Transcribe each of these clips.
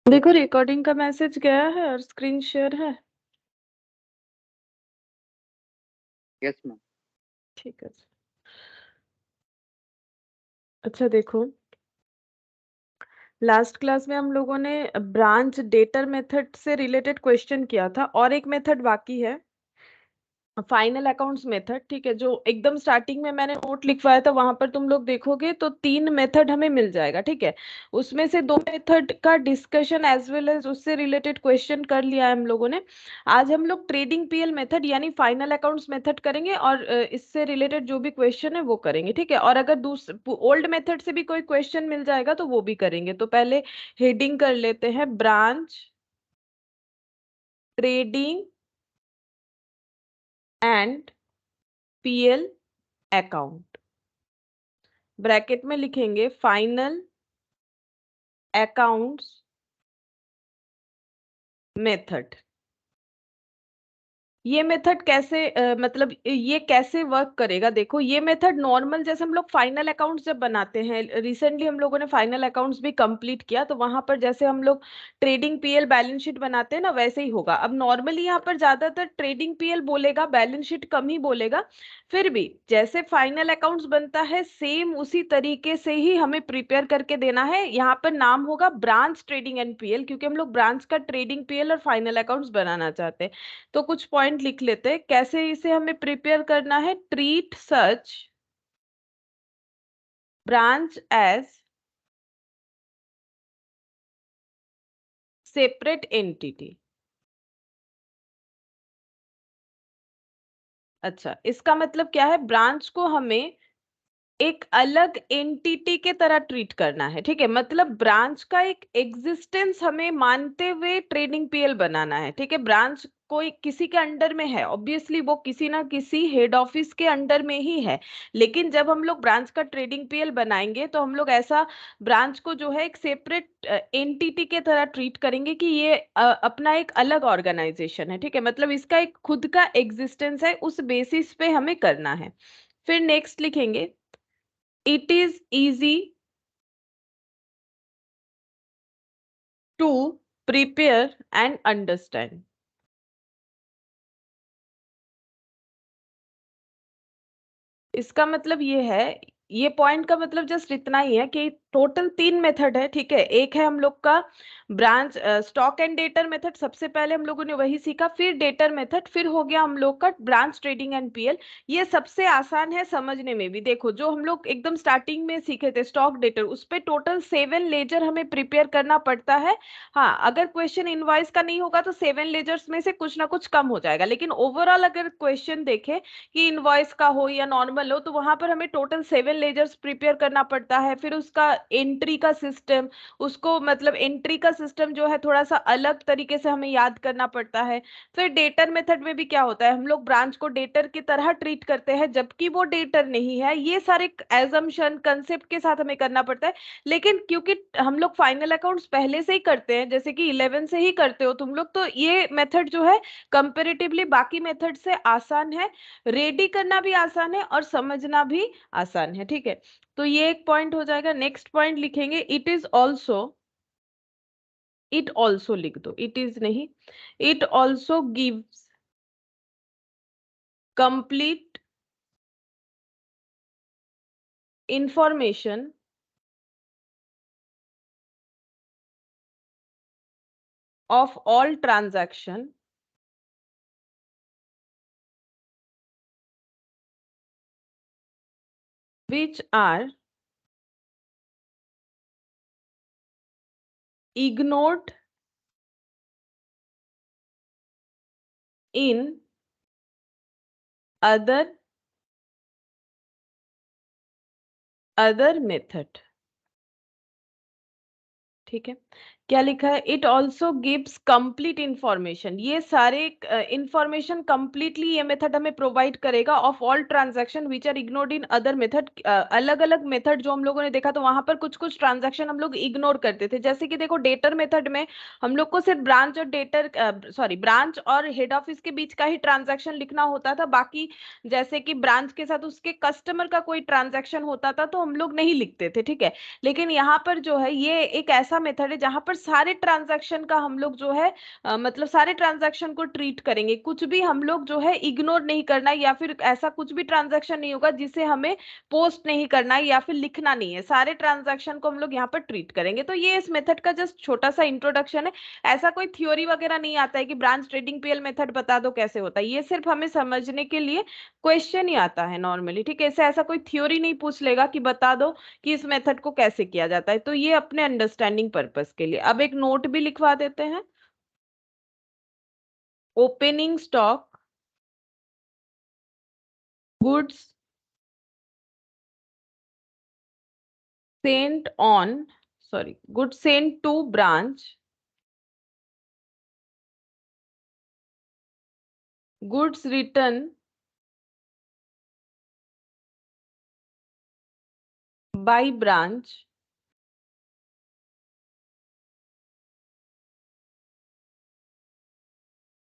देखो रिकॉर्डिंग का मैसेज गया है और स्क्रीन शेयर है। Yes ma'am. ठीक है। अच्छा देखो, लास्ट क्लास में हम लोगों ने ब्रांच डेटर मेथड से रिलेटेड क्वेश्चन किया था और एक मेथड बाकी है, फाइनल अकाउंट्स मेथड। ठीक है, जो एकदम स्टार्टिंग में मैंने नोट लिखवाया था वहां पर तुम लोग देखोगे तो 3 मेथड हमें मिल जाएगा। ठीक है, उसमें से 2 मेथड का डिस्कशन एज वेल एज उससे रिलेटेड क्वेश्चन कर लिया है हम लोगों ने। आज हम लोग ट्रेडिंग पीएल मेथड यानी फाइनल अकाउंट्स मेथड करेंगे और इससे रिलेटेड जो भी क्वेश्चन है वो करेंगे। ठीक है, और अगर दूसरे ओल्ड मेथड से भी कोई क्वेश्चन मिल जाएगा तो वो भी करेंगे। तो पहले हेडिंग कर लेते हैं, branch trading and PL account. Bracket में लिखेंगे फाइनल अकाउंट्स मेथड। ये मेथड कैसे मतलब ये कैसे वर्क करेगा, देखो ये मेथड नॉर्मल जैसे हम लोग फाइनल अकाउंट्स जब बनाते हैं, रिसेंटली हम लोगों ने फाइनल अकाउंट्स भी कंप्लीट किया तो वहां पर जैसे हम लोग ट्रेडिंग पीएल बैलेंस शीट बनाते हैं ना, वैसे ही होगा। अब नॉर्मली यहाँ पर ज्यादातर ट्रेडिंग पीएल बोलेगा, बैलेंस शीट कम ही बोलेगा। फिर भी जैसे फाइनल अकाउंट्स बनता है सेम उसी तरीके से ही हमें प्रिपेयर करके देना है। यहाँ पर नाम होगा ब्रांच ट्रेडिंग एंड पीएल, क्योंकि हम लोग ब्रांच का ट्रेडिंग पीएल और फाइनल अकाउंट्स बनाना चाहते हैं। तो कुछ पॉइंट लिख लेते हैं कैसे इसे हमें प्रिपेयर करना है। ट्रीट सच ब्रांच एज सेपरेट एंटिटी। अच्छा, इसका मतलब क्या है, ब्रांच को हमें एक अलग एंटिटी के तरह ट्रीट करना है। ठीक है, मतलब ब्रांच का एक एग्जिस्टेंस हमें मानते हुए ट्रेडिंग पीएल बनाना है। ठीक है, ब्रांच कोई किसी के अंडर में है, ऑब्वियसली वो किसी ना किसी हेड ऑफिस के अंडर में ही है। लेकिन जब हम लोग ब्रांच का ट्रेडिंग पीएल बनाएंगे तो हम लोग ऐसा ब्रांच को जो है एक सेपरेट एंटिटी के तरह ट्रीट करेंगे कि ये अपना एक अलग ऑर्गेनाइजेशन है। ठीक है, मतलब इसका एक खुद का एग्जिस्टेंस है, उस बेसिस पे हमें करना है। फिर नेक्स्ट लिखेंगे, it is easy to prepare and understand। इसका मतलब ये है, ये पॉइंट का मतलब जस्ट इतना ही है कि टोटल 3 मेथड है। ठीक है, एक है हम लोग का branch stock and debtor method, सबसे पहले हम लोगों ने वही सीखा। फिर डेटर मेथड, फिर हो गया हम लोग का ब्रांच ट्रेडिंग एंड पीएल। ये सबसे आसान है समझने में भी। देखो जो हम लोग एकदम स्टार्टिंग में सीखे थे स्टॉक डेटर, उस पे टोटल 7 लेजर हमें प्रिपेयर करना पड़ता है। हाँ, अगर क्वेश्चन इनवॉइस का नहीं होगा तो 7 लेजर्स में से कुछ ना कुछ कम हो जाएगा, लेकिन ओवरऑल अगर क्वेश्चन देखें कि इनवॉइस का हो या नॉर्मल हो तो वहां पर हमें टोटल 7 लेजर्स प्रिपेयर करना पड़ता है। फिर उसका एंट्री का सिस्टम, उसको मतलब एंट्री का सिस्टम जो है थोड़ा सा अलग तरीके से हमें याद करना पड़ता है। फिर डेटर मेथड में भी क्या होता है, हम लोग ब्रांच को डेटर की तरह ट्रीट करते हैं जबकि वो डेटर नहीं है। ये सारे एजम्पशन कंसेप्ट के साथ हमें करना पड़ता है। लेकिन क्योंकि हम लोग फाइनल अकाउंट्स पहले से ही करते हैं, जैसे कि 11 से ही करते हो तुम लोग, तो ये मेथड जो है कंपेरेटिवली बाकी मेथड से आसान है। रेडी करना भी आसान है और समझना भी आसान है। ठीक है, तो ये एक पॉइंट हो जाएगा। नेक्स्ट पॉइंट लिखेंगे, इट ऑल्सो लिख दो, इट इज नहीं, it also gives complete information of all transaction which are ignored in other method। ठीक है, क्या लिखा है, it also gives complete information. ये सारे इंफॉर्मेशन कंप्लीटली ये मेथड हमें प्रोवाइड करेगा of all transaction which are ignored in other method. अलग अलग मेथड जो हम लोगों ने देखा तो वहां पर कुछ कुछ ट्रांजैक्शन हम लोग इग्नोर करते थे। जैसे कि देखो डेटर मेथड में हम लोग को सिर्फ ब्रांच और डेटर सॉरी ब्रांच और हेड ऑफिस के बीच का ही ट्रांजैक्शन लिखना होता था। बाकी जैसे कि ब्रांच के साथ उसके कस्टमर का कोई ट्रांजैक्शन होता था तो हम लोग नहीं लिखते थे। ठीक है, लेकिन यहाँ पर जो है ये एक ऐसा मेथड है जहां पर पर सारे ट्रांजैक्शन का हम लोग जो है मतलब सारे ट्रांजैक्शन को ट्रीट करेंगे, कुछ भी हम लोग जो है इग्नोर नहीं करना है, या फिर ऐसा कुछ भी ट्रांजैक्शन नहीं होगा जिसे हमें पोस्ट नहीं करना है या फिर लिखना नहीं है, सारे ट्रांजैक्शन को हम लोग यहाँ पर ट्रीट करेंगे। तो ये इस मेथड का जस्ट छोटा सा इंट्रोडक्शन है। ऐसा कोई थ्योरी वगैरह नहीं आता है कि ब्रांच ट्रेडिंग पीएल मेथड बता दो कैसे होता है, ये सिर्फ हमें समझने के लिए क्वेश्चन ही आता है नॉर्मली, ठीक है। ऐसा कोई थ्योरी नहीं पूछ लेगा कि बता दो कि इस मेथड को कैसे किया जाता है। तो ये अपने अंडरस्टैंडिंग पर्पस के लिए। अब एक नोट भी लिखवा देते हैं। Opening stock goods sent on goods sent to branch, goods written by branch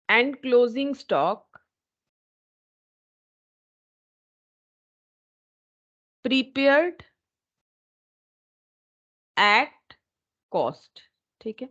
and closing stock prepared at cost, ठीक है।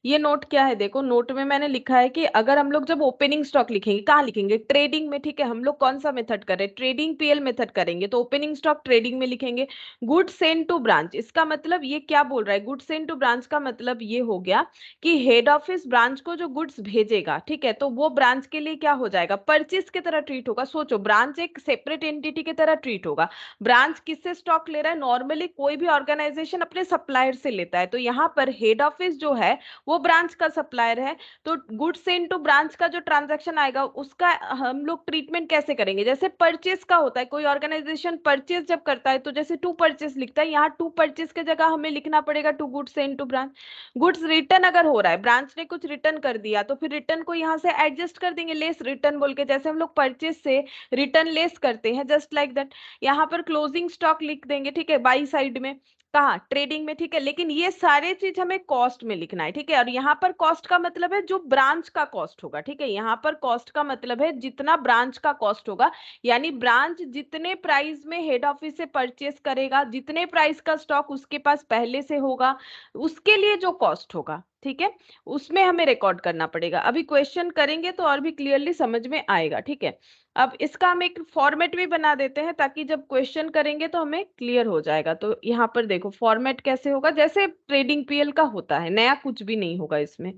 ये नोट क्या है, देखो नोट में मैंने लिखा है कि अगर हम लोग जब ओपनिंग स्टॉक लिखेंगे, कहाँ लिखेंगे, ट्रेडिंग में, ठीक है। हम लोग कौन सा मेथड कर रहे हैं, ट्रेडिंग पीएल मेथड करेंगे, तो ओपनिंग स्टॉक ट्रेडिंग में लिखेंगे। गुड सेंड टू ब्रांच, इसका मतलब ये क्या बोल रहा है, गुड सेंड टू ब्रांच का मतलब ये हो गया कि हेड ऑफिस ब्रांच को जो गुड्स भेजेगा, ठीक है, तो वो ब्रांच के लिए क्या हो जाएगा, परचेज की तरह ट्रीट होगा। सोचो, ब्रांच एक सेपरेट एंटिटी की तरह ट्रीट होगा। ब्रांच किससे स्टॉक ले रहा है, नॉर्मली कोई भी ऑर्गेनाइजेशन अपने सप्लायर से लेता है, तो यहाँ पर हेड ऑफिस जो है वो ब्रांच का सप्लायर है। तो गुड सेंड टू ब्रांच का जो ट्रांजैक्शन आएगा उसका हम लोग ट्रीटमेंट कैसे करेंगे, जैसे परचेज का होता है, कोई ऑर्गेनाइजेशन परचेज जब करता है तो जैसे टू परचेज लिखता है, यहाँ टू परचेज के जगह हमें लिखना पड़ेगा to good send to branch. Goods return अगर हो रहा है, ब्रांच ने कुछ रिटर्न कर दिया, तो फिर रिटर्न को यहाँ से एडजस्ट कर देंगे, लेस रिटर्न बोल के, जैसे हम लोग परचेज से रिटर्न लेस करते हैं, जस्ट लाइक दैट। यहाँ पर क्लोजिंग स्टॉक लिख देंगे, ठीक है, बाई साइड में, कहा, ट्रेडिंग में, ठीक है। लेकिन ये सारे चीज हमें कॉस्ट में लिखना है, ठीक है। और यहाँ पर कॉस्ट का मतलब है जो ब्रांच का कॉस्ट होगा, ठीक है। यहाँ पर कॉस्ट का मतलब है जितना ब्रांच का कॉस्ट होगा, यानी ब्रांच जितने प्राइस में हेड ऑफिस से परचेस करेगा, जितने प्राइस का स्टॉक उसके पास पहले से होगा, उसके लिए जो कॉस्ट होगा, ठीक है, उसमें हमें रिकॉर्ड करना पड़ेगा। अभी क्वेश्चन करेंगे तो और भी क्लियरली समझ में आएगा, ठीक है। अब इसका हम एक फॉर्मेट भी बना देते हैं ताकि जब क्वेश्चन करेंगे तो हमें क्लियर हो जाएगा। तो यहाँ पर देखो फॉर्मेट कैसे होगा, जैसे ट्रेडिंग पीएल का होता है, नया कुछ भी नहीं होगा इसमें।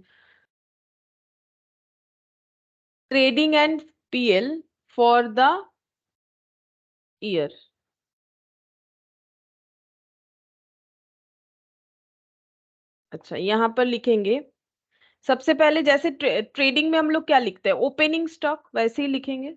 Trading and PL for the year. अच्छा, यहाँ पर लिखेंगे सबसे पहले, जैसे ट्रेडिंग में हम लोग क्या लिखते हैं, ओपनिंग स्टॉक, वैसे ही लिखेंगे।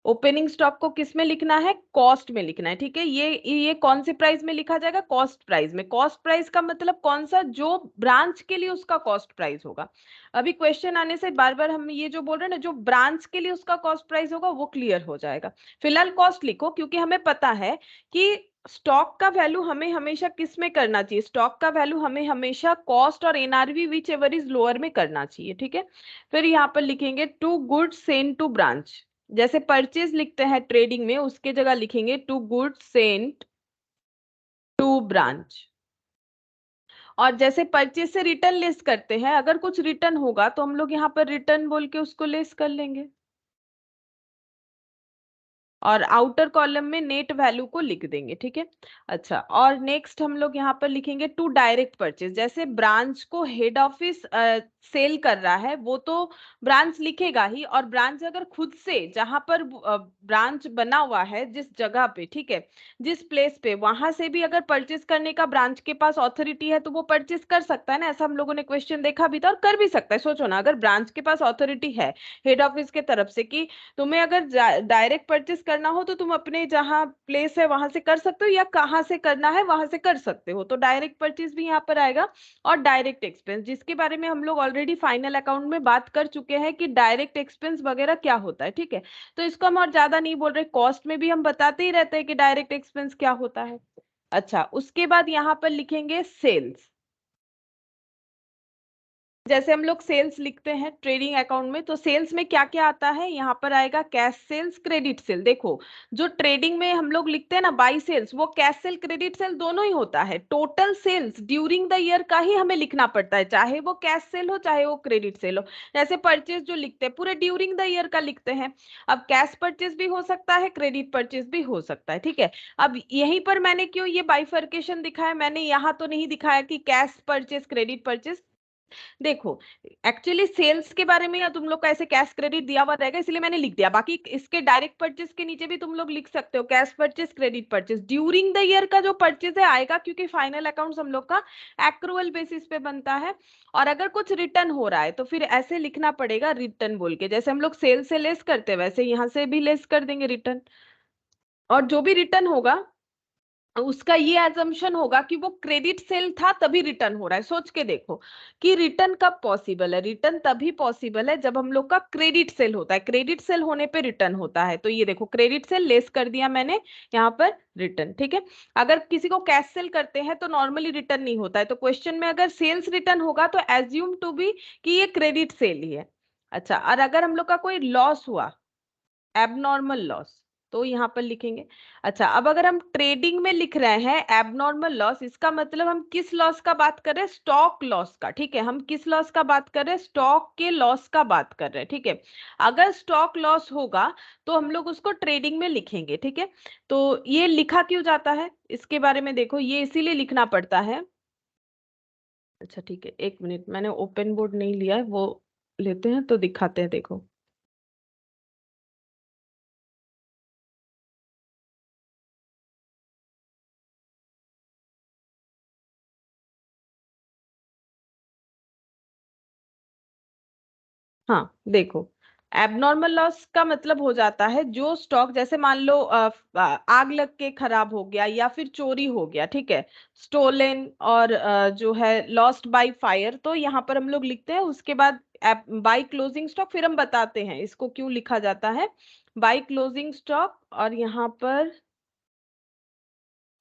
ओपनिंग स्टॉक को किस में लिखना है, कॉस्ट में लिखना है, ठीक है। ये कौन से प्राइस में लिखा जाएगा, कॉस्ट प्राइस में। कॉस्ट प्राइस का मतलब कौन सा, जो ब्रांच के लिए उसका कॉस्ट प्राइस होगा। अभी क्वेश्चन आने से बार बार हम ये जो बोल रहे हैं ना, जो ब्रांच के लिए उसका कॉस्ट प्राइस होगा वो क्लियर हो जाएगा। फिलहाल कॉस्ट लिखो, क्योंकि हमें पता है कि स्टॉक का वैल्यू हमें हमेशा किस में करना चाहिए, स्टॉक का वैल्यू हमें हमेशा कॉस्ट और NRV whichever is lower में करना चाहिए, ठीक है। फिर यहाँ पर लिखेंगे to goods send to branch, जैसे परचेज लिखते हैं ट्रेडिंग में, उसके जगह लिखेंगे to goods sent to branch. और जैसे परचेज से रिटर्न लेस करते हैं, अगर कुछ रिटर्न होगा तो हम लोग यहाँ पर रिटर्न बोल के उसको लेस कर लेंगे, और आउटर कॉलम में नेट वैल्यू को लिख देंगे, ठीक है। अच्छा, और नेक्स्ट हम लोग यहाँ पर लिखेंगे टू डायरेक्ट परचेज, जैसे ब्रांच को हेड ऑफिस सेल कर रहा है वो तो ब्रांच लिखेगा ही, और ब्रांच अगर खुद से, जहां पर ब्रांच बना हुआ है जिस जगह पे, ठीक है, जिस प्लेस पे, वहां से भी अगर परचेज करने का ब्रांच के पास ऑथोरिटी है तो वो परचेज कर सकता है ना। ऐसा हम लोगों ने क्वेश्चन देखा भी था, और कर भी सकता है। सोचो ना, अगर ब्रांच के पास ऑथोरिटी है हेड ऑफिस के तरफ से कि तुम्हें अगर डायरेक्ट परचेस करना हो तो तुम अपने जहां प्लेस है वहां से कर सकते हो, या कहाँ से करना है वहां से कर सकते हो, तो डायरेक्ट परचेस भी यहाँ पर आएगा। और डायरेक्ट एक्सपेंस, जिसके बारे में हम लोग ऑलरेडी फाइनल अकाउंट में बात कर चुके हैं कि डायरेक्ट एक्सपेंस वगैरह क्या होता है, ठीक है। तो इसको हम और ज्यादा नहीं बोल रहे, कॉस्ट में भी हम बताते ही रहते हैं कि डायरेक्ट एक्सपेंस क्या होता है। अच्छा, उसके बाद यहाँ पर लिखेंगे सेल्स। जैसे हम लोग सेल्स लिखते हैं ट्रेडिंग अकाउंट में, तो सेल्स में क्या क्या आता है, यहाँ पर आएगा कैश सेल्स, क्रेडिट सेल। देखो जो ट्रेडिंग में हम लोग लिखते हैं ना बाई सेल्स, वो कैश सेल क्रेडिट सेल दोनों ही होता है। Total sales during the year का ही हमें लिखना पड़ता है, चाहे वो कैश सेल हो चाहे वो क्रेडिट सेल हो। जैसे परचेज जो लिखते हैं पूरे ड्यूरिंग द ईयर का लिखते हैं। अब कैश परचेज भी हो सकता है, क्रेडिट परचेज भी हो सकता है, ठीक है। अब यहीं पर मैंने क्यों ये बाइफर्केशन दिखाया, मैंने यहाँ तो नहीं दिखाया कि कैश परचेज क्रेडिट परचेज। देखो एक्चुअली सेल्स के बारे में या तुम लोग का ऐसे कैश क्रेडिट दिया हुआ रहेगा, इसलिए मैंने लिख दिया। बाकी इसके डायरेक्ट परचेज के नीचे भी तुम लोग लिख सकते हो cash purchase credit purchase. During the year का जो परचेज है आएगा, क्योंकि फाइनल अकाउंट्स हम लोग का एक्रूअल बेसिस पे बनता है। और अगर कुछ रिटर्न हो रहा है तो फिर ऐसे लिखना पड़ेगा रिटर्न बोल के, जैसे हम लोग सेल से लेस करते हैं वैसे यहाँ से भी लेस कर देंगे रिटर्न। और जो भी रिटर्न होगा उसका ये एजम्पशन होगा कि वो क्रेडिट सेल था तभी रिटर्न हो रहा है। सोच के देखो कि रिटर्न कब पॉसिबल है, रिटर्न तभी पॉसिबल है जब हम लोग का क्रेडिट सेल होता है। क्रेडिट सेल होने पे रिटर्न होता है, तो ये देखो क्रेडिट सेल लेस कर दिया मैंने यहाँ पर रिटर्न, ठीक है। अगर किसी को कैश सेल करते हैं तो नॉर्मली रिटर्न नहीं होता है, तो क्वेश्चन में अगर सेल्स रिटर्न होगा तो एज्यूम टू बी कि ये क्रेडिट सेल ही है। अच्छा, और अगर हम लोग का कोई लॉस हुआ, एबनॉर्मल लॉस, तो यहाँ पर लिखेंगे। अच्छा, अब अगर हम ट्रेडिंग में लिख रहे हैं एबनॉर्मल लॉस, इसका मतलब हम किस लॉस का बात कर रहे हैं, स्टॉक लॉस का, ठीक है। हम किस लॉस का बात कर रहे हैं, स्टॉक के लॉस का बात कर रहे हैं, ठीक है। अगर स्टॉक लॉस होगा तो हम लोग उसको ट्रेडिंग में लिखेंगे, ठीक है। तो ये लिखा क्यों जाता है इसके बारे में देखो, ये इसीलिए लिखना पड़ता है। अच्छा ठीक है, एक मिनट, मैंने ओपन बोर्ड नहीं लिया है, वो लेते हैं तो दिखाते हैं, देखो। हाँ देखो, एबनॉर्मल लॉस का मतलब हो जाता है जो स्टॉक, जैसे मान लो आग लग के खराब हो गया या फिर चोरी हो गया, ठीक है, स्टोलन, और जो है लॉस्ट बाय फायर, तो यहाँ पर हम लोग लिखते हैं उसके बाद बाय क्लोजिंग स्टॉक, फिर हम बताते हैं इसको क्यों लिखा जाता है बाय क्लोजिंग स्टॉक, और यहाँ पर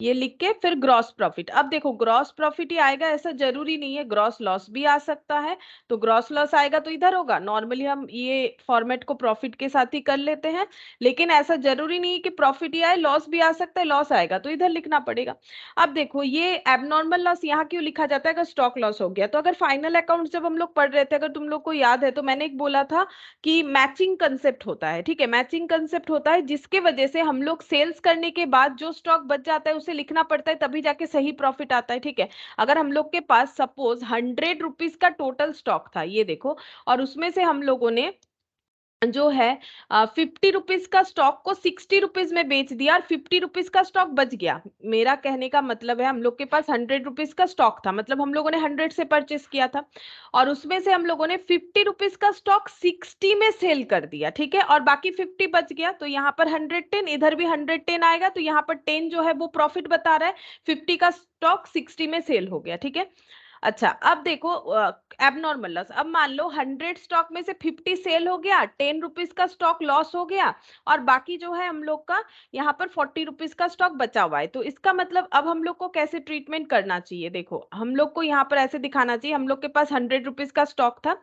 ये लिख के फिर ग्रॉस प्रॉफिट। अब देखो ग्रॉस प्रॉफिट ही आएगा ऐसा जरूरी नहीं है, ग्रॉस लॉस भी आ सकता है। तो ग्रॉस लॉस आएगा तो इधर होगा, नॉर्मली हम ये फॉर्मेट को प्रॉफिट के साथ ही कर लेते हैं, लेकिन ऐसा जरूरी नहीं है कि प्रॉफिट ही आए, लॉस भी आ सकता है, लॉस आएगा तो इधर लिखना पड़ेगा। अब देखो ये एबनॉर्मल लॉस यहाँ क्यों लिखा जाता है, अगर स्टॉक लॉस हो गया तो। अगर फाइनल अकाउंट जब हम लोग पढ़ रहे थे, अगर तुम लोग को याद है, तो मैंने एक बोला था कि मैचिंग कंसेप्ट होता है, ठीक है। मैचिंग कंसेप्ट होता है जिसके वजह से हम लोग सेल्स करने के बाद जो स्टॉक बच जाता है उसे लिखना पड़ता है, तभी जाके सही प्रॉफिट आता है, ठीक है। अगर हम लोग के पास सपोज 100 रुपीज का टोटल स्टॉक था, ये देखो, और उसमें से हम लोगों ने जो है 50 रुपीज का स्टॉक को 60 रुपीज में बेच दिया और 50 रुपीज का स्टॉक बच गया। मेरा कहने का मतलब है हम लोग के पास 100 रुपीज का स्टॉक था, मतलब हम लोगों ने 100 से परचेस किया था, और उसमें से हम लोगों ने 50 रुपीज का स्टॉक 60 में सेल कर दिया, ठीक है, और बाकी 50 बच गया, तो यहाँ पर 110, इधर भी 110 आएगा, तो यहाँ पर 10 जो है वो प्रॉफिट बता रहा है, 50 का स्टॉक 60 में सेल हो गया, ठीक है। अच्छा, अब देखो एबनॉर्मल लॉस, अब मान लो 100 स्टॉक में से 50 सेल हो गया, 10 रुपीज का स्टॉक लॉस हो गया, और बाकी जो है हम लोग का यहाँ पर 40 रुपीज का स्टॉक बचा हुआ है। तो इसका मतलब अब हम लोग को कैसे ट्रीटमेंट करना चाहिए, देखो हम लोग को यहाँ पर ऐसे दिखाना चाहिए, हम लोग के पास 100 रुपीज का स्टॉक था,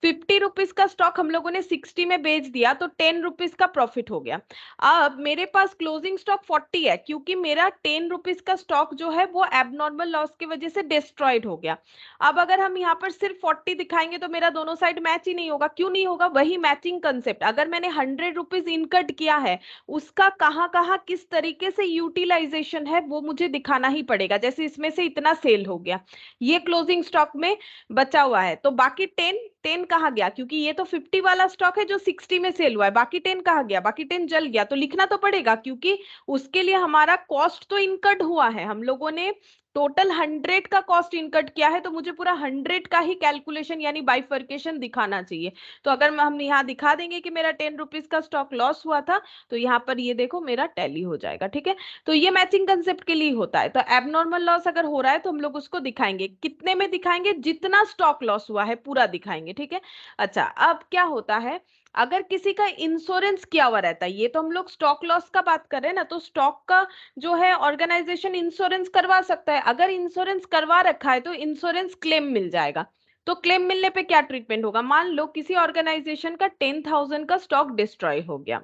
50 रुपीज का स्टॉक हम लोगों ने 60 में बेच दिया, तो 10 रुपीज का प्रॉफिट हो गया। अब मेरे पास क्लोजिंग स्टॉक 40 है, क्योंकि मेरा 10 रुपीज का स्टॉक जो है वो एबनॉर्मल लॉस की वजह से डिस्ट्रॉयड हो गया। अब अगर हम यहाँ पर सिर्फ 40 दिखाएंगे तो मेरा दोनों साइड मैच ही नहीं होगा। क्यों नहीं होगा, वही मैचिंग कंसेप्ट, अगर मैंने 100 रुपीज इनकट किया है, उसका कहाँ कहाँ किस तरीके से यूटिलाइजेशन है वो मुझे दिखाना ही पड़ेगा। जैसे इसमें से इतना सेल हो गया, ये क्लोजिंग स्टॉक में बचा हुआ है, तो बाकी 10 कहाँ गया, क्योंकि ये तो 50 वाला स्टॉक है जो 60 में सेल हुआ है, बाकी 10 कहाँ गया, बाकी 10 जल गया, तो लिखना तो पड़ेगा, क्योंकि उसके लिए हमारा कॉस्ट तो इनकट हुआ है, हम लोगों ने टोटल 100 का कॉस्ट इनकट किया है, तो मुझे पूरा 100 का ही कैलकुलेशन यानी बाइफर्केशन दिखाना चाहिए। तो अगर हम यहाँ दिखा देंगे कि मेरा 10 रुपीज का स्टॉक लॉस हुआ था, तो यहाँ पर ये देखो मेरा टैली हो जाएगा, ठीक है। तो ये मैचिंग कंसेप्ट के लिए होता है। तो एबनॉर्मल लॉस अगर हो रहा है तो हम लोग उसको दिखाएंगे, कितने में दिखाएंगे, जितना स्टॉक लॉस हुआ है पूरा दिखाएंगे, ठीक है। अच्छा, अब क्या होता है, अगर किसी का इंश्योरेंस किया हुआ रहता है, ये तो हम लोग स्टॉक लॉस का बात कर रहे हैं ना, तो स्टॉक का जो है ऑर्गेनाइजेशन इंश्योरेंस करवा सकता है, अगर इंश्योरेंस करवा रखा है तो इंश्योरेंस क्लेम मिल जाएगा। तो क्लेम मिलने पे क्या ट्रीटमेंट होगा? मान लो किसी ऑर्गेनाइजेशन का 10,000 का स्टॉक डिस्ट्रॉय हो गया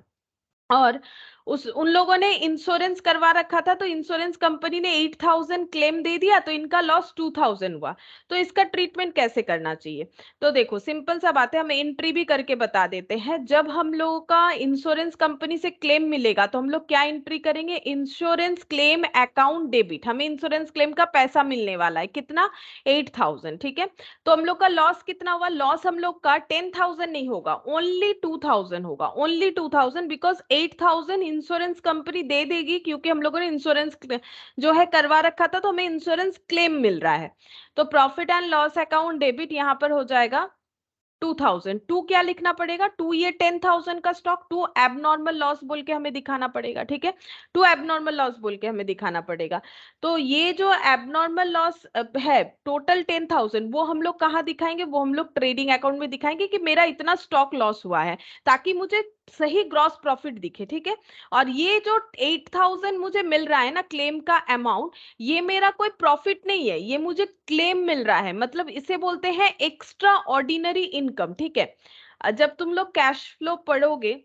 और उन लोगों ने इंश्योरेंस करवा रखा था, तो इंश्योरेंस कंपनी ने 8,000 क्लेम दे दिया, तो इनका लॉस 2,000 हुआ। तो इसका ट्रीटमेंट कैसे करना चाहिए? तो देखो सिंपल सा बात है, हम एंट्री भी करके बता देते हैं। जब हम लोगों का इंश्योरेंस कंपनी से क्लेम मिलेगा तो हम लोग क्या एंट्री करेंगे? Insurance claim account debit. हमें इंश्योरेंस क्लेम का पैसा मिलने वाला है, कितना? 8,000। ठीक है, तो हम लोग का लॉस कितना हुआ? लॉस हम लोग का 10,000 नहीं होगा, ओनली 2,000 होगा, ओनली 2,000, बिकॉज 8,000 इंश्योरेंस कंपनी दे देगी, क्योंकि हम लोगों ने इंश्योरेंस जो है करवा रखा था, तो हमें इंश्योरेंस क्लेम मिल रहा है। तो profit and loss account debit यहां पर हो जाएगा 2,000। टू क्या लिखना पड़ेगा? टू ये 10,000 का स्टॉक, टू एबनॉर्मल लॉस बोल के हमें दिखाना पड़ेगा। ठीक है, टू एबनॉर्मल लॉस बोल के हमें दिखाना पड़ेगा। तो ये जो एबनॉर्मल लॉस है टोटल 10,000, वो हम लोग कहाँ दिखाएंगे? वो हम लोग ट्रेडिंग अकाउंट में दिखाएंगे कि मेरा इतना स्टॉक लॉस हुआ है, ताकि मुझे सही ग्रॉस प्रॉफिट दिखे। ठीक है, और ये जो 8,000 मुझे मिल रहा है ना क्लेम का अमाउंट, ये मेरा कोई प्रॉफिट नहीं है, ये मुझे क्लेम मिल रहा है, मतलब इसे बोलते हैं एक्स्ट्रा ऑर्डिनरी इनकम। ठीक है, जब तुम लोग कैश फ्लो पढ़ोगे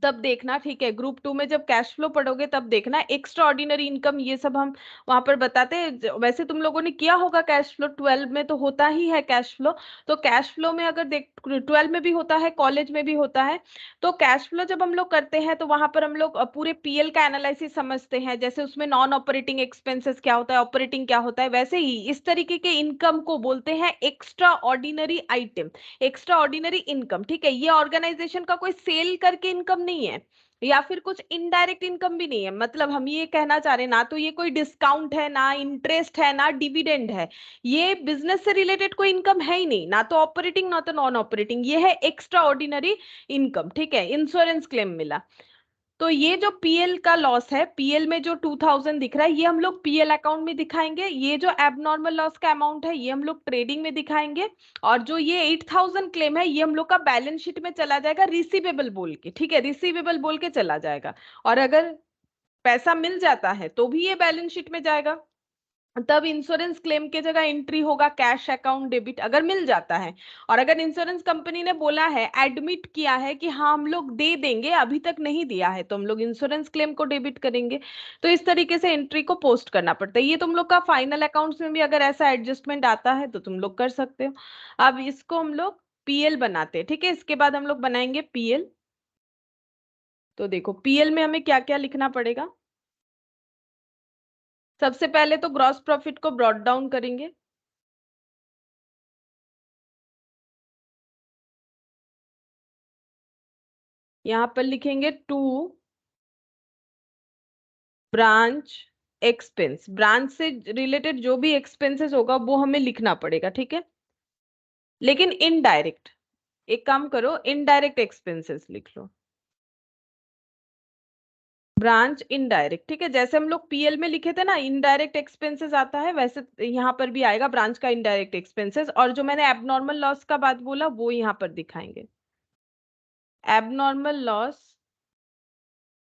तब देखना, ठीक है, ग्रुप 2 में जब कैश फ्लो पढ़ोगे तब देखना, एक्स्ट्रा ऑर्डिनरी इनकम ये सब हम वहां पर बताते हैं। वैसे तुम लोगों ने किया होगा कैश फ्लो, 12 में तो होता ही है कैश फ्लो। तो कैश फ्लो में अगर देख 12 में भी होता है, कॉलेज में भी होता है। तो कैश फ्लो जब हम लोग करते हैं तो वहां पर हम लोग पूरे पीएल का एनालिसिस समझते हैं, जैसे उसमें नॉन ऑपरेटिंग एक्सपेंसेस क्या होता है, ऑपरेटिंग क्या होता है, वैसे ही इस तरीके के इनकम को बोलते हैं extra ordinary item, extra ordinary income. ठीक है, ये ऑर्गेनाइजेशन का कोई सेल करके इनकम नहीं है, या फिर कुछ इनडायरेक्ट इनकम भी नहीं है। मतलब हम ये कहना चाह रहे हैं, ना तो ये कोई डिस्काउंट है, ना इंटरेस्ट है, ना डिविडेंड है, ये बिजनेस से रिलेटेड कोई इनकम है ही नहीं, ना तो ऑपरेटिंग ना तो नॉन ऑपरेटिंग, ये है एक्स्ट्रा ऑर्डिनरी इनकम। ठीक है, इंश्योरेंस क्लेम मिला। तो ये जो पीएल का लॉस है, पीएल में जो 2,000 दिख रहा है, ये हम लोग पीएल अकाउंट में दिखाएंगे। ये जो एबनॉर्मल लॉस का अमाउंट है ये हम लोग ट्रेडिंग में दिखाएंगे। और जो ये 8,000 क्लेम है ये हम लोग का बैलेंस शीट में चला जाएगा रिसीवेबल बोल के। ठीक है, रिसीवेबल बोल के चला जाएगा। और अगर पैसा मिल जाता है तो भी ये बैलेंस शीट में जाएगा, तब इंश्योरेंस क्लेम के जगह एंट्री होगा कैश अकाउंट डेबिट, अगर मिल जाता है। और अगर इंश्योरेंस कंपनी ने बोला है, एडमिट किया है कि हाँ हम लोग दे देंगे, अभी तक नहीं दिया है, तो हम लोग इंश्योरेंस क्लेम को डेबिट करेंगे। तो इस तरीके से एंट्री को पोस्ट करना पड़ता है। ये तुम लोग का फाइनल अकाउंट्स में भी अगर ऐसा एडजस्टमेंट आता है तो तुम लोग कर सकते हो। अब इसको हम लोग पीएल बनाते हैं। ठीक है, इसके बाद हम लोग बनाएंगे पीएल। तो देखो पीएल में हमें क्या क्या लिखना पड़ेगा। सबसे पहले तो ग्रॉस प्रॉफिट को ब्रॉट डाउन करेंगे। यहां पर लिखेंगे टू ब्रांच एक्सपेंस, ब्रांच से रिलेटेड जो भी एक्सपेंसेस होगा वो हमें लिखना पड़ेगा। ठीक है, लेकिन इनडायरेक्ट, एक काम करो इनडायरेक्ट एक्सपेंसेस लिख लो, ब्रांच इनडायरेक्ट। ठीक है, जैसे हम लोग पीएल में लिखे थे ना इनडायरेक्ट एक्सपेंसेस आता है, वैसे यहाँ पर भी आएगा ब्रांच का इनडायरेक्ट एक्सपेंसेस। और जो मैंने एबनॉर्मल लॉस का बात बोला वो यहाँ पर दिखाएंगे, abnormal loss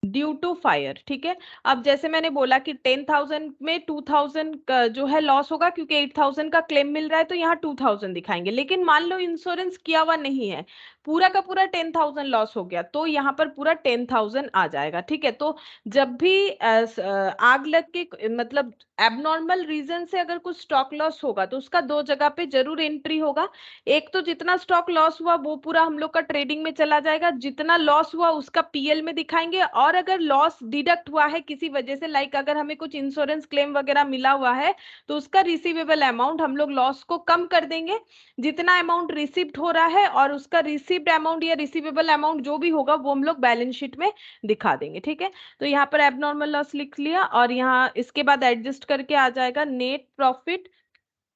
due to fire. ठीक है, अब जैसे मैंने बोला कि 10,000 में 2,000 का जो है लॉस होगा, क्योंकि 8,000 का क्लेम मिल रहा है, तो यहाँ 2,000 दिखाएंगे। लेकिन मान लो इंश्योरेंस किया हुआ नहीं है, पूरा का पूरा 10,000 लॉस हो गया, तो यहाँ पर पूरा 10,000 आ जाएगा। ठीक है, तो जब भी आग लग के मतलब एबनॉर्मल रीजन से अगर कुछ स्टॉक लॉस होगा तो उसका दो जगह पे जरूर एंट्री होगा। एक तो जितना स्टॉक लॉस हुआ वो पूरा हम लोग का ट्रेडिंग में चला जाएगा, जितना लॉस हुआ उसका पीएल में दिखाएंगे। और अगर लॉस डिडक्ट हुआ है किसी वजह से, लाइक अगर हमें कुछ इंश्योरेंस क्लेम वगैरह मिला हुआ है, तो उसका रिसीवेबल अमाउंट हम लोग लॉस को कम कर देंगे, जितना अमाउंट रिसीव्ड हो रहा है, और उसका रिसीव्ड अमाउंट या रिसीवेबल अमाउंट जो भी होगा वो हम लोग बैलेंस शीट में दिखा देंगे। ठीक है, तो यहाँ पर एबनॉर्मल लॉस लिख लिया, और यहाँ इसके बाद एडजस्ट करके आ जाएगा net profit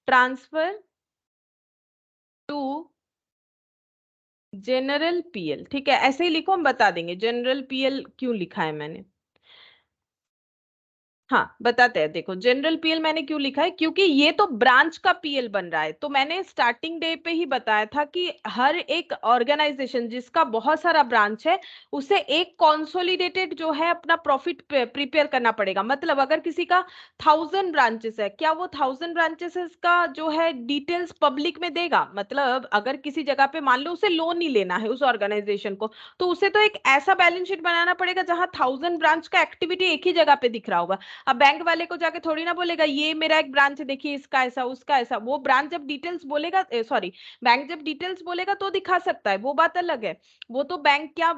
transfer to general PL. ठीक है, ऐसे ही लिखो, हम बता देंगे जनरल पीएल क्यों लिखा है मैंने। हाँ बताते हैं। देखो जनरल पीएल मैंने क्यों लिखा है, क्योंकि ये तो ब्रांच का पीएल बन रहा है। तो मैंने स्टार्टिंग डे पे ही बताया था कि हर एक ऑर्गेनाइजेशन जिसका बहुत सारा ब्रांच है उसे एक कॉन्सोलिडेटेड जो है अपना प्रॉफिट प्रिपेयर करना पड़ेगा। मतलब अगर किसी का 1000 ब्रांचेस है, क्या वो 1000 ब्रांचेस का जो है डिटेल्स पब्लिक में देगा? मतलब अगर किसी जगह पे मान लो उसे लोन ही लेना है उस ऑर्गेनाइजेशन को, तो उसे तो एक ऐसा बैलेंस शीट बनाना पड़ेगा जहां 1000 ब्रांच का एक्टिविटी एक ही जगह पे दिख रहा होगा। अब बैंक वाले को जाके थोड़ी ना बोलेगा ये मेरा एक ब्रांच है, देखिए इसका ऐसा उसका ऐसा। वो ब्रांच जब डिटेल्स बोलेगा, सॉरी बैंक जब डिटेल्स बोलेगा तो दिखा सकता है, वो बात अलग है। वो तो बैंक क्या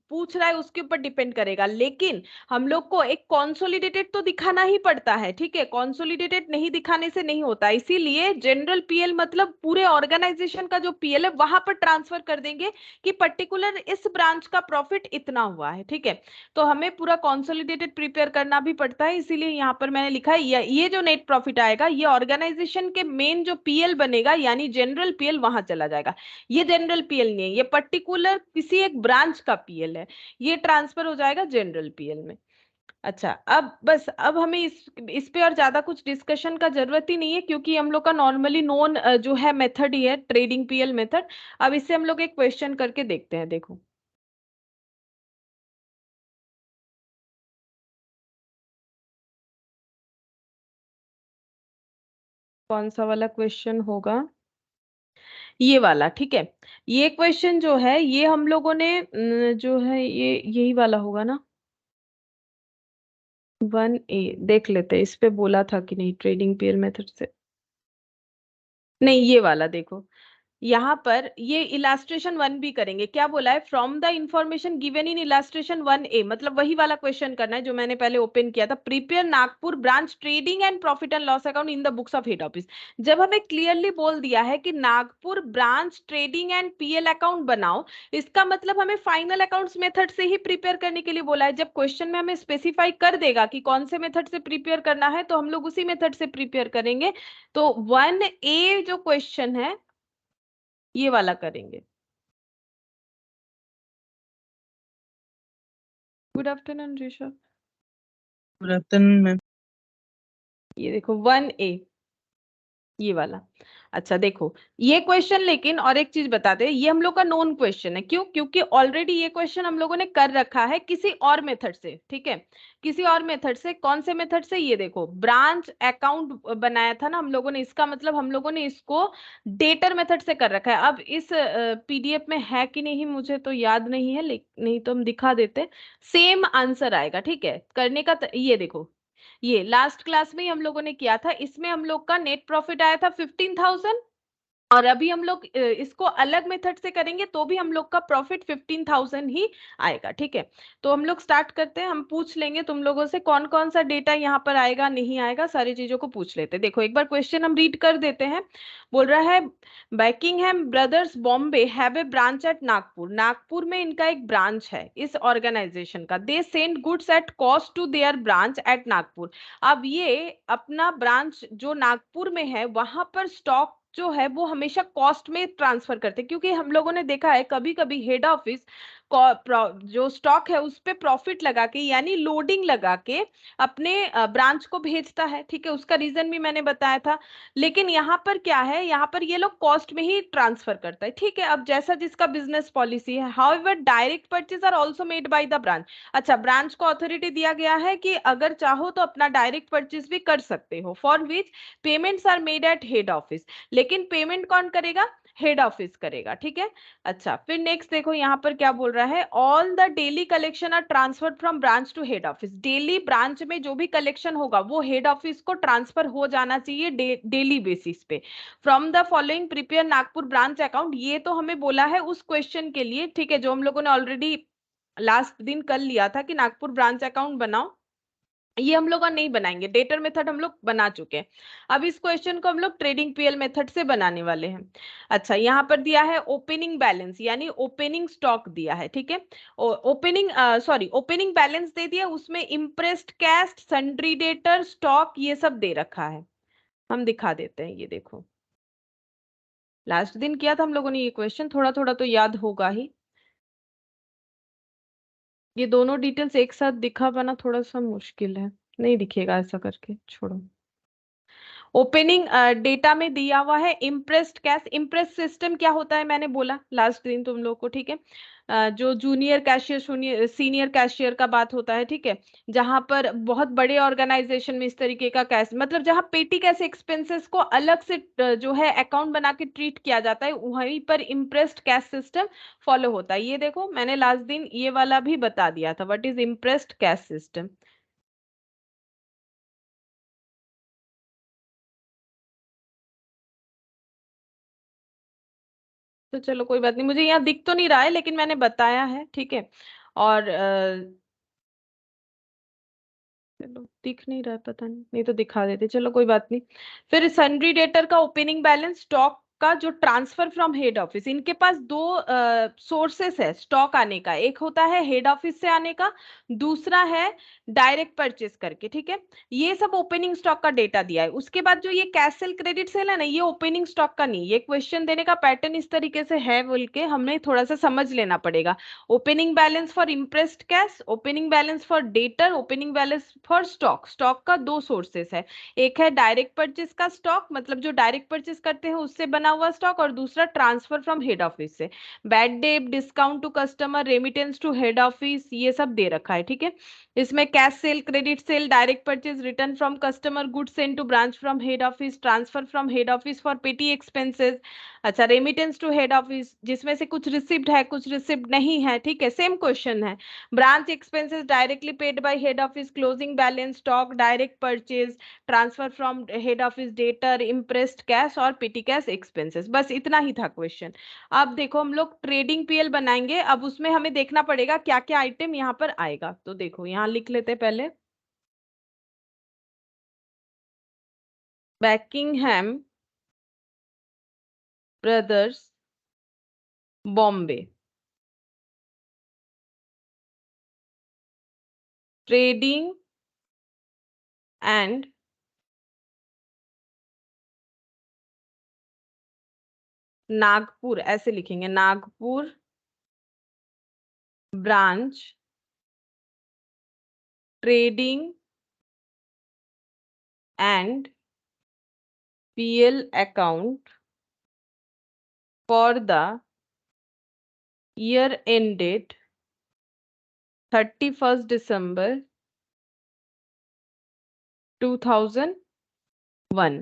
पूछ रहा है उसके ऊपर डिपेंड करेगा। लेकिन हम लोग को एक कॉन्सोलिडेटेड तो दिखाना ही पड़ता है, ठीक है? कॉन्सोलिडेटेड नहीं दिखाने से नहीं होता। इसीलिए जनरल पीएल मतलब पूरे ऑर्गेनाइजेशन का जो पीएल है वहां पर ट्रांसफर कर देंगे कि पर्टिकुलर इस ब्रांच का प्रॉफिट इतना हुआ है, ठीक है? तो हमें पूरा कॉन्सोलिडेटेड प्रिपेयर करना भी पड़ता है। इसीलिए यहाँ पर मैंने लिखा है ये जो नेट प्रॉफिट आएगा ये ऑर्गेनाइजेशन के मेन जो पीएल बनेगा यानी जनरल पीएल वहां चला जाएगा। ये जनरल पीएल नहीं है, ये पर्टिकुलर किसी एक ब्रांच का पीएल है, ये ट्रांसफर हो जाएगा जनरल पीएल में। अच्छा, अब बस अब हमें इस पे और ज्यादा कुछ डिस्कशन का जरूरत ही नहीं है, क्योंकि हम लोग का नॉर्मली नोन जो है मेथड ही है ट्रेडिंग पीएल मेथड। अब इससे हम लोग एक क्वेश्चन करके देखते हैं। देखो कौन सा वाला क्वेश्चन होगा, ये वाला, ठीक है? ये क्वेश्चन जो है ये हम लोगों ने जो है ये यही वाला होगा ना। 1A देख लेते हैं, इस पे बोला था कि नहीं ट्रेडिंग पेयर मेथड से। नहीं, ये वाला देखो, यहाँ पर ये इलास्ट्रेशन 1 भी करेंगे। क्या बोला है? From the information given in illustration 1A, मतलब वही वाला क्वेश्चन करना है जो मैंने पहले ओपन किया था। Prepare Nagpur branch trading and profit and loss account in the books of head office. जब हमें क्लियरली बोल दिया है कि Nagpur branch trading and PL account बनाओ, इसका मतलब हमें फाइनल अकाउंट्स मेथड से ही प्रिपेयर करने के लिए बोला है। जब क्वेश्चन में हमें स्पेसिफाई कर देगा कि कौन से मेथड से प्रिपेयर करना है तो हम लोग उसी मेथड से प्रिपेयर करेंगे। तो 1A जो क्वेश्चन है ये वाला करेंगे। Good afternoon Rishabh. Good afternoon ma'am. ये देखो 1A ये वाला। अच्छा देखो ये क्वेश्चन, लेकिन और एक चीज बता दे, ये हम लोग का नोन क्वेश्चन है। क्यों? क्योंकि ऑलरेडी ये क्वेश्चन हम लोगों ने कर रखा है किसी और मेथड से, ठीक है? किसी और मेथड से। कौन से मेथड से? ये देखो ब्रांच अकाउंट बनाया था ना हम लोगों ने, इसका मतलब हम लोगों ने इसको डेटर मेथड से कर रखा है। अब इस पीडीएफ में है कि नहीं मुझे तो याद नहीं है, लेकिन नहीं तो हम दिखा देते, सेम आंसर आएगा, ठीक है? करने का ये देखो, ये लास्ट क्लास में ही हम लोगों ने किया था। इसमें हम लोग का नेट प्रॉफिट आया था 15,000, और अभी हम लोग इसको अलग मेथड से करेंगे तो भी हम लोग का प्रॉफिट 15,000 ही आएगा, ठीक है? तो हम लोग स्टार्ट करते हैं। हम पूछ लेंगे तुम लोगों से कौन कौन सा डेटा यहाँ पर आएगा नहीं आएगा, सारी चीजों को पूछ लेते हैं। देखो एक बार क्वेश्चन हम रीड कर देते हैं। बोल रहा है Buckingham brothers Bombay have a branch at Nagpur. Nagpur में इनका एक ब्रांच है इस ऑर्गेनाइजेशन का। They send goods at cost to their branch at Nagpur. अब ये अपना ब्रांच जो नागपुर में है वहां पर स्टॉक जो है वो हमेशा कॉस्ट में ट्रांसफर करते हैं, क्योंकि हम लोगों ने देखा है कभी कभी हेड ऑफिस जो स्टॉक है उस पे प्रॉफिट लगा के यानी लोडिंग लगा के अपने ब्रांच को भेजता है, ठीक है? उसका रीजन भी मैंने बताया था। लेकिन यहाँ पर क्या है, यहाँ पर ये लोग कॉस्ट में ही ट्रांसफर करता है, ठीक है? अब जैसा जिसका बिजनेस पॉलिसी है। However direct purchase are also made by the branch. अच्छा, ब्रांच को अथॉरिटी दिया गया है कि अगर चाहो तो अपना डायरेक्ट परचेज भी कर सकते हो, for which payments are made at head office. लेकिन पेमेंट कौन करेगा? हेड ऑफिस करेगा, ठीक है? अच्छा, फिर नेक्स्ट देखो यहाँ पर क्या बोल रहा है, all the daily collection are transferred from branch to head office. Daily branch में जो भी कलेक्शन होगा वो हेड ऑफिस को ट्रांसफर हो जाना चाहिए डेली बेसिस पे। From the following prepare Nagpur branch account. ये तो हमें बोला है उस क्वेश्चन के लिए, ठीक है, जो हम लोगों ने ऑलरेडी लास्ट दिन कर लिया था कि नागपुर ब्रांच अकाउंट बनाओ। ये हम लोग नहीं बनाएंगे, डेटर मेथड हम लोग बना चुके हैं। अब इस क्वेश्चन को हम लोग ट्रेडिंग पीएल मेथड से बनाने वाले हैं। अच्छा, यहाँ पर दिया है ओपनिंग बैलेंस यानी ओपनिंग स्टॉक दिया है, ठीक है? ओपनिंग ओपनिंग बैलेंस दे दिया, उसमें impressed cash, sundry debtor, stock ये सब दे रखा है। हम दिखा देते हैं, ये देखो लास्ट दिन किया था हम लोगों ने ये क्वेश्चन, थोड़ा थोड़ा तो याद होगा ही। ये दोनों डिटेल्स एक साथ दिखा पाना थोड़ा सा मुश्किल है, नहीं दिखेगा ऐसा करके, छोड़ो। ओपनिंग डेटा में दिया हुआ है इम्प्रेस्ड कैश। इम्प्रेस सिस्टम क्या होता है मैंने बोला लास्ट दिन तुम लोग को, ठीक है। जो जूनियर कैशियर सीनियर कैशियर का बात होता है, ठीक है। जहां पर बहुत बड़े ऑर्गेनाइजेशन में इस तरीके का कैश, मतलब जहां पेटी कैश एक्सपेंसेस को अलग से जो है अकाउंट बना के ट्रीट किया जाता है, वहीं पर इम्प्रेस्ड कैश सिस्टम फॉलो होता है। ये देखो मैंने लास्ट दिन ये वाला भी बता दिया था, what is impressed cash system. तो चलो कोई बात नहीं, मुझे यहाँ दिख तो नहीं रहा है लेकिन मैंने बताया है, ठीक है। और चलो दिख नहीं रहा है, पता नहीं, नहीं तो दिखा देते, चलो कोई बात नहीं। फिर सन्ड्री डेटर का ओपनिंग बैलेंस, स्टॉक का जो ट्रांसफर फ्रॉम हेड ऑफिस, इनके पास दो सोर्सेस है स्टॉक आने का। एक होता है हेड ऑफिस से आने का, दूसरा है डायरेक्ट परचेस करके, ठीक है। ये सब ओपनिंग स्टॉक का डेटा दिया है। उसके बाद जो ये कैश सेल क्रेडिट सेल है ना, ये ओपनिंग स्टॉक का नहीं। ये क्वेश्चन देने का पैटर्न इस तरीके से है बोल के हमें थोड़ा सा समझ लेना पड़ेगा। Opening balance for impressed cash, opening balance for debtor, opening balance for stock. Stock का दो सोर्सेस है, एक है डायरेक्ट परचेस का स्टॉक, मतलब जो डायरेक्ट परचेस करते हैं उससे बना हुआ स्टॉक, और दूसरा ट्रांसफर फ्रॉम हेड ऑफिस से। Bad debt, discount to customer, remittance to head office, ये सब दे रखा है, ठीक है। इसमें cash sale, credit sale, direct purchase, return from customer, good send to branch from head office, transfer from head office for petty expenses. अच्छा, remittance to head office, जिसमें से कुछ रिसिप्ट है कुछ रिसिप्ट नहीं है, ठीक है, सेम क्वेश्चन है। Branch expenses directly paid by head office, closing balance, stock, direct purchase, transfer from head office, debtor, impressed cash और पेटी कैश एक्सपेंसेस, बस इतना ही था क्वेश्चन। अब देखो हम लोग ट्रेडिंग पीएल बनाएंगे, अब उसमें हमें देखना पड़ेगा क्या क्या आइटम यहाँ पर आएगा। तो देखो यहाँ लिख लेते पहले, Buckingham brothers Bombay, trading and Nagpur, ऐसे लिखेंगे, Nagpur branch trading and PL account for the year ended 31st December 2001।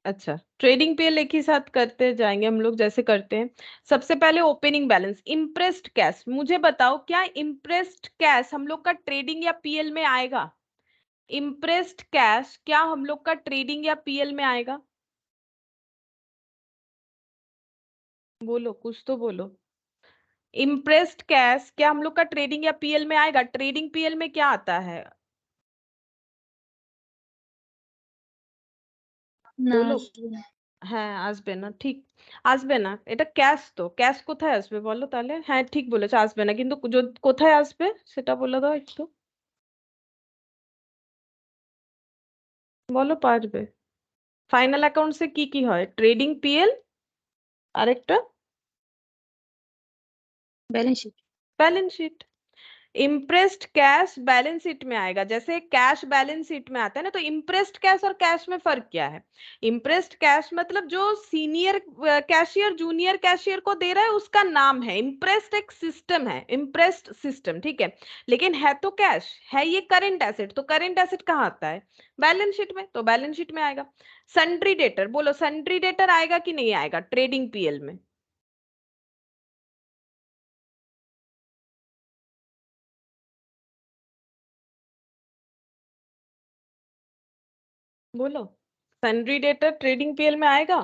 अच्छा, ट्रेडिंग पे एक ही साथ करते जाएंगे हम लोग जैसे करते हैं। सबसे पहले ओपनिंग बैलेंस, इम्प्रेस्ड कैश। मुझे बताओ क्या इम्प्रेस्ड कैश हम लोग का ट्रेडिंग या पीएल में आएगा? इम्प्रेस्ड कैश क्या हम लोग का ट्रेडिंग या पीएल में आएगा? बोलो, कुछ तो बोलो। इम्प्रेस्ड कैश क्या हम लोग का ट्रेडिंग या पीएल में आएगा? ट्रेडिंग पीएल में क्या आता है? না बोलो। আসবে না। হ্যাঁ, আসবে না, ঠিক আসবে না, এটা ক্যাশ, তো ক্যাশ কোথায় আসবে বলো তাহলে? হ্যাঁ ঠিক বলেছো, আসবে না, কিন্তু কোথায় আসবে সেটা বলে দাও একটু, বলো পারবে। ফাইনাল অ্যাকাউন্টসে কি কি হয়? ট্রেডিং পিএল, আরেকটা balance sheet. Balance sheet. Imprest cash balance sheet में आएगा, जैसे कैश बैलेंस शीट में आता है ना, तो इम्प्रेस्ड कैश और कैश में फर्क क्या है? इम्प्रेस्ड कैश मतलब जो सीनियर कैशियर जूनियर कैशियर को दे रहा है उसका नाम है। इम्प्रेस्ड एक सिस्टम है, इम्प्रेस्ड सिस्टम, ठीक है। लेकिन है तो कैश, है ये करंट एसेट, तो करंट एसेट कहाँ आता है? बैलेंस शीट में, तो बैलेंस शीट में आएगा। सन्ड्री डेटर, बोलो सन्ड्री डेटर आएगा कि नहीं आएगा ट्रेडिंग पीएल में? बोलो, सन्ड्री डेटर ट्रेडिंग पीएल में आएगा?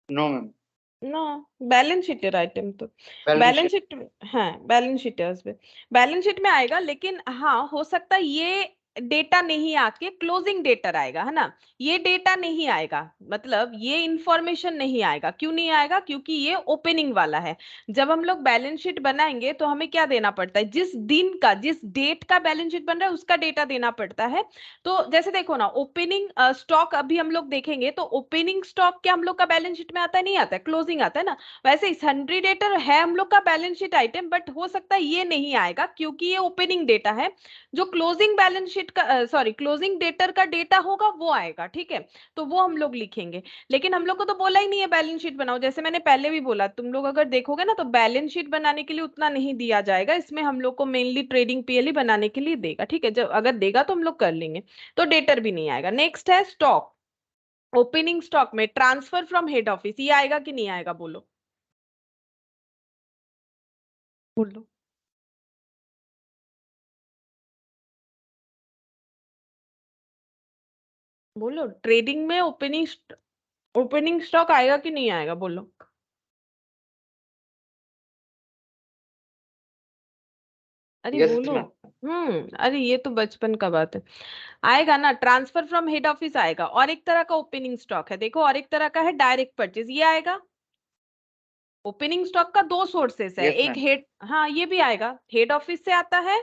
No ma'am. না, बैलेंस शीटेर आइटम तो, बैलेंस बैलेंस शीट, हाँ बैलेंस शीट है उसमें, बैलेंस शीट में आएगा। लेकिन हाँ हो सकता है ये डेटा नहीं आके क्लोजिंग डेटर आएगा, है ना। ये डेटा नहीं आएगा, मतलब ये इंफॉर्मेशन नहीं आएगा। क्यों नहीं आएगा? क्योंकि ये ओपनिंग वाला है। जब हम लोग बैलेंस शीट बनाएंगे तो हमें क्या देना पड़ता है, जिस दिन का, जिस डेट का बैलेंस शीट बन रहा है उसका डेटा देना पड़ता है। तो जैसे देखो ना, ओपनिंग स्टॉक अभी हम लोग देखेंगे तो ओपनिंग स्टॉक क्या हम लोग का बैलेंस शीट में आता है? नहीं आता है, क्लोजिंग आता है ना। वैसे ही सन्ड्री डेटर है हम लोग का बैलेंस शीट आइटम, बट हो सकता है ये नहीं आएगा क्योंकि ये ओपनिंग डेटा है। जो क्लोजिंग बैलेंस शीट का सॉरी क्लोजिंग डेटर का डेटा होगा वो आएगा, ठीक है। तो वो हम लोग लिखेंगे। लेकिन हम लोग को तो बोला ही नहीं है बैलेंस शीट बनाओ। जैसे मैंने पहले भी बोला, तुम लोग अगर देखोगे ना तो बैलेंस शीट बनाने के लिए उतना नहीं दिया जाएगा। इसमें हम लोग को मेनली ट्रेडिंग पीएल बनाने के लिए देगा, ठीक है। जब अगर देगा तो हम लोग कर लेंगे। तो डेटर भी नहीं आएगा। नेक्स्ट है स्टॉक। ओपनिंग स्टॉक में ट्रांसफर फ्रॉम हेड ऑफिस, ये आएगा कि नहीं आएगा? बोलो बोलो बोलो। ट्रेडिंग में ओपनिंग स्टॉक आएगा कि नहीं आएगा? बोलो। अरे यस बोलो। मैम। अरे ये तो बचपन का बात है। आएगा ना, ट्रांसफर फ्रॉम हेड ऑफिस आएगा। और एक तरह का ओपनिंग स्टॉक है, देखो, और एक तरह का है डायरेक्ट परचेज, ये आएगा। ओपनिंग स्टॉक का दो सोर्सेस है, यस एक मैम। हेड, हाँ ये भी आएगा, हेड ऑफिस से आता है,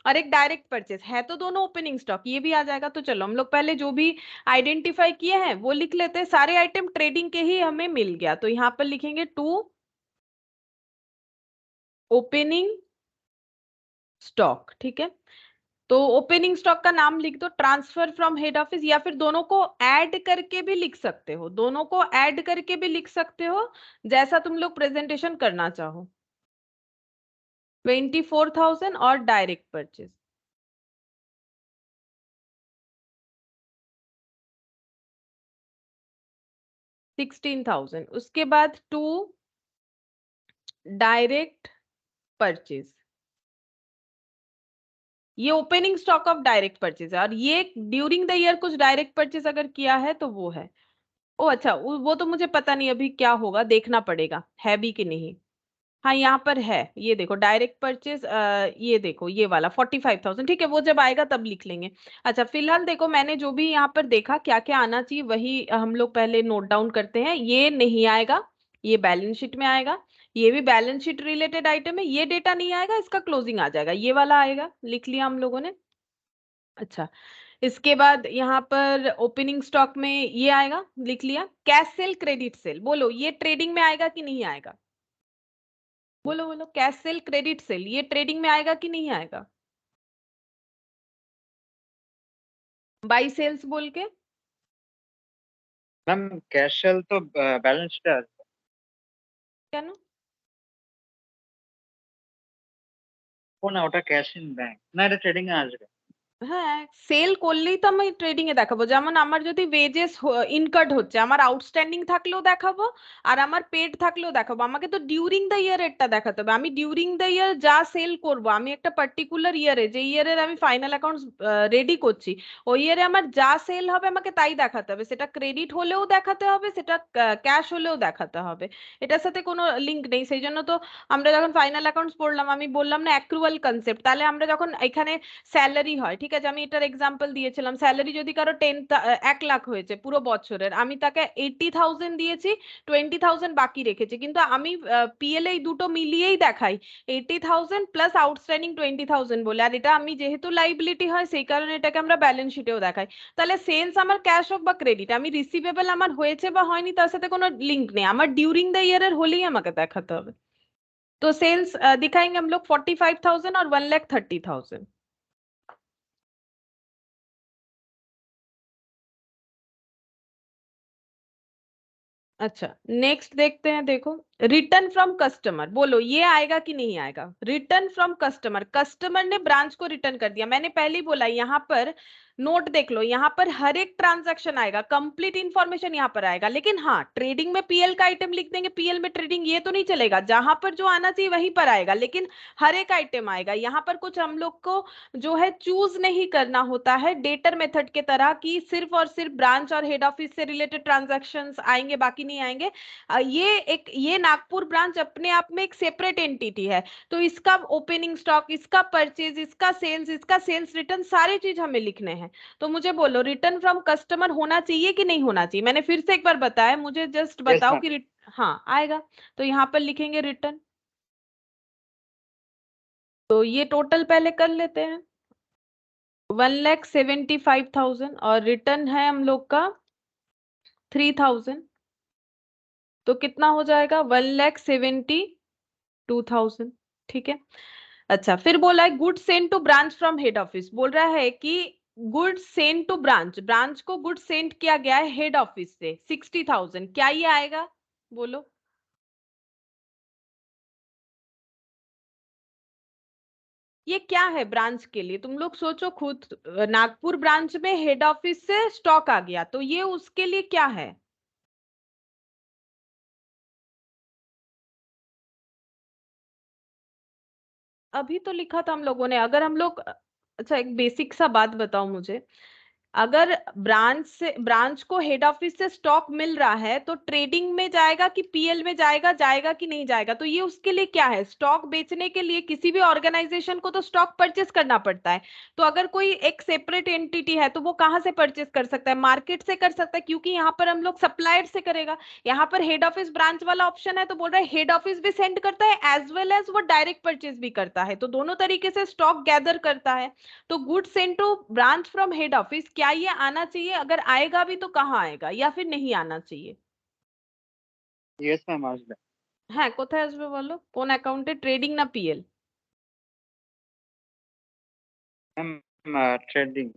और एक डायरेक्ट परचेज है। तो दोनों ओपनिंग स्टॉक, ये भी आ जाएगा। तो चलो हम लोग पहले जो भी आइडेंटिफाई किए हैं वो लिख लेते हैं। सारे आइटम ट्रेडिंग के ही हमें मिल गया, तो यहाँ पर लिखेंगे टू ओपनिंग स्टॉक, ठीक है। तो ओपनिंग स्टॉक का नाम लिख दो, ट्रांसफर फ्रॉम हेड ऑफिस, या फिर दोनों को ऐड करके भी लिख सकते हो, दोनों को ऐड करके भी लिख सकते हो, जैसा तुम लोग प्रेजेंटेशन करना चाहो। 24,000 और डायरेक्ट परचेज 16,000। उसके बाद टू डायरेक्ट परचेज, ये opening stock of direct purchase है। और ये ड्यूरिंग द ईयर कुछ डायरेक्ट परचेज अगर किया है तो वो है। ओ अच्छा, वो तो मुझे पता नहीं अभी क्या होगा, देखना पड़ेगा है भी कि नहीं। हाँ यहाँ पर है, ये देखो डायरेक्ट परचेज, ये देखो ये वाला 45,000, ठीक है। वो जब आएगा तब लिख लेंगे। अच्छा फिलहाल देखो, मैंने जो भी यहाँ पर देखा क्या क्या आना चाहिए वही हम लोग पहले नोट डाउन करते हैं। ये नहीं आएगा, ये बैलेंस शीट में आएगा। ये भी बैलेंस शीट रिलेटेड आइटम है, ये डेटा नहीं आएगा, इसका क्लोजिंग आ जाएगा। ये वाला आएगा, लिख लिया हम लोगों ने। अच्छा, इसके बाद यहाँ पर ओपनिंग स्टॉक में ये आएगा, लिख लिया। कैश सेल क्रेडिट सेल, बोलो ये ट्रेडिंग में आएगा कि नहीं आएगा? बोलो बोलो, कैश सेल क्रेडिट सेल ये ट्रेडिंग में आएगा कि नहीं आएगा? बाई सेल्स बोल के। मैम कैश सेल तो बैलेंस शीट है। क्या ना? কোন ওটা ক্যাশ ইন ব্যাংক না, এটা ট্রেডিং এ আসবে। হ্যাঁ, সেল করলেই তো আমি ট্রেডিং এ দেখাবো। যেমন আমার যদি ওয়েজেস ইনকার্ড হচ্ছে, আমার আউটস্ট্যান্ডিং থাকলেও দেখাবো, আর আমার পেড থাকলেও দেখাবো। আমাকে তো ডিউরিং দ্য ইয়ার এরটা দেখাতে হবে। আমি ডিউরিং দ্য ইয়ার যা সেল করব, আমি একটা পার্টিকুলার ইয়ারে, যে ইয়ারের আমি ফাইনাল অ্যাকাউন্টস রেডি করছি, ওই ইয়ারে আমার যা সেল হবে আমাকে তাই দেখাতে হবে। সেটা ক্রেডিট হলেও দেখাতে হবে, সেটা ক্যাশ হলেও দেখাতে হবে। এটার সাথে কোনো লিঙ্ক নেই। সেই জন্য তো আমরা যখন ফাইনাল অ্যাকাউন্টস পড়লাম, আমি বললাম না অ্যাক্রুয়াল কনসেপ্ট, তাহলে আমরা যখন এখানে স্যালারি হয়, ঠিক আছে, আমি এটার এক্সাম্পল দিয়েছিলাম। স্যালারি যদি কারো 1 লাখ হয়েছে পুরো বছরের, আমি তাকে 80,000 দিয়েছি, 20,000 বাকি রেখেছি, কিন্তু আমি পিএল এই দুটো মিলিয়েই দেখাই 80,000 প্লাস আউটস্ট্যান্ডিং 20,000 বলে। আর এটা আমি যেহেতু লাইবিলিটি হয় সেই কারণে এটাকে আমরা ব্যালেন্স শিটেও দেখাই। তাহলে সেলস আমার ক্যাশ হোক বা ক্রেডিট, আমি রিসিভেবল আমার হয়েছে বা হয়নি তার সাথে কোনো লিঙ্ক নেই, আমার ডিউরিং দ্য ইয়ারের হলেই আমাকে দেখাতে হবে। तो सेल्स दिखाएंगे हम लोग 45,000 और 1,30,000। अच्छा नेक्स्ट देखते हैं, देखो रिटर्न फ्रॉम कस्टमर, बोलो ये आएगा कि नहीं आएगा? रिटर्न फ्रॉम कस्टमर, कस्टमर ने ब्रांच को रिटर्न कर दिया। मैंने पहले ही बोला, यहाँ पर नोट देख लो, यहाँ पर हर एक ट्रांजैक्शन आएगा, कंप्लीट इंफॉर्मेशन यहाँ पर आएगा। लेकिन हाँ, ट्रेडिंग में पीएल का आइटम लिख देंगे, पीएल में ट्रेडिंग, ये तो नहीं चलेगा। जहां पर जो आना चाहिए वहीं पर आएगा, लेकिन हर एक आइटम आएगा। यहाँ पर कुछ हम लोग को जो है चूज नहीं करना होता है डेटर मेथड के तरह, कि सिर्फ और सिर्फ ब्रांच और हेड ऑफिस से रिलेटेड ट्रांजैक्शंस आएंगे बाकी नहीं आएंगे। ये नागपुर ब्रांच अपने आप में एक सेपरेट एंटिटी है, तो इसका ओपनिंग स्टॉक, इसका परचेज, इसका सेल्स रिटर्न, सारी चीज हमें लिखने हैं। तो मुझे बोलो रिटर्न फ्रॉम कस्टमर होना चाहिए कि नहीं होना चाहिए? मैंने फिर से एक बार बताया, मुझे जस्ट Yes, बताओ ma'am. कि हाँ आएगा। तो यहाँ पर लिखेंगे रिटर्न। तो ये टोटल पहले कर लेते हैं, 1,75,000 और रिटर्न है हम लोग का 3,000, तो कितना हो जाएगा 1,72,000। ठीक है। अच्छा, फिर बोला है good send to branch from head office. बोल रहा है कि good send to branch, branch को गुड सेंड किया गया है हेड ऑफिस से 60,000। क्या ये आएगा? बोलो। ये क्या है ब्रांच के लिए? तुम लोग सोचो खुद। नागपुर ब्रांच में हेड ऑफिस से स्टॉक आ गया, तो ये उसके लिए क्या है? अभी तो लिखा था हम लोगों ने। अगर हम लोग, अच्छा एक बेसिक सा बात बताओ मुझे, अगर ब्रांच को हेड ऑफिस से स्टॉक मिल रहा है तो ट्रेडिंग में जाएगा कि पीएल में जाएगा, जाएगा कि नहीं जाएगा? तो ये उसके लिए क्या है? स्टॉक बेचने के लिए किसी भी ऑर्गेनाइजेशन को तो स्टॉक परचेस करना पड़ता है। तो अगर कोई एक सेपरेट एंटिटी है तो वो कहाँ से परचेस कर सकता है? मार्केट से कर सकता है, क्योंकि यहाँ पर हम लोग सप्लायर से करेगा। यहाँ पर हेड ऑफिस ब्रांच वाला ऑप्शन है, तो बोल रहा है हेड ऑफिस भी सेंड करता है एज वेल एज वो डायरेक्ट परचेस भी करता है, तो दोनों तरीके से स्टॉक गैदर करता है। तो good send to branch from head office, क्या ये आना चाहिए? अगर आएगा भी तो कहाँ आएगा, या फिर नहीं आना चाहिए? Yes, ma'am. আসবে। হ্যাঁ, কোথায় আসবে বলো? কোন অ্যাকাউন্টে? ট্রেডিং না পিএল? Ma'am, trading।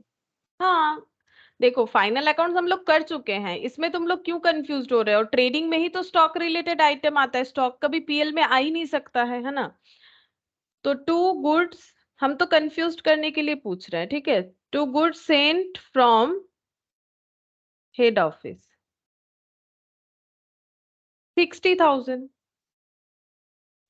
हाँ, देखो फाइनल अकाउंट्स हम लोग कर चुके हैं, इसमें तुम लोग क्यों कंफ्यूज हो रहे हो? ट्रेडिंग में ही तो स्टॉक रिलेटेड आइटम आता है, स्टॉक कभी पीएल में आ ही नहीं सकता है ना? तो टू गुड्स, हम तो कंफ्यूज करने के लिए पूछ रहे हैं, ठीक है। To goods sent from head office 60,000।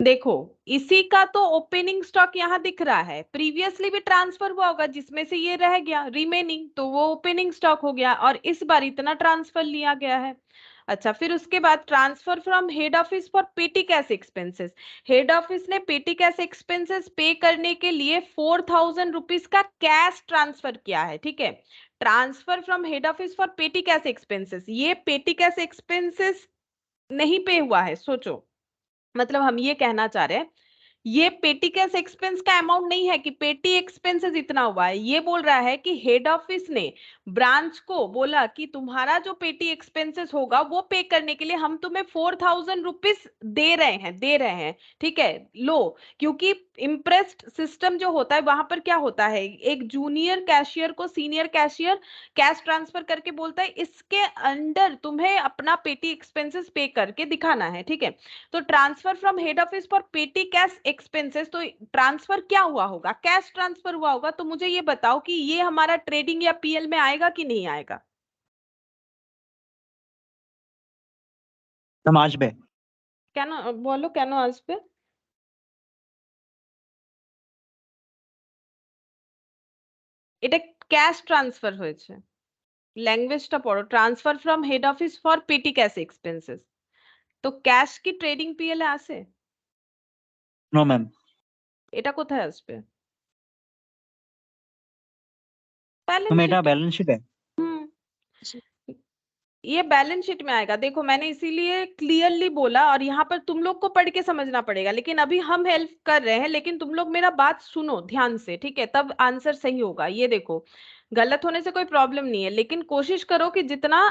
देखो, इसी का तो ओपनिंग स्टॉक यहाँ दिख रहा है, प्रीवियसली भी ट्रांसफर हुआ होगा जिसमें से ये रह गया रिमेनिंग, तो वो ओपनिंग स्टॉक हो गया, और इस बार इतना ट्रांसफर लिया गया है। अच्छा, फिर उसके बाद transfer from head office for पेटी कैश एक्सपेंसेस। हेड ऑफिस ने पेटी कैश एक्सपेंसेस पे करने के लिए 4,000 रुपीज का कैश ट्रांसफर किया है, ठीक है। Transfer from head office for पेटी कैश एक्सपेंसेस, ये पेटी कैश एक्सपेंसेस नहीं पे हुआ है। सोचो, मतलब हम ये कहना चाह रहे हैं, ये पेटी कैश एक्सपेंस का अमाउंट नहीं है कि पेटी एक्सपेंसेस इतना हुआ है। ये बोल रहा है कि हेड ऑफिस ने ब्रांच को बोला कि तुम्हारा जो पेटी एक्सपेंसेस होगा वो पे करने के लिए हम तुम्हें 4,000 रुपीज दे रहे हैं, ठीक है, लो। क्योंकि इम्प्रेस्ड सिस्टम जो होता है वहां पर क्या होता है, एक जूनियर कैशियर को सीनियर कैशियर कैश ट्रांसफर करके बोलता है इसके अंडर तुम्हें अपना पेटी एक्सपेंसेस पे करके दिखाना है, ठीक है। तो transfer from head office for पेटी कैश एक्सपेंसेस, तो ट्रांसफर क्या हुआ होगा? कैश ट्रांसफर हुआ होगा। तो मुझे ये बताओ कि ये हमारा ट्रेडिंग या पीएल में आएगा कि नहीं आएगा? ম্যাম আসবে। কেন বলো, কেন আসবে? এটা ক্যাশ ট্রান্সফার হয়েছে, ল্যাঙ্গুয়েজটা পড়ো। Transfer from head office for petty cash expenses, তো ক্যাশ কি ট্রেডিং পিএল এ আসে? No ma'am. এটা কোথায় আসবে? ম্যাম बैलेंस এটা शीट। ব্যালেন্স শিটে। ये बैलेंस शीट में आएगा। देखो, मैंने इसीलिए क्लियरली बोला, और यहाँ पर तुम लोग को पढ़ के समझना पड़ेगा, लेकिन अभी हम हेल्प कर रहे हैं, लेकिन तुम लोग मेरा बात सुनो ध्यान से, ठीक है, तब आंसर सही होगा। ये देखो, गलत होने से कोई प्रॉब्लम नहीं है, लेकिन कोशिश करो कि जितना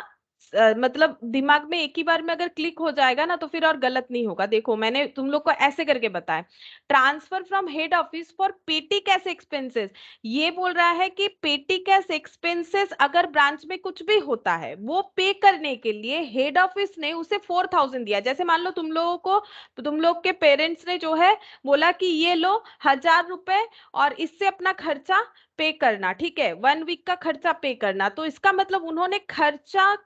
मतलब दिमाग में एक ही बार में अगर क्लिक हो जाएगा ना तो फिर और गलत नहीं होगा। देखो, मैंने तुम लोग को ऐसे करके बताया, transfer from head office for पेटी कैश एक्सपेंसेस, ये बोल रहा है कि पेटी कैश एक्सपेंसेस अगर ब्रांच में कुछ भी होता है वो पे करने के लिए हेड ऑफिस ने उसे 4,000 दिया। जैसे मान लो तुम लोगों को, तो तुम लोग के पेरेंट्स ने जो है बोला कि ये लो 1,000 रुपए और इससे अपना खर्चा पे करना, ठीक है, 1 वीक का खर्चा पे करना। तो इसका मतलब उन्होंने खर्चा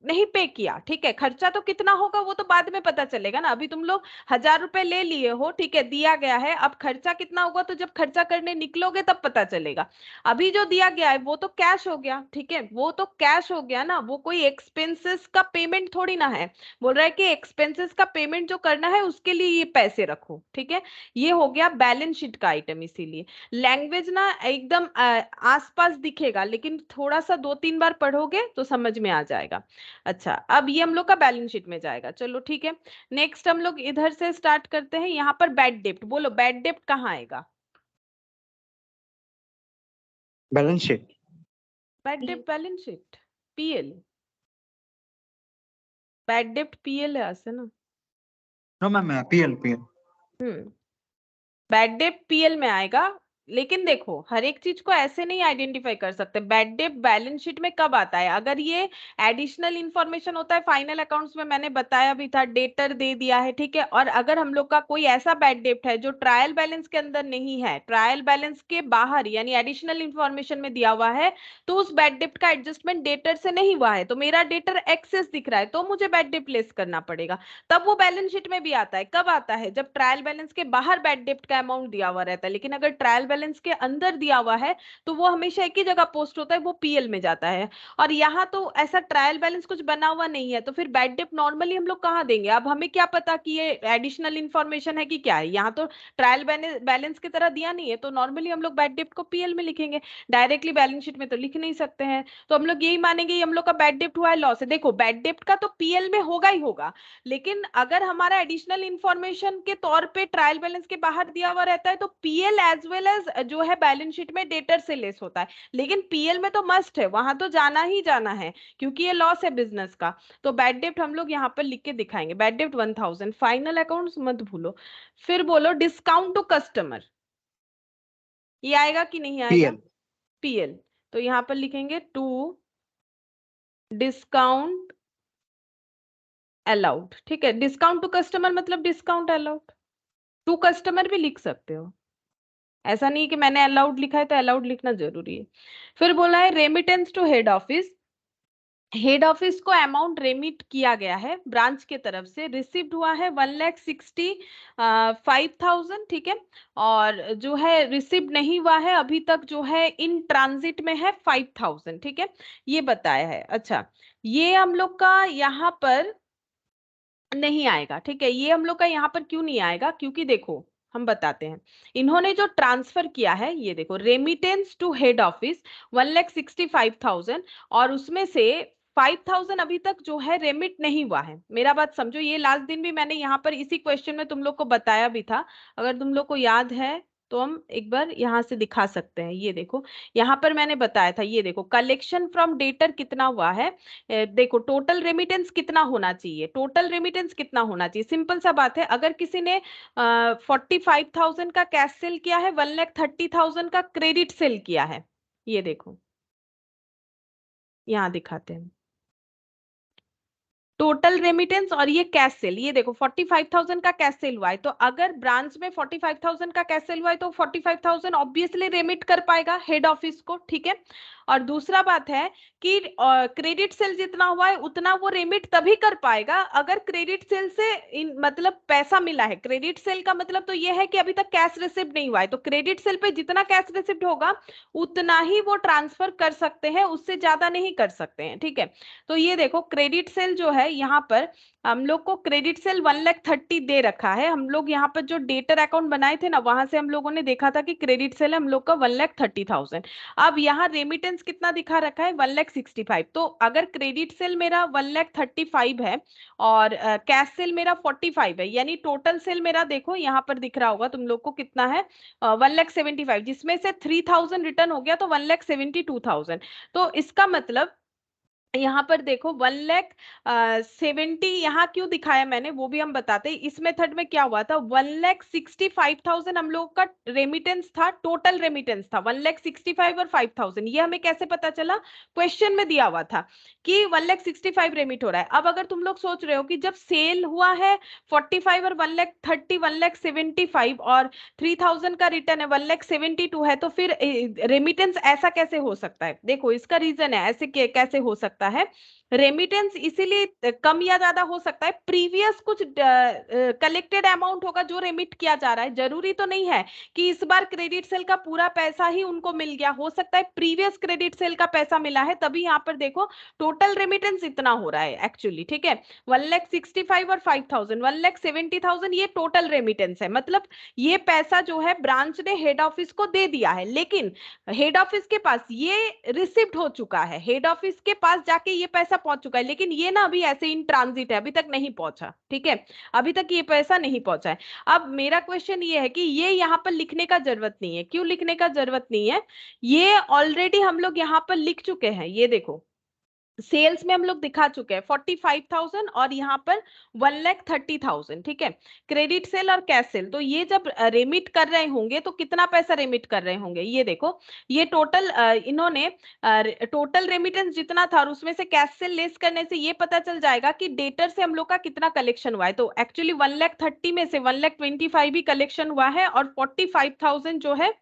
नहीं पे किया, ठीक है, खर्चा तो कितना होगा वो तो बाद में पता चलेगा ना, अभी तुम लोग 1000 रुपए ले लिए हो, ठीक है, दिया गया है, अब खर्चा कितना होगा तो जब खर्चा करने निकलोगे तब पता चलेगा। अभी जो दिया गया है वो तो कैश हो गया, ठीक है, वो तो कैश हो गया ना, वो कोई एक्सपेंसेस का पेमेंट थोड़ी ना है। बोल रहा है कि एक्सपेंसेस का पेमेंट जो करना है उसके लिए ये पैसे रखो, ठीक है। ये हो गया बैलेंस शीट का आइटम, इसीलिए लैंग्वेज ना एकदम आसपास दिखेगा, लेकिन थोड़ा सा 2-3 बार पढ़ोगे तो समझ में आ जाएगा। अच्छा, अब ये हम लोग का बैलेंस शीट में जाएगा, चलो ठीक है। नेक्स्ट हम लोग इधर से स्टार्ट करते हैं, यहाँ पर बैड डेप्ट, बोलो बैड डेप्ट कहाँ आएगा? Balance sheet. बैड डेप्ट बैलेंस शीट, पीएल, बैड डेप्ट पीएल है ऐसे ना। No ma'am, PL PL. Bad डेप्ट पीएल में आएगा, लेकिन देखो हर एक चीज को ऐसे नहीं आइडेंटिफाई कर सकते। बैड डेप्ट बैलेंस शीट में कब आता है? अगर ये एडिशनल इंफॉर्मेशन होता है, फाइनल अकाउंट्स में मैंने बताया भी था, डेटर दे दिया है, ठीक है। और अगर हम लोग का कोई ऐसा बैड डेप्ट है जो ट्रायल बैलेंस के अंदर नहीं है, ट्रायल बैलेंस के बाहर यानी एडिशनल इंफॉर्मेशन में दिया हुआ है, तो उस बैड डेप्ट का एडजस्टमेंट डेटर से नहीं हुआ है, तो मेरा डेटर एक्सेस दिख रहा है, तो मुझे बैड डेप्ट लेस करना पड़ेगा, तब वो बैलेंस शीट में भी आता है। कब आता है? जब ट्रायल बैलेंस के बाहर बैड डेप्ट का अमाउंट दिया हुआ रहता है, लेकिन अगर ट्रायल बैलेंस के अंदर दिया हुआ है तो वो हमेशा एक ही जगह पोस्ट होता है, वो पीएल में जाता है। और यहाँ तो ऐसा ट्रायल बैलेंस कुछ बना हुआ नहीं है, तो फिर बैड डेप्ट नॉर्मली हम लोग कहाँ देंगे? अब हमें क्या पता कि ये एडिशनल इंफॉर्मेशन है कि क्या है, यहाँ तो ट्रायल बैलेंस की तरह दिया नहीं है, तो नॉर्मली हम लोग बैड डेप्ट को पीएल में लिखेंगे, डायरेक्टली बैलेंस शीट में तो लिख नहीं सकते हैं। तो हम लोग यही मानेंगे हम लोग का बैड डेप्ट हुआ है, लॉस है। देखो बैड डेप्ट का तो पीएल में होगा ही होगा, लेकिन अगर हमारा एडिशनल इंफॉर्मेशन के तौर पे ट्रायल बैलेंस के बाहर दिया हुआ रहता है तो पीएल एज वेल एज जो है बैलेंस शीट में डेटर से लेस होता है। लेकिन पीएल में तो मस्ट है, वहां तो जाना ही जाना है, क्योंकि ये लॉस है बिजनेस का। तो बैड डेप्ट हम लोग यहाँ पर लिख के दिखाएंगे, बैड डेप्ट 1000, फाइनल अकाउंट्स मत भूलो। फिर बोलो डिस्काउंट टू कस्टमर, ये आएगा कि नहीं आएगा? पीएल। पीएल, तो यहाँ पर लिखेंगे टू डिस्काउंट अलाउड, ठीक है। डिस्काउंट टू कस्टमर मतलब डिस्काउंट अलाउड, टू कस्टमर भी लिख सकते हो, ऐसा नहीं कि मैंने अलाउड लिखा है तो अलाउड लिखना जरूरी है। फिर बोला है remittance to head office, head office को अमाउंट रेमिट किया गया है ब्रांच के तरफ से, रिसीव्ड हुआ है 1,65,000, ठीक है। और जो है रिसीव्ड नहीं हुआ है अभी तक, जो है इन ट्रांजिट में है 5,000, ठीक है, ये बताया है। अच्छा, ये हम लोग का यहाँ पर नहीं आएगा, ठीक है। ये हम लोग का यहाँ पर क्यों नहीं आएगा? क्योंकि देखो हम बताते हैं, इन्होंने जो ट्रांसफर किया है, ये देखो रेमिटेंस टू हेड ऑफिस 1,65,000, और उसमें से 5,000 अभी तक जो है रेमिट नहीं हुआ है। मेरा बात समझो, ये लास्ट दिन भी मैंने यहाँ पर इसी क्वेश्चन में तुम लोग को बताया भी था, अगर तुम लोग को याद है तो हम एक बार यहाँ से दिखा सकते हैं। ये देखो यहाँ पर मैंने बताया था, ये देखो कलेक्शन फ्रॉम डेटर कितना हुआ है, देखो टोटल रेमिटेंस कितना होना चाहिए, टोटल रेमिटेंस कितना होना चाहिए, सिंपल सा बात है। अगर किसी ने 45,000 का कैश सेल किया है, 1,30,000 का क्रेडिट सेल किया है, ये देखो यहाँ दिखाते हैं टोटल रेमिटेंस और ये कैश सेल, ये देखो 45,000 का कैश सेल हुआ है, तो अगर ब्रांच में 45,000 का कैश सेल हुआ है तो 45,000 ऑब्वियसली रेमिट कर पाएगा हेड ऑफिस को, ठीक है। और दूसरा बात है कि क्रेडिट सेल जितना हुआ है उतना वो रेमिट तभी कर पाएगा अगर क्रेडिट सेल से मतलब पैसा मिला है। क्रेडिट सेल का मतलब तो ये है कि अभी तक कैश रिसिव्ड नहीं हुआ है, तो क्रेडिट सेल पे जितना कैश रिसिव्ड होगा उतना ही वो ट्रांसफर कर सकते हैं, उससे ज्यादा नहीं कर सकते हैं, ठीक है। तो ये देखो क्रेडिट सेल जो है यहाँ पर हम लोग को क्रेडिट सेल 1,30,000 दे रखा है। हम लोग यहाँ पर जो डेटर अकाउंट बनाए थे ना, वहां से हम लोगों ने देखा था कि क्रेडिट सेल हम लोग का 1,30,000। अब यहाँ रेमिटेंस कितना दिखा रखा है? 1,65,000। तो अगर क्रेडिट सेल मेरा 1,35,000 है और कैश सेल मेरा 45 है, यानी टोटल सेल मेरा देखो यहाँ पर दिख रहा होगा तुम लोग को कितना है, 1,75,000, जिसमें से 3,000 रिटर्न हो गया तो 1,72,000। तो इसका मतलब यहाँ पर देखो 1,70,000 यहाँ क्यों दिखाया मैंने वो भी हम बताते हैं। इस मेथड में क्या हुआ था, 1,65,000 हम लोग का रेमिटेंस था, टोटल रेमिटेंस था 1,65,000 और 5,000। ये हमें कैसे पता चला? क्वेश्चन में दिया हुआ था कि 1,65,000 रेमिट हो रहा है। अब अगर तुम लोग सोच रहे हो कि जब सेल हुआ है 45 और 1,30,000 1,75,000 और 3,000 का रिटर्न है 1,72,000 है, तो फिर रेमिटेंस ऐसा कैसे हो सकता है? देखो इसका रीजन है ऐसे कैसे हो सकता है। रेमिटेंस इसीलिए कम या ज्यादा हो सकता है, प्रीवियस कुछ कलेक्टेड अमाउंट होगा जो रेमिट किया जा रहा है, जरूरी तो नहीं है कि इस बार क्रेडिट सेल का पूरा पैसा ही उनको मिल गया, हो सकता है प्रीवियस क्रेडिट सेल का पैसा मिला है, तभी यहाँ पर देखो टोटल रेमिटेंस इतना हो रहा है एक्चुअली, ठीक है। 1,65,000 और 5,000, 1,70,000 ये टोटल रेमिटेंस है, मतलब ये पैसा जो है ब्रांच ने हेड ऑफिस को दे दिया है, लेकिन हेड ऑफिस के पास ये रिसिप्ट हो चुका है, हेड ऑफिस के पास जाके ये पैसा पहुंच चुका है, लेकिन ये ना अभी ऐसे इन ट्रांजिट है, अभी तक नहीं पहुंचा, ठीक है, अभी तक ये पैसा नहीं पहुंचा है। अब मेरा क्वेश्चन ये है कि ये यहाँ पर लिखने का जरूरत नहीं है, क्यों लिखने का जरूरत नहीं है, ये ऑलरेडी हम लोग यहाँ पर लिख चुके हैं, ये देखो सेल्स में हम लोग दिखा चुके हैं 45,000 और यहाँ पर 1,30,000, ठीक है, क्रेडिट सेल और कैश सेल। तो ये जब रेमिट कर रहे होंगे तो कितना पैसा रेमिट कर रहे होंगे, ये देखो ये टोटल इन्होंने टोटल रेमिटेंस जितना था और उसमें से कैश सेल लेस करने से ये पता चल जाएगा कि डेटर से हम लोग का कितना कलेक्शन हुआ है। तो एक्चुअली 1,30,000 में से 1,25,000 भी कलेक्शन हुआ है और 45,000 जो है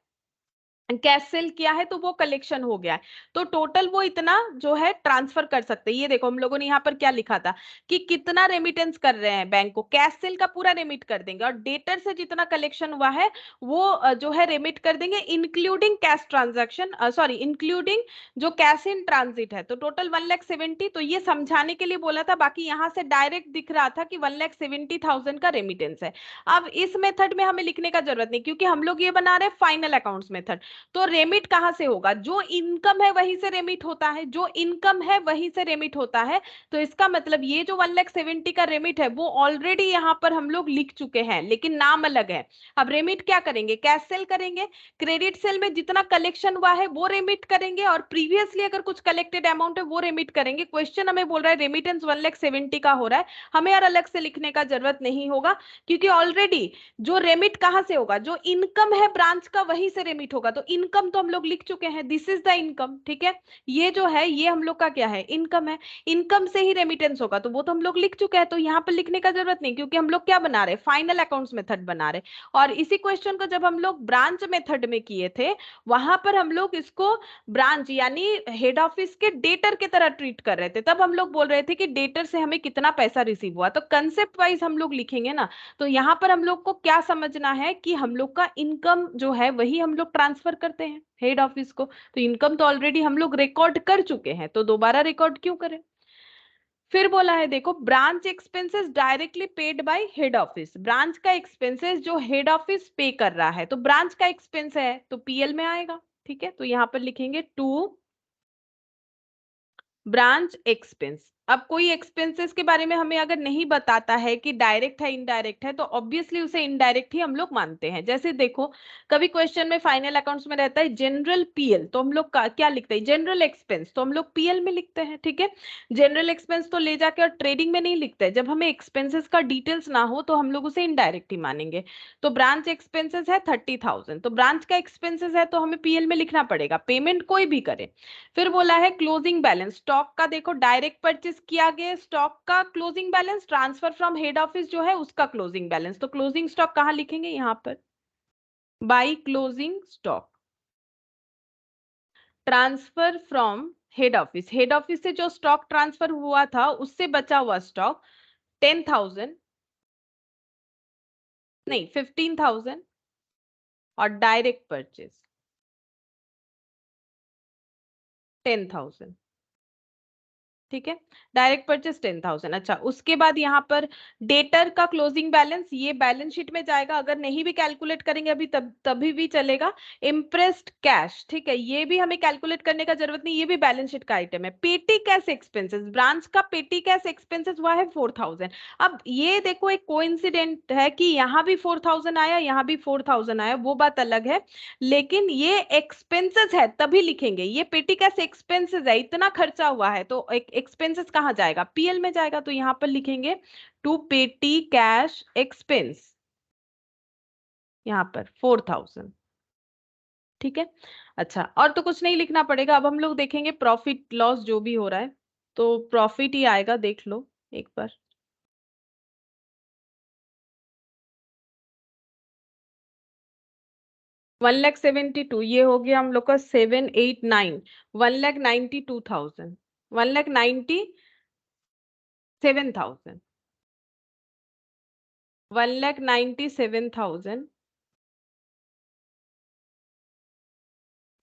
कैश सेल किया है तो वो कलेक्शन हो गया है, तो टोटल वो इतना जो है ट्रांसफर कर सकते हैं। ये देखो हम लोगों ने यहाँ पर क्या लिखा था कि कितना रेमिटेंस कर रहे हैं बैंक को, कैश सेल का पूरा रेमिट कर देंगे और डेटर से जितना कलेक्शन हुआ है वो जो है रेमिट कर देंगे including cash transaction, sorry including जो कैश इन ट्रांजिट है, तो टोटल 1,70,000। तो ये समझाने के लिए बोला था, बाकी यहाँ से डायरेक्ट दिख रहा था कि 1,70,000 का रेमिटेंस है। अब इस मेथड में हमें लिखने का जरूरत नहीं, क्योंकि हम लोग ये बना रहे हैं फाइनल अकाउंट्स मेथड। तो रेमिट कहां से होगा, जो इनकम है वहीं से रेमिट होता है, जो इनकम है वहीं से रेमिट होता है। तो इसका मतलब ये जो 1,70,000 का रेमिट है वो ऑलरेडी यहां पर हम लोग लिख चुके हैं, लेकिन नाम अलग है। अब रेमिट क्या करेंगे, कैश सेल करेंगे, क्रेडिट सेल में जितना कलेक्शन हुआ है वो रेमिट करेंगे और प्रीवियसली अगर कुछ कलेक्टेड अमाउंट है वो रेमिट करेंगे। क्वेश्चन हमें बोल रहा है रेमिटेंस 1,70,000 का हो रहा है, हमें यार अलग से लिखने का जरूरत नहीं होगा, क्योंकि ऑलरेडी जो रेमिट कहां से होगा, जो इनकम है ब्रांच का वहीं से रेमिट होगा। तो इनकम तो हम लोग लिख चुके हैं, दिस इज द इनकम, ठीक है, ये जो है ये हम लोग का क्या है, इनकम है, इनकम से ही रेमिटेंस होगा, तो वो तो हम लोग लिख चुके हैं, तो यहाँ पर लिखने का जरूरत नहीं, क्योंकि हम लोग क्या बना रहे हैं, फाइनल अकाउंट्स मेथड बना रहे। और इसी क्वेश्चन को जब हम लोग ब्रांच मेथड में किए थे वहां पर हम लोग इसको ब्रांच यानी हेड ऑफिस के डेटर की तरह ट्रीट कर रहे थे, तब हम लोग बोल रहे थे कि डेटर से हमें कितना पैसा रिसीव हुआ, तो कंसेप्ट वाइज हम लोग लिखेंगे ना। तो यहाँ पर हम लोग को क्या समझना है कि हम लोग का इनकम जो है वही हम लोग ट्रांसफर करते हैं हेड ऑफिस को, तो इनकम तो ऑलरेडी हम लोग रिकॉर्ड कर चुके हैं, तो दोबारा रिकॉर्ड क्यों करें। फिर बोला है देखो branch expenses directly paid by head office, branch का एक्सपेंसेस जो हेड ऑफिस पे कर रहा है, तो ब्रांच का एक्सपेंस है तो पीएल में आएगा, ठीक है, तो यहां पर लिखेंगे टू ब्रांच एक्सपेंस। अब कोई एक्सपेंसेस के बारे में हमें अगर नहीं बताता है कि डायरेक्ट है इनडायरेक्ट है, तो ऑब्वियसली उसे इनडायरेक्ट ही हम लोग मानते हैं। जैसे देखो कभी क्वेश्चन में फाइनल अकाउंट्स में रहता है जनरल पीएल, तो हम लोग क्या लिखते हैं, जनरल एक्सपेंस, तो हम लोग पीएल में लिखते हैं, ठीक है। जनरल एक्सपेंस तो ले जाके और ट्रेडिंग में नहीं लिखते हैं, जब हमें एक्सपेंसेस का डिटेल्स ना हो तो हम लोग उसे इनडायरेक्ट ही मानेंगे। तो ब्रांच एक्सपेंसेस है 30,000, तो ब्रांच का एक्सपेंसेस है तो हमें पीएल में लिखना पड़ेगा, पेमेंट कोई भी करे। फिर बोला है क्लोजिंग बैलेंस, स्टॉक का देखो डायरेक्ट परचेस किया गया स्टॉक का closing balance, transfer from head office जो है उसका क्लोजिंग बैलेंस, तो क्लोजिंग स्टॉक कहां लिखेंगे, यहां पर by closing stock, transfer from head office, head office से जो स्टॉक ट्रांसफर हुआ था उससे बचा हुआ स्टॉक 10,000 नहीं 15,000 और डायरेक्ट परचेस 10,000, ठीक है, डायरेक्ट परचेस 10,000। अच्छा उसके बाद यहाँ पर डेटर का क्लोजिंग बैलेंस ये बैलेंस शीट में जाएगा, अगर नहीं भी कैलकुलेट करेंगे अभी तभी भी चलेगा। इम्प्रेस्ड कैश, ठीक है, ये भी हमें कैलकुलेट करने का जरूरत नहीं, ये भी बैलेंस शीट का आइटम है। पेटी कैश एक्सपेंसेस, ब्रांच का पेटी कैश एक्सपेंसेस हुआ है 4,000। अब ये देखो एक कोइंसिडेंट है कि यहाँ भी 4,000 आया, यहाँ भी 4,000 आया, वो बात अलग है, लेकिन ये एक्सपेंसेस है तभी लिखेंगे, ये पेटी कैश एक्सपेंसेस है, इतना खर्चा हुआ है तो एक्सपेंसेस कहां जाएगा, पीएल में जाएगा, तो यहां पर लिखेंगे टू पेटी कैश एक्सपेंस, यहां पर 4,000, ठीक है। अच्छा और तो कुछ नहीं लिखना पड़ेगा। अब हम लोग देखेंगे प्रॉफिट लॉस जो भी हो रहा है, तो प्रॉफिट ही आएगा, देख लो एक बार। वन लैख 72, ये हो गया हम लोग का 789, 1,92,000, 1,90,000 7,000, 1,97,000,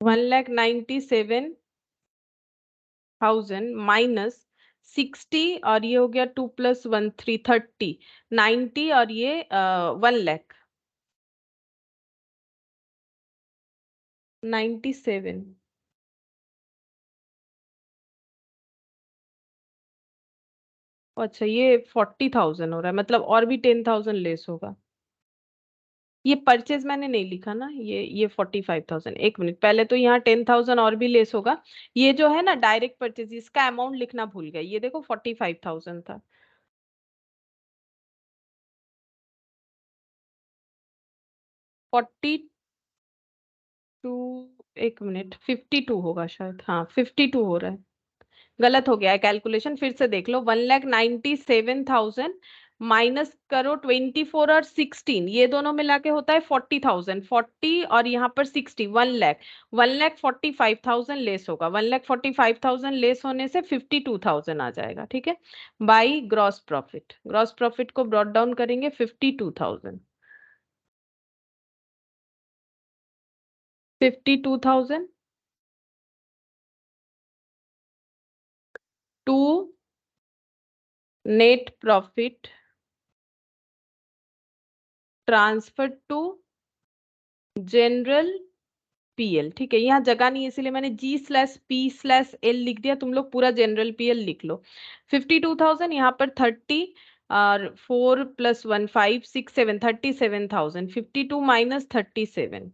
1,97,000 माइनस 60 और ये हो गया 2 + 1 3 30 90 और ये 1,97,000 अच्छा ये 40,000 हो रहा है, मतलब और भी 10,000 लेस होगा। ये परचेज मैंने नहीं लिखा ना, ये 45,000। एक मिनट, पहले तो यहाँ 10,000 और भी लेस होगा। ये जो है ना डायरेक्ट परचेज, इसका अमाउंट लिखना भूल गए। ये देखो 45,000 था। 42, एक मिनट, 52 होगा शायद। हाँ 52 हो रहा है, गलत हो गया है कैलकुलेशन, फिर से देख लो। 1,97,000 माइनस करो 24 और 16, ये दोनों मिला के होता है 40,000। 40 और यहाँ पर 60, 1,00,000। 1,45,000 लेस होगा। 1,45,000 लेस होने से 52,000 आ जाएगा, ठीक है। By gross profit, gross profit को ब्रॉट डाउन करेंगे 52,000। 52,000 to net profit transfer to general PL, ठीक है। यहाँ जगह नहीं है इसीलिए मैंने G/P/L लिख दिया, तुम लोग पूरा जनरल पीएल लिख लो। 52,000 यहाँ पर 30 और 4 + 1 5 6 7 37,000। 52 माइनस 37,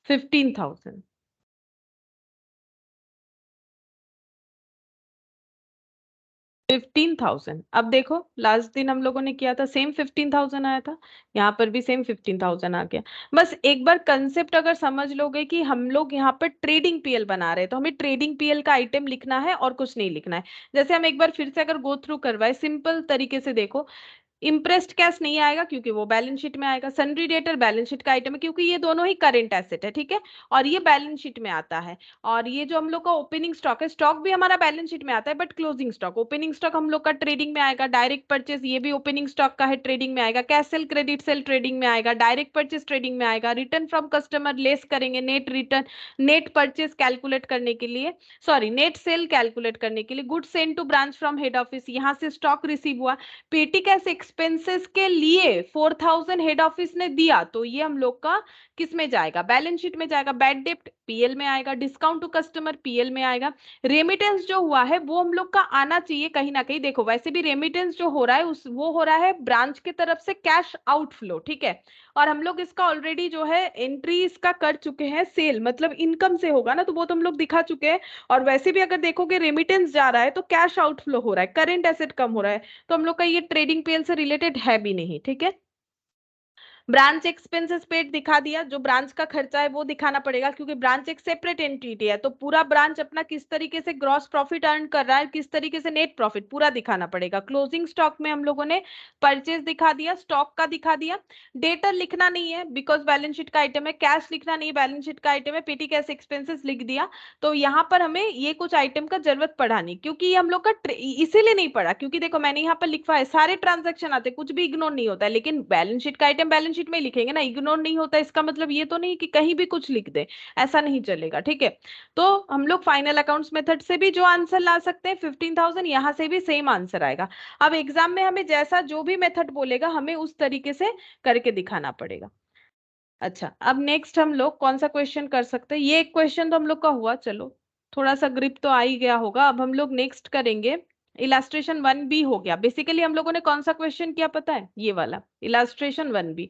15,000। 15,000। अब देखो लास्ट दिन हम लोगों ने किया था सेम 15,000 आया था, यहाँ पर भी सेम 15,000 आ गया। बस एक बार कंसेप्ट अगर समझ लोगे कि हम लोग यहाँ पर ट्रेडिंग पीएल बना रहे हैं, तो हमें ट्रेडिंग पीएल का आइटम लिखना है और कुछ नहीं लिखना है। जैसे हम एक बार फिर से अगर गो थ्रू करवाए सिंपल तरीके से, देखो इम्प्रेस्ड कैश नहीं आएगा क्योंकि वो बैलेंस शीट में आएगा। सन्ड्री डेटर बैलेंस शीट का आइटम है क्योंकि ये दोनों ही करंट एसेट है, ठीक है, और ये बैलेंस शीट में आता है। और ये जो हम लोग का ओपनिंग स्टॉक है, स्टॉक भी हमारा बैलेंस शीट में आता है but closing stock, opening stock हम लोग का ट्रेडिंग में आएगा। डायरेक्ट परचेज ये भी ओपनिंग स्टॉक का है, ट्रेडिंग में आएगा। Cash sale credit cell trading में आएगा। डायरेक्ट परचेज ट्रेडिंग में आएगा। रिटर्न फ्रॉम कस्टमर लेस करेंगे net return, net purchase calculate करने के लिए, सॉरी नेट सेल कैलकुलेट करने के लिए। Good send to branch from head office, यहाँ से स्टॉक रिसीव हुआ। पेटी कैश एक्सपेंसेस के लिए 4,000 हेड ऑफिस ने दिया, तो ये हम लोग का किस में जाएगा, बैलेंस शीट में जाएगा। बैड डेप्ट पीएल में आएगा। डिस्काउंट टू कस्टमर पीएल में आएगा। रेमिटेंस जो हुआ है वो हम लोग का आना चाहिए कहीं ना कहीं। देखो वैसे भी रेमिटेंस जो हो रहा है उस वो हो रहा है ब्रांच की तरफ से कैश आउटफ्लो, ठीक है। और हम लोग इसका ऑलरेडी जो है एंट्री इसका कर चुके हैं, सेल मतलब इनकम से होगा ना, तो वो तो हम लोग दिखा चुके हैं। और वैसे भी अगर देखोगे रेमिटेंस जा रहा है तो कैश आउटफ्लो हो रहा है, करंट एसेट कम हो रहा है, तो हम लोग का ये ट्रेडिंग पीएल से रिलेटेड है भी नहीं, ठीक है। ब्रांच एक्सपेंसेस पेड दिखा दिया, जो ब्रांच का खर्चा है वो दिखाना पड़ेगा क्योंकि ब्रांच एक सेपरेट एंटिटी है, तो पूरा ब्रांच अपना किस तरीके से ग्रॉस प्रॉफिट अर्न कर रहा है, किस तरीके से नेट प्रॉफिट, पूरा दिखाना पड़ेगा। क्लोजिंग स्टॉक में हम लोगों ने परचेज दिखा दिया, स्टॉक का दिखा दिया। डेटर लिखना नहीं है बिकॉज बैलेंस शीट का आइटम है। कैश लिखना नहीं, बैलेंस शीट का आइटम है। पेटी कैश एक्सपेंसेस लिख दिया। तो यहाँ पर हमें ये कुछ आइटम का जरूरत पड़ा नहीं, क्योंकि ये हम लोग का इसीलिए नहीं पड़ा क्योंकि देखो मैंने यहाँ पर लिखा है सारे ट्रांजेक्शन आते, कुछ भी इग्नोर नहीं होता है, लेकिन बैलेंस शीट का आइटम बैलेंस शीट में लिखेंगे ना, इग्नोर नहीं होता। इसका मतलब ये तो नहीं कि कहीं भी कुछ लिख दे, ऐसा नहीं चलेगा, ठीक है। तो हम लोग फाइनल अकाउंट्स मेथड से भी जो आंसर ला सकते हैं 15,000, यहाँ से भी सेम आंसर आएगा। अब एग्जाम में हमें जैसा जो भी मेथड बोलेगा हमें उस तरीके से करके दिखाना पड़ेगा। अच्छा अब नेक्स्ट हम लोग कौन सा क्वेश्चन कर सकते हैं, ये एक क्वेश्चन तो हम लोग का हुआ, चलो थोड़ा सा ग्रिप तो आ ही गया होगा। अब हम लोग नेक्स्ट करेंगे इलास्ट्रेशन 1B हो गया। बेसिकली हम लोगों ने कौन सा क्वेश्चन किया पता है, ये वाला इलास्ट्रेशन 1B,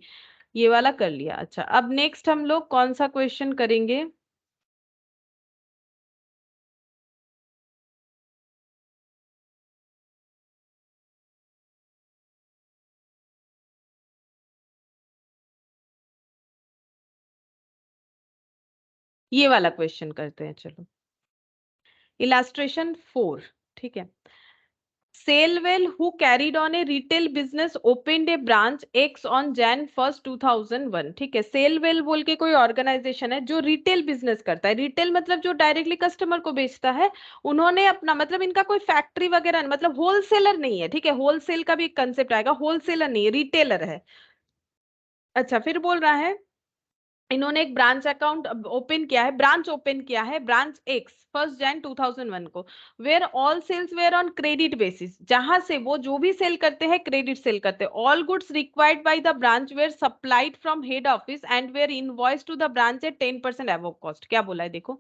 ये वाला कर लिया। अच्छा अब नेक्स्ट हम लोग कौन सा क्वेश्चन करेंगे, ये वाला क्वेश्चन करते हैं। चलो इलास्ट्रेशन 4, ठीक है। Sailwell, who carried on a retail business, opened a branch X on Jan 1st 2001. ठीक है, Sailwell बोल के कोई ऑर्गेनाइजेशन है जो रिटेल बिजनेस करता है। रिटेल मतलब जो डायरेक्टली कस्टमर को बेचता है। उन्होंने अपना मतलब इनका कोई फैक्ट्री वगैरह मतलब होलसेलर नहीं है, ठीक है, होलसेल का भी एक कंसेप्ट आएगा, होलसेलर नहीं है, रिटेलर है। अच्छा, फिर बोल रहा है इन्होंने एक ब्रांच अकाउंट ओपन किया है, ब्रांच ओपन किया है, ब्रांच एक्स 1st Jan 2001 को, where all sales were on credit basis, जहां से वो जो भी सेल करते हैं क्रेडिट सेल करते हैं। All goods required by the branch were supplied from head office and were invoice to the branch at 10% above cost. क्या बोला है देखो,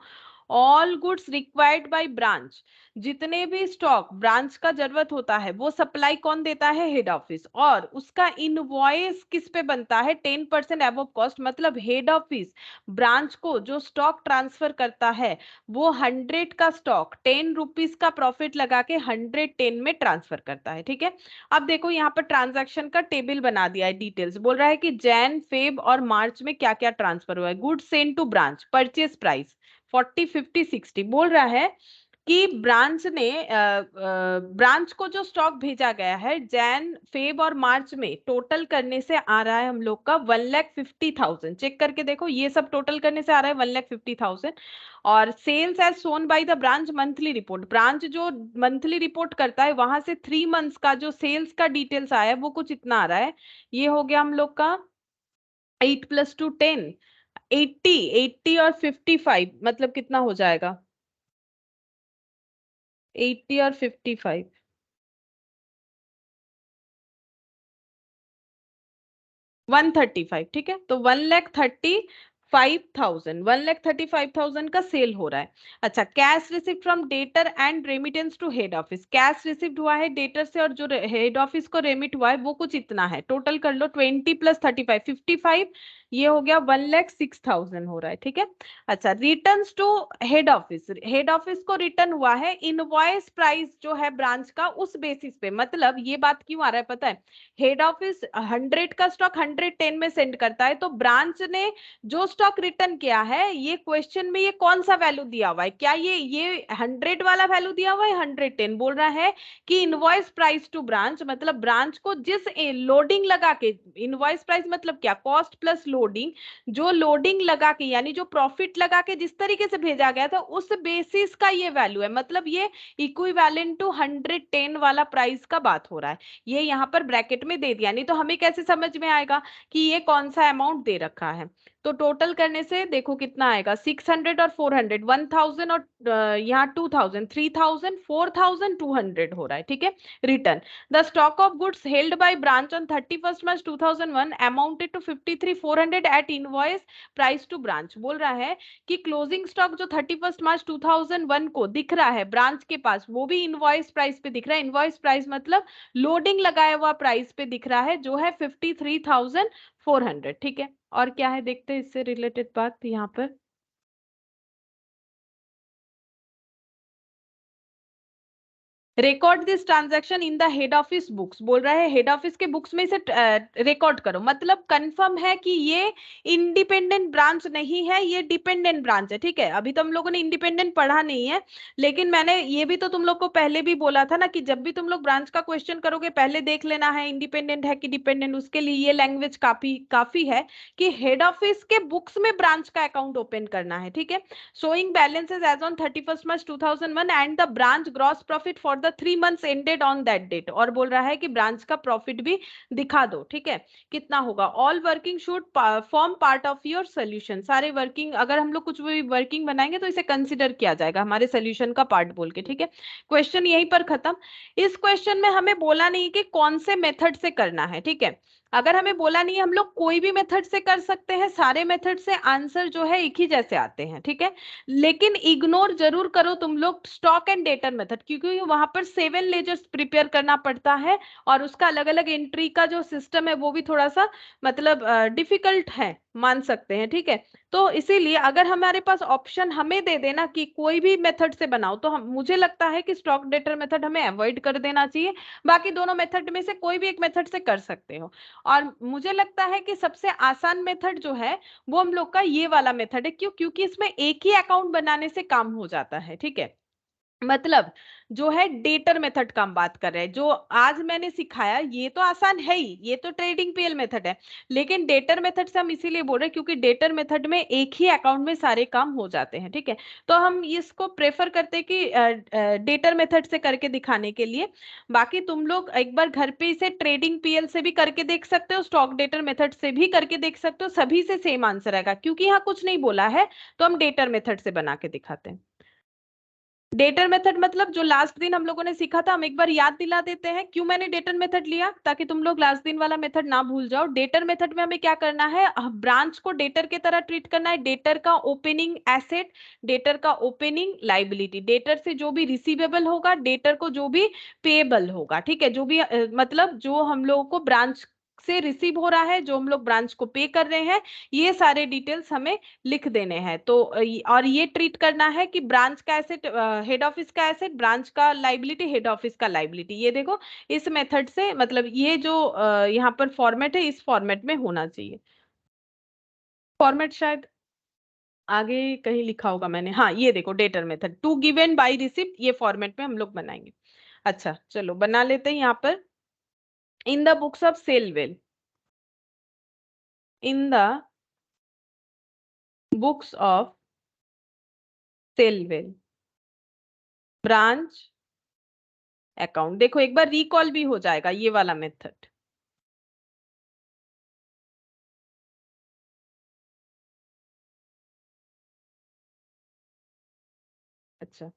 all goods required by branch, जितने भी स्टॉक ब्रांच का जरूरत होता है वो सप्लाई कौन देता है, हेड ऑफिस, और उसका इनवॉइस किस पे बनता है, 10% अबव कॉस्ट। मतलब हेड ऑफिस ब्रांच को जो स्टॉक ट्रांसफर करता है वो 100 का स्टॉक 10 रुपीज का प्रॉफिट लगा के 110 में ट्रांसफर करता है। ठीक है, अब देखो यहाँ पर ट्रांजैक्शन का टेबल बना दिया है, डिटेल्स बोल रहा है कि जैन, फेब और मार्च में क्या क्या ट्रांसफर हुआ है। Good send to branch, purchase price 40, 50, 60। बोल रहा है कि ब्रांच ने ब्रांच को जो स्टॉक भेजा गया है जैन, फेब और मार्च में टोटल करने से आ रहा है हम लोग का 1,50,000। चेक करके देखो, ये सब टोटल करने से आ रहा है 1,50,000। और sales as shown by the branch monthly report, branch जो मंथली रिपोर्ट करता है वहां से 3 मंथ्स का जो सेल्स का डिटेल्स आया है वो कुछ इतना आ रहा है। ये हो गया हम लोग का 8 + 2 10, 80 और 55 मतलब कितना हो जाएगा, 80 और 55, 135। ठीक है, तो 1,35,000 का सेल हो रहा है। अच्छा, cash receipt from debtor and remittance to head office, cash receipt हुआ है डेटर से और जो हेड ऑफिस को रेमिट हुआ है वो कुछ इतना है। टोटल कर लो 20 + 35, 55, ये हो गया 1,06,000 हो रहा है। ठीक है, अच्छा, returns to head office, head office को रिटर्न हुआ है इनवॉइस प्राइस जो है ब्रांच का उस बेसिस पे। मतलब ये बात क्यों आ रहा है पता है, हेड ऑफिस 100 का स्टॉक 110 में सेंड करता है, तो ब्रांच ने जो स्टॉक रिटर्न किया है ये क्वेश्चन में ये कौन सा वैल्यू दिया हुआ है, क्या ये 100 वाला वैल्यू दिया हुआ है, 110। बोल रहा है कि इनवॉइस प्राइस टू ब्रांच, मतलब ब्रांच को जिस लोडिंग लगा के, इनवॉइस प्राइस मतलब क्या, कॉस्ट प्लस लोडिंग, जो लोडिंग लगा के यानी जो प्रॉफिट लगा के जिस तरीके से भेजा गया था उस बेसिस का ये वैल्यू है। मतलब ये इक्विवेलेंट टू 110 वाला प्राइस का बात हो रहा है। ये यहाँ पर ब्रैकेट में दे दिया, नहीं तो हमें कैसे समझ में आएगा कि ये कौन सा अमाउंट दे रखा है। तो टोटल करने से देखो कितना आएगा, 600 और 400, 1000 और यहाँ 2000, 3000, 4200 हो रहा है। ठीक है, return the stock of goods held by branch on 31st March 2001 amounted to 53,400 at invoice price to branch. बोल रहा है कि क्लोजिंग स्टॉक जो 31st March 2001 को दिख रहा है ब्रांच के पास वो भी इनवॉइस प्राइस पे दिख रहा है। इनवॉइस प्राइस मतलब लोडिंग लगाया हुआ प्राइस पे दिख रहा है जो है 53,400। ठीक है, और क्या है देखते हैं इससे रिलेटेड बात यहाँ पर। Record this transaction in the head office books, बोल रहा है हेड ऑफिस के बुक्स में इसे रिकॉर्ड करो। मतलब कंफर्म है कि ये इंडिपेंडेंट ब्रांच नहीं है, ये डिपेंडेंट ब्रांच है। ठीक है, अभी तो हम लोगों ने इंडिपेंडेंट पढ़ा नहीं है, लेकिन मैंने ये भी तो तुम लोग को पहले भी बोला था ना कि जब भी तुम लोग ब्रांच का क्वेश्चन करोगे पहले देख लेना है इंडिपेंडेंट है कि डिपेंडेंट। उसके लिए ये लैंग्वेज काफी है कि हेड ऑफिस के बुक्स में ब्रांच का अकाउंट ओपन करना है। ठीक है, showing balances as on 31st March 2001 and the branch gross profit for the 3 months ended on that date। और बोल रहा है कि ब्रांच का प्रॉफिट भी दिखा दो। ठीक है, कितना होगा, all working should form part of your solution, सारे वर्किंग, अगर हम लोग कुछ भी वर्किंग बनाएंगे तो इसे कंसिडर किया जाएगा हमारे सोल्यूशन का पार्ट बोल के। ठीक है, क्वेश्चन यहीं पर खत्म। इस क्वेश्चन में हमें बोला नहीं कि कौन से मेथड से करना है। ठीक है, अगर हमें बोला नहीं है हम लोग कोई भी मेथड से कर सकते हैं, सारे मेथड से आंसर जो है एक ही जैसे आते हैं। ठीक है, लेकिन इग्नोर जरूर करो तुम लोग स्टॉक एंड डेटर मेथड, क्योंकि वहां पर 7 लेजर्स प्रिपेयर करना पड़ता है और उसका अलग अलग एंट्री का जो सिस्टम है वो भी थोड़ा सा मतलब डिफिकल्ट है, मान सकते हैं। ठीक है, तो इसीलिए अगर हमारे पास ऑप्शन हमें दे देना कि कोई भी मेथड से बनाओ तो मुझे लगता है कि स्टॉक डेटर मेथड हमें अवॉइड कर देना चाहिए। बाकी दोनों मेथड में से कोई भी एक मेथड से कर सकते हो। और मुझे लगता है कि सबसे आसान मेथड जो है वो हम लोग का ये वाला मेथड है। क्यों, क्योंकि इसमें एक ही अकाउंट बनाने से काम हो जाता है। ठीक है, मतलब जो है डेटर मेथड का हम बात कर रहे हैं, जो आज मैंने सिखाया ये तो आसान है ही, ये तो ट्रेडिंग पीएल मेथड है, लेकिन डेटर मेथड से हम इसीलिए बोल रहे हैं क्योंकि डेटर मेथड में एक ही अकाउंट में सारे काम हो जाते हैं, ठीक है। तो हम इसको प्रेफर करते हैं कि डेटर मेथड से करके दिखाने के लिए। बाकी तुम लोग एक बार घर पे इसे ट्रेडिंग पीएल से भी करके देख सकते हो, स्टॉक डेटर मेथड से भी करके देख सकते हो, सभी से सेम आंसर आएगा, क्योंकि यहाँ कुछ नहीं बोला है तो हम डेटर मेथड से बना के दिखाते हैं। डेटर मेथड मतलब जो लास्ट दिन हम लोगों ने सीखा था, हम एक बार याद दिला देते हैं क्यों मैंने डेटर मेथड लिया, ताकि तुम लोग लास्ट दिन वाला मेथड ना भूल जाओ। डेटर मेथड में हमें क्या करना है, ब्रांच को डेटर के तरह ट्रीट करना है। डेटर का ओपनिंग एसेट, डेटर का ओपनिंग लाइबिलिटी, डेटर से जो भी रिसीवेबल होगा, डेटर को जो भी पेएबल होगा, ठीक है, जो भी मतलब जो हम लोगों को ब्रांच से रिसीव हो रहा है, जो हम लोग ब्रांच को पे कर रहे हैं, ये सारे डिटेल्स हमें लिख देने हैं। तो और ये ट्रीट करना है कि ब्रांच का एसेट हेड ऑफिस का एसेट, ब्रांच का लाइबिलिटी हेड ऑफिस का लाइबिलिटी। ये देखो इस मेथड से, मतलब ये जो यहाँ पर फॉर्मेट है, इस फॉर्मेट में होना चाहिए। फॉर्मेट शायद आगे कहीं लिखा होगा मैंने, हाँ ये देखो debtor method to given by receipt, ये फॉर्मेट में हम लोग बनाएंगे। अच्छा चलो बना लेते हैं यहाँ पर। In the books of Sellwell, in the books of Sellwell branch account, देखो एक बार रिकॉल भी हो जाएगा ये वाला मेथड। अच्छा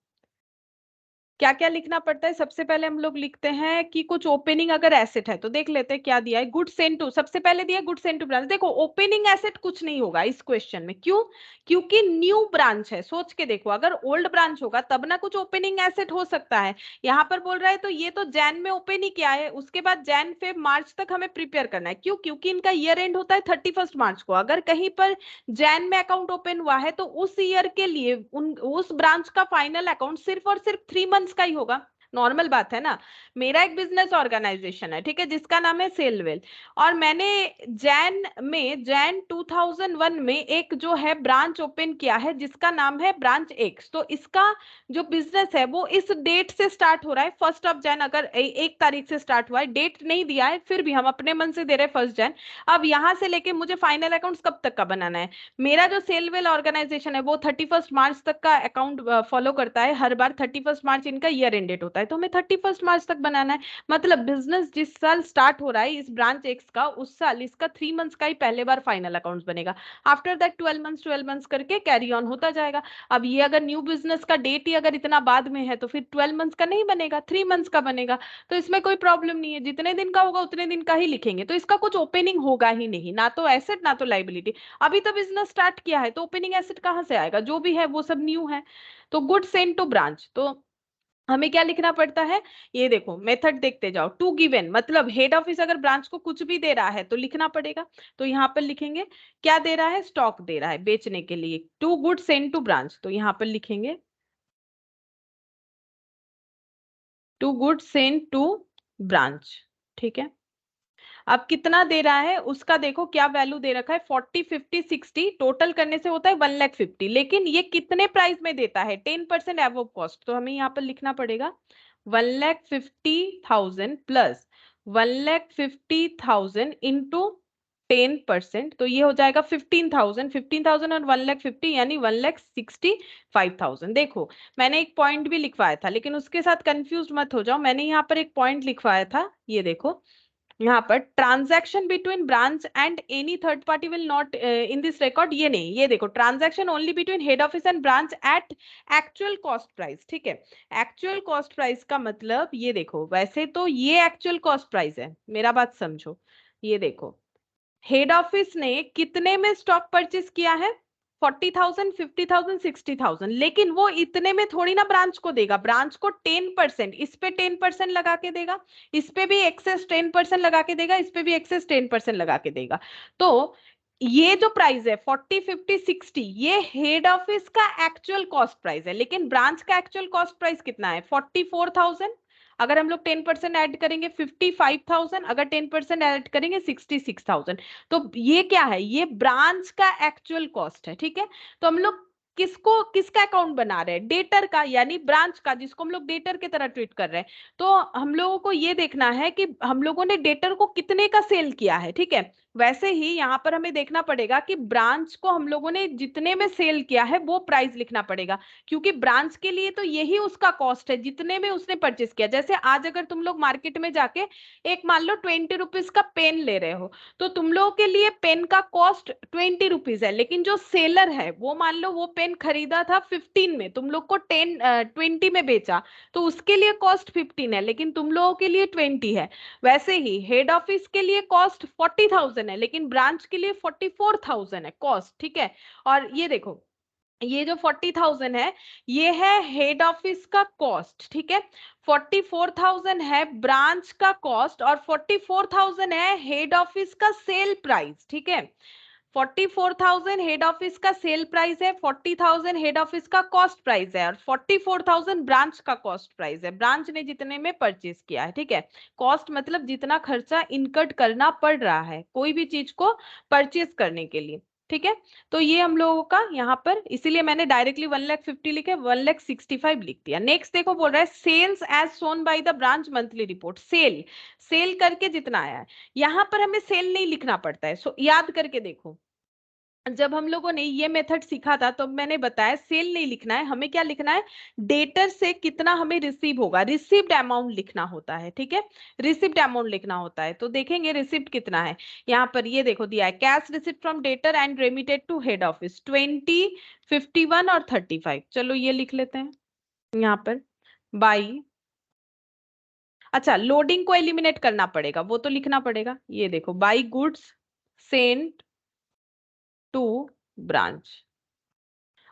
क्या क्या लिखना पड़ता है, सबसे पहले हम लोग लिखते हैं कि कुछ ओपनिंग अगर एसेट है तो देख लेते हैं क्या दिया है। गुड सेंड टू, सबसे पहले दिया गुड सेंड टू ब्रांच। देखो ओपनिंग एसेट कुछ नहीं होगा इस क्वेश्चन में, क्यों, क्योंकि न्यू ब्रांच है। सोच के देखो, अगर ओल्ड ब्रांच होगा तब ना कुछ ओपनिंग एसेट हो सकता है। यहाँ पर बोल रहा है तो ये तो जैन में ओपन ही किया है, उसके बाद जैन फेब मार्च तक हमें प्रिपेयर करना है। क्यों, क्योंकि इनका ईयर एंड होता है 31 मार्च को। अगर कहीं पर जैन में अकाउंट ओपन हुआ है तो उस ईयर के लिए उस ब्रांच का फाइनल अकाउंट सिर्फ और सिर्फ 3 मंथ्स का ही होगा। नॉर्मल बात है ना। मेरा एक बिजनेस ऑर्गेनाइजेशन है, ठीक है, जिसका नाम है सेलवेल, और मैंने जैन 2001 में एक जो है ब्रांच ओपन किया है जिसका नाम है ब्रांच एक्स। तो इसका जो बिजनेस है वो इस डेट से स्टार्ट हो रहा है, 1 जैन। अगर 1 तारीख से स्टार्ट हुआ है, डेट नहीं दिया है, फिर भी हम अपने मन से दे रहे हैं 1 जैन। अब यहां से लेके मुझे फाइनल अकाउंट कब तक का बनाना है। मेरा जो सेलवेल ऑर्गेनाइजेशन है वो 31 मार्च तक का अकाउंट फॉलो करता है, हर बार 31 मार्च इनका ईयर एंड डेट होता है, तो हमें 31 मार्च तक बनाना है। मतलब बिजनेस जिस साल स्टार्ट हो रहा है इस ब्रांच एक्स का, उस साल इसका 3 मंथ्स का ही पहले बार फाइनल अकाउंट बनेगा। आफ्टर दैट 12 मंथ्स करके कैरी ऑन होता जाएगा। अब ये अगर न्यू बिजनेस का डेट ही अगर इतना बाद में है तो फिर 12 मंथ्स का नहीं बनेगा, 3 मंथ्स का बनेगा। तो इसमें कोई प्रॉब्लम नहीं है, जितने दिन का होगा उतने दिन का ही लिखेंगे। तो इसका कुछ ओपनिंग होगा ही नहीं, ना तो एसेट ना तो लाइबिलिटी। अभी तो बिजनेस स्टार्ट किया है तो ओपनिंग एसेट कहां से आएगा, जो भी है वो सब न्यू है। तो गुड सेंड टू ब्रांच, तो हमें क्या लिखना पड़ता है, ये देखो मेथड देखते जाओ। टू गिवन मतलब हेड ऑफिस अगर ब्रांच को कुछ भी दे रहा है तो लिखना पड़ेगा। तो यहाँ पर लिखेंगे क्या दे रहा है, स्टॉक दे रहा है बेचने के लिए, to good send to branch, तो यहाँ पर लिखेंगे to good send to branch, ठीक है। अब कितना दे रहा है उसका देखो क्या वैल्यू दे रखा है, 40 50 60, टोटल करने से होता है 1,50,000, लेकिन ये कितने प्राइस में देता है, 10% एबव कॉस्ट। तो हमें यहाँ पर लिखना पड़ेगा 1,50,000 प्लस 1,50,000 इंटू 10%, तो ये हो जाएगा 15,000। 15,000 और 1,50,000 यानी 1,65,000। देखो मैंने एक पॉइंट भी लिखवाया था, लेकिन उसके साथ कंफ्यूज मत हो जाओ। मैंने यहाँ पर एक पॉइंट लिखवाया था, ये देखो यहाँ पर transaction between branch and any third party will not in this record, ये नहीं, ये देखो transaction only between head office and branch at actual cost price, ठीक है। एक्चुअल कॉस्ट प्राइस का मतलब ये देखो, वैसे तो ये एक्चुअल कॉस्ट प्राइस है, मेरा बात समझो। ये देखो हेड ऑफिस ने कितने में स्टॉक परचेस किया है, 40,000 50,000 60,000, लेकिन वो इतने में थोड़ी ना ब्रांच को देगा। ब्रांच को 10%, इस पे 10% लगा के देगा, इस पे भी एक्सेस 10% लगा के देगा, इस पे भी एक्सेस 10% लगा के देगा। तो ये जो प्राइस है 40 50 60, ये हेड ऑफिस का एक्चुअल कॉस्ट प्राइस है, लेकिन ब्रांच का एक्चुअल कॉस्ट प्राइस कितना है, 44,000। अगर हम लोग 10% ऐड करेंगे 55,000, अगर 10% ऐड करेंगे 66,000। तो ये क्या है, ये ब्रांच का एक्चुअल कॉस्ट है, ठीक है। तो हम लोग किसका अकाउंट बना रहे हैं? डेटर का, यानी ब्रांच का, जिसको हम लोग डेटर की तरह ट्रीट कर रहे हैं। तो हम लोगों को ये देखना है कि हम लोगों ने डेटर को कितने का सेल किया है, ठीक है। वैसे ही यहाँ पर हमें देखना पड़ेगा कि ब्रांच को हम लोगों ने जितने में सेल किया है वो प्राइस लिखना पड़ेगा, क्योंकि ब्रांच के लिए तो यही उसका कॉस्ट है जितने में उसने परचेस किया। जैसे आज अगर तुम लोग मार्केट में जाके एक मान लो 20 रुपीज का पेन ले रहे हो, तो तुम लोगों के लिए पेन का कॉस्ट 20 रुपीज है, लेकिन जो सेलर है वो मान लो वो पेन खरीदा था 15 में, तुम लोग को 20 में बेचा, तो उसके लिए कॉस्ट 15 है, लेकिन तुम लोगों के लिए 20 है। वैसे ही हेड ऑफिस के लिए कॉस्ट 40,000 है, लेकिन ब्रांच के लिए 44,000 है कॉस्ट, ठीक है। और ये देखो, ये जो 40,000 है ये है हेड ऑफिस का कॉस्ट, ठीक है। 44,000 है ब्रांच का कॉस्ट और 44,000 है हेड ऑफिस का सेल प्राइस, ठीक है। 44,000 हेड ऑफिस का सेल प्राइस है, 40,000 हेड ऑफिस का कॉस्ट प्राइस है और 44,000 ब्रांच का कॉस्ट प्राइस है, ब्रांच ने जितने में परचेज किया है, ठीक है। कॉस्ट मतलब जितना खर्चा इनकट करना पड़ रहा है कोई भी चीज को परचेज करने के लिए, ठीक है। तो ये हम लोगों का यहाँ पर, इसीलिए मैंने डायरेक्टली 1,50,000 लिखे, 1,65,000 लिख दिया। नेक्स्ट देखो, बोल रहा है sales as shown by the branch monthly report. Sale करके जितना आया है, यहाँ पर हमें सेल नहीं लिखना पड़ता है। सो याद करके देखो, जब हम लोगों ने ये मेथड सीखा था तो मैंने बताया सेल नहीं लिखना है, हमें क्या लिखना है, डेटर से कितना हमें रिसीव होगा, रिसीव्ड अमाउंट लिखना होता है, ठीक है। रिसीव्ड अमाउंट लिखना होता है, तो देखेंगे रिसीव्ड कितना है। यहाँ पर ये देखो दिया है, cash received from debtor and remitted to head office 20, 51 और 35। चलो ये लिख लेते हैं यहाँ पर। बाई, अच्छा लोडिंग को एलिमिनेट करना पड़ेगा, वो तो लिखना पड़ेगा। ये देखो, by goods sent to branch.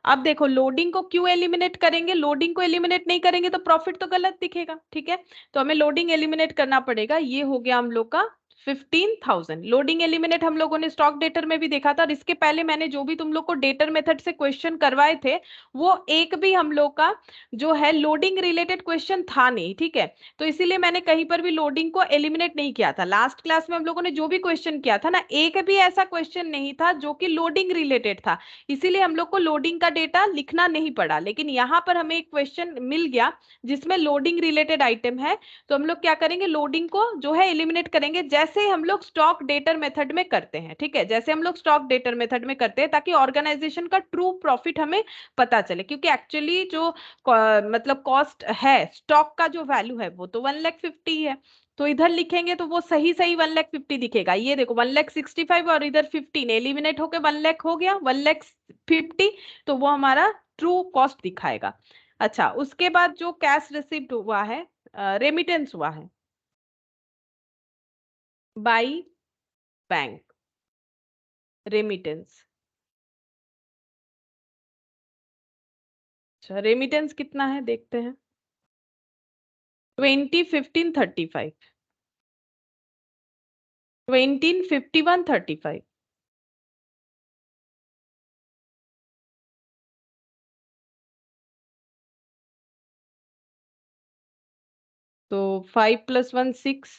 अब देखो लोडिंग को क्यों एलिमिनेट करेंगे, लोडिंग को एलिमिनेट नहीं करेंगे तो प्रॉफिट तो गलत दिखेगा, ठीक है। तो हमें लोडिंग एलिमिनेट करना पड़ेगा। ये हो गया हम लोग का 15,000। लोडिंग एलिमिनेट हम लोगों ने स्टॉक डेटर में भी देखा था, और इसके पहले मैंने जो भी तुम लोग को डेटर मेथड से क्वेश्चन करवाए थे वो एक भी हम लोग का जो है लोडिंग रिलेटेड क्वेश्चन था नहीं, ठीक है। तो इसीलिए मैंने कहीं पर भी लोडिंग को एलिमिनेट नहीं किया था। लास्ट क्लास में हम लोगों ने जो भी क्वेश्चन किया था ना, एक भी ऐसा क्वेश्चन नहीं था जो कि लोडिंग रिलेटेड था, इसीलिए हम लोग को लोडिंग का डेटा लिखना नहीं पड़ा। लेकिन यहाँ पर हमें एक क्वेश्चन मिल गया जिसमें लोडिंग रिलेटेड आइटम है, तो हम लोग क्या करेंगे, लोडिंग को जो है एलिमिनेट करेंगे, जैसे हम लोग स्टॉक डेटर मेथड में करते हैं, ठीक है। जैसे हम लोग स्टॉक डेटर मेथड में करते हैं, ताकि ऑर्गेनाइजेशन का ट्रू प्रॉफिट हमें पता चले, क्योंकि एक्चुअली जो मतलब कॉस्ट है स्टॉक का जो वैल्यू है वो तो 1,50,000 है। तो इधर लिखेंगे तो वो सही सही 1,50,000 दिखेगा। ये देखो 1,65,000 और इधर 15 एलिमिनेट होके 1,00,000 हो गया, 1,50,000, तो वो हमारा ट्रू कॉस्ट दिखाएगा। अच्छा, उसके बाद जो कैश रिसीव्ड हुआ है, रेमिटेंस हुआ है बाई बैंक, रेमिटेंस। अच्छा, रेमिटेंस कितना है देखते हैं, 20, 15, 35, 20, 51, 35। तो 5 + 1 6,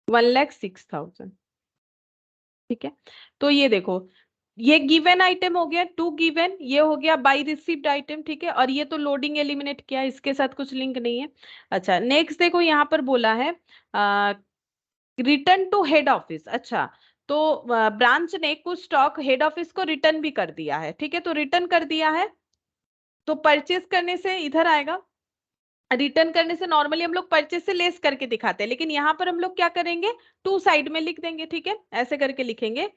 1,06,000, ठीक है। तो ये देखो, ये गिवन आइटम हो गया, टू गिवन, ये हो गया बाई रिसीव्ड आइटम, ठीक है। और ये तो लोडिंग एलिमिनेट किया, इसके साथ कुछ लिंक नहीं है। अच्छा नेक्स्ट देखो, यहाँ पर बोला है रिटर्न टू हेड ऑफिस। अच्छा, तो ब्रांच ने कुछ स्टॉक हेड ऑफिस को रिटर्न भी कर दिया है, ठीक है। तो रिटर्न कर दिया है, तो परचेस करने से इधर आएगा, रिटर्न करने से नॉर्मली हम लोग परचेस से लेस करके दिखाते हैं, लेकिन यहाँ पर हम लोग क्या करेंगे, टू साइड में लिख देंगे, ठीक है। ऐसे करके लिखेंगे,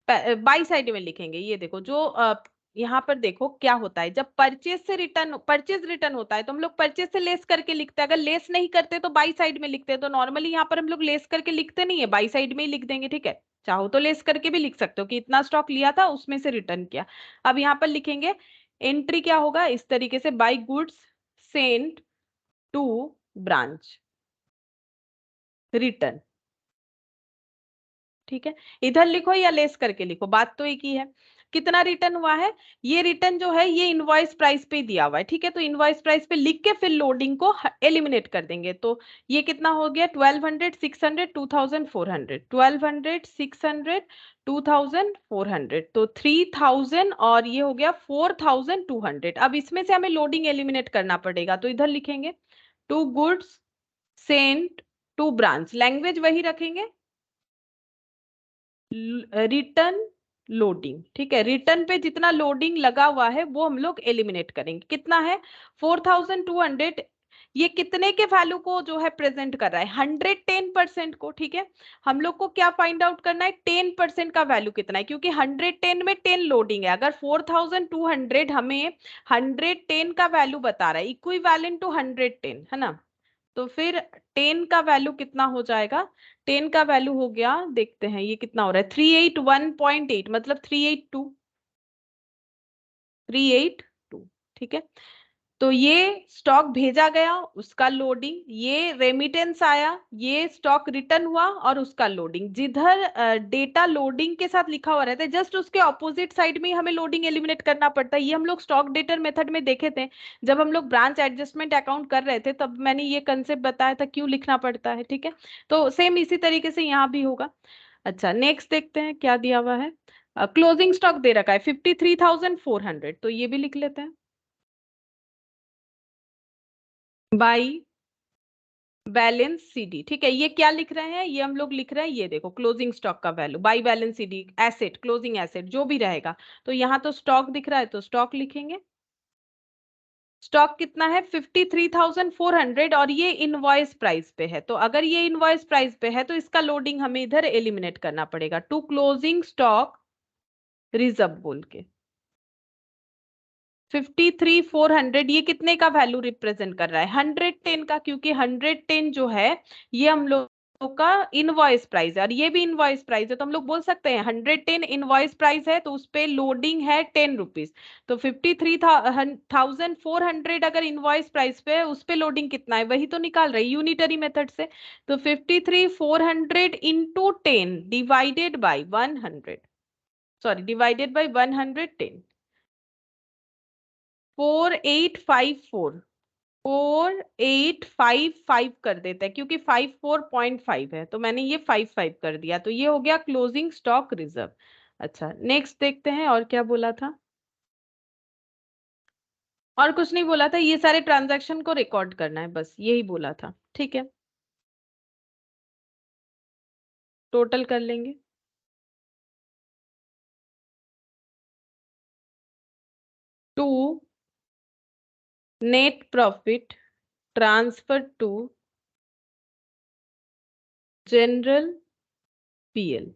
बाई साइड में लिखेंगे। ये देखो जो यहाँ पर देखो क्या होता है, जब परचेज से रिटर्न, परचेज रिटर्न होता है तो हम लोग परचेज से लेस करके लिखते हैं, अगर लेस नहीं करते तो बाई साइड में लिखते हैं। तो नॉर्मली यहाँ पर हम लोग लेस करके लिखते नहीं है, बाई साइड में ही लिख देंगे, ठीक है। चाहो तो लेस करके भी लिख सकते हो कि इतना स्टॉक लिया था उसमें से रिटर्न किया। अब यहाँ पर लिखेंगे एंट्री क्या होगा, इस तरीके से, by goods sent to branch return, ठीक है। इधर लिखो या लेस करके लिखो, बात तो एक ही है। कितना रिटर्न हुआ है, ये रिटर्न जो है ये इनवॉइस प्राइस पे दिया हुआ है, ठीक है। तो इनवॉइस प्राइस पे लिख के फिर लोडिंग को एलिमिनेट कर देंगे। तो ये कितना हो गया, 1200, 600, 2400, 1200, 600, 2400, तो 3000 और ये हो गया 4200। अब इसमें से हमें लोडिंग एलिमिनेट करना पड़ेगा, तो इधर लिखेंगे to goods sent to branch, language वही रखेंगे, रिटर्न लोडिंग, ठीक है। रिटर्न पे जितना लोडिंग लगा हुआ है वो हम लोग एलिमिनेट करेंगे। कितना है 4200, ये कितने के वैल्यू को जो है प्रेजेंट कर रहा है, 110% को, ठीक है। हम लोग को क्या फाइंड आउट करना है, 10% का वैल्यू कितना है, क्योंकि 110 में 10 लोडिंग है। अगर 4200 हमें 110 का वैल्यू बता रहा है, इक्विवेलेंट टू 110 है ना, तो फिर 10 का वैल्यू कितना हो जाएगा, 10 का वैल्यू हो गया, देखते हैं ये कितना हो रहा है, 381.8, मतलब 382, ठीक है। तो ये स्टॉक भेजा गया, उसका लोडिंग, ये रेमिटेंस आया, ये स्टॉक रिटर्न हुआ और उसका लोडिंग। जिधर डेटा लोडिंग के साथ लिखा हुआ रहता है, जस्ट उसके ऑपोजिट साइड में हमें लोडिंग एलिमिनेट करना पड़ता है। ये हम लोग स्टॉक डेटर मेथड में देखे थे, जब हम लोग ब्रांच एडजस्टमेंट अकाउंट कर रहे थे, तब मैंने ये कंसेप्ट बताया था क्यों लिखना पड़ता है, ठीक है। तो सेम इसी तरीके से यहाँ भी होगा। अच्छा, नेक्स्ट देखते हैं क्या दिया हुआ है। क्लोजिंग स्टॉक दे रखा है 53,400, तो ये भी लिख लेते हैं, बाई बैलेंस सीडी, ठीक है। ये क्या लिख रहे हैं, ये हम लोग लिख रहे हैं, ये देखो क्लोजिंग स्टॉक का value by balance CD, asset, closing asset जो भी रहेगा। तो यहाँ तो स्टॉक दिख रहा है तो स्टॉक लिखेंगे। स्टॉक कितना है 53,400 और ये इनवॉइस प्राइस पे है। तो अगर ये इनवॉइस प्राइस पे है तो इसका लोडिंग हमें इधर एलिमिनेट करना पड़ेगा, टू क्लोजिंग स्टॉक रिजर्व बोल के। 53,400 ये कितने का वैल्यू रिप्रेजेंट कर रहा है, 110 का, क्योंकि 110 जो है ये हम लोग का इनवॉइस प्राइस है और ये भी इनवॉइस प्राइस है। तो हम लोग बोल सकते हैं 110 इनवॉइस प्राइस है तो उस पे लोडिंग है 10 रुपीज। तो 53,400 अगर इनवॉइस प्राइस पे है, उस पे लोडिंग कितना है वही तो निकाल रहे यूनिटरी मेथड से। तो 53,400 into 10 divided by 100, sorry divided by 110, 4854, 4855 कर देते हैं, क्योंकि 54.5 है तो मैंने ये 55 कर दिया। तो ये हो गया क्लोजिंग स्टॉक रिजर्व। अच्छा, नेक्स्ट देखते हैं और क्या बोला था। और कुछ नहीं बोला था, ये सारे ट्रांजैक्शन को रिकॉर्ड करना है, बस यही बोला था, ठीक है। टोटल कर लेंगे, to net profit transfer to general PL.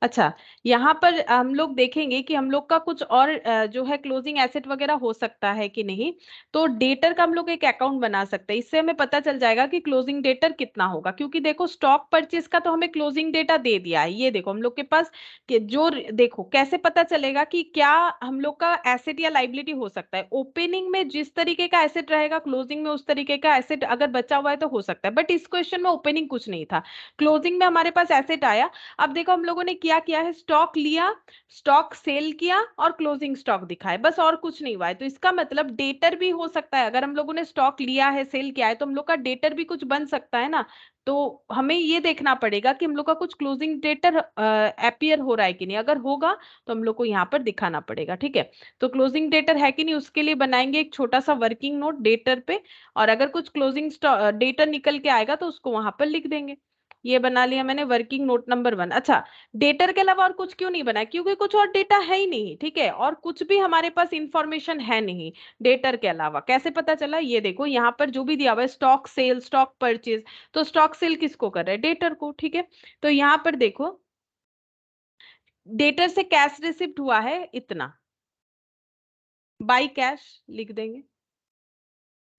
अच्छा, यहाँ पर हम लोग देखेंगे कि हम लोग का कुछ और जो है क्लोजिंग एसेट वगैरह हो सकता है कि नहीं। तो डेटर का हम लोग एक अकाउंट बना सकते हैं, इससे हमें पता चल जाएगा कि क्लोजिंग डेटर कितना होगा। क्योंकि देखो स्टॉक परचेज का तो हमें क्लोजिंग डेटा दे दिया है, ये देखो हम लोग के पास कि जो देखो कैसे पता चलेगा कि क्या हम लोग का एसेट या लाइबिलिटी हो सकता है। ओपनिंग में जिस तरीके का एसेट रहेगा, क्लोजिंग में उस तरीके का एसेट अगर बचा हुआ है तो हो सकता है। बट इस क्वेश्चन में ओपनिंग कुछ नहीं था, क्लोजिंग में हमारे पास एसेट आया। अब देखो हम लोगों ने क्या किया है, स्टॉक लिया, स्टॉक सेल किया और क्लोजिंग स्टॉक दिखाए, बस और कुछ नहीं हुआ है। तो इसका मतलब डेटर भी हो सकता है, अगर हम लोगों ने स्टॉक लिया है सेल किया है तो हम लोग का डेटर भी कुछ बन सकता है ना। तो हमें ये देखना पड़ेगा कि हम लोग का कुछ क्लोजिंग डेटर अपीयर हो रहा है कि नहीं। अगर होगा तो हम लोग को यहाँ पर दिखाना पड़ेगा, ठीक है। तो क्लोजिंग डेटर है कि नहीं उसके लिए बनाएंगे एक छोटा सा वर्किंग नोट डेटर पे, और अगर कुछ क्लोजिंग डेटर निकल के आएगा तो उसको वहां पर लिख देंगे। ये बना लिया मैंने वर्किंग नोट नंबर 1। अच्छा, डेटर के अलावा और कुछ क्यों नहीं बनाया, क्योंकि कुछ और डेटा है ही नहीं, ठीक है, और कुछ भी हमारे पास इंफॉर्मेशन है नहीं डेटर के अलावा। कैसे पता चला, ये देखो यहाँ पर जो भी दिया हुआ है स्टॉक सेल, स्टॉक परचेज, तो स्टॉक सेल किसको कर रहे हैं, डेटर को, ठीक है। तो यहाँ पर देखो डेटर से कैश रिसिप्ट हुआ है इतना, बाई कैश लिख देंगे।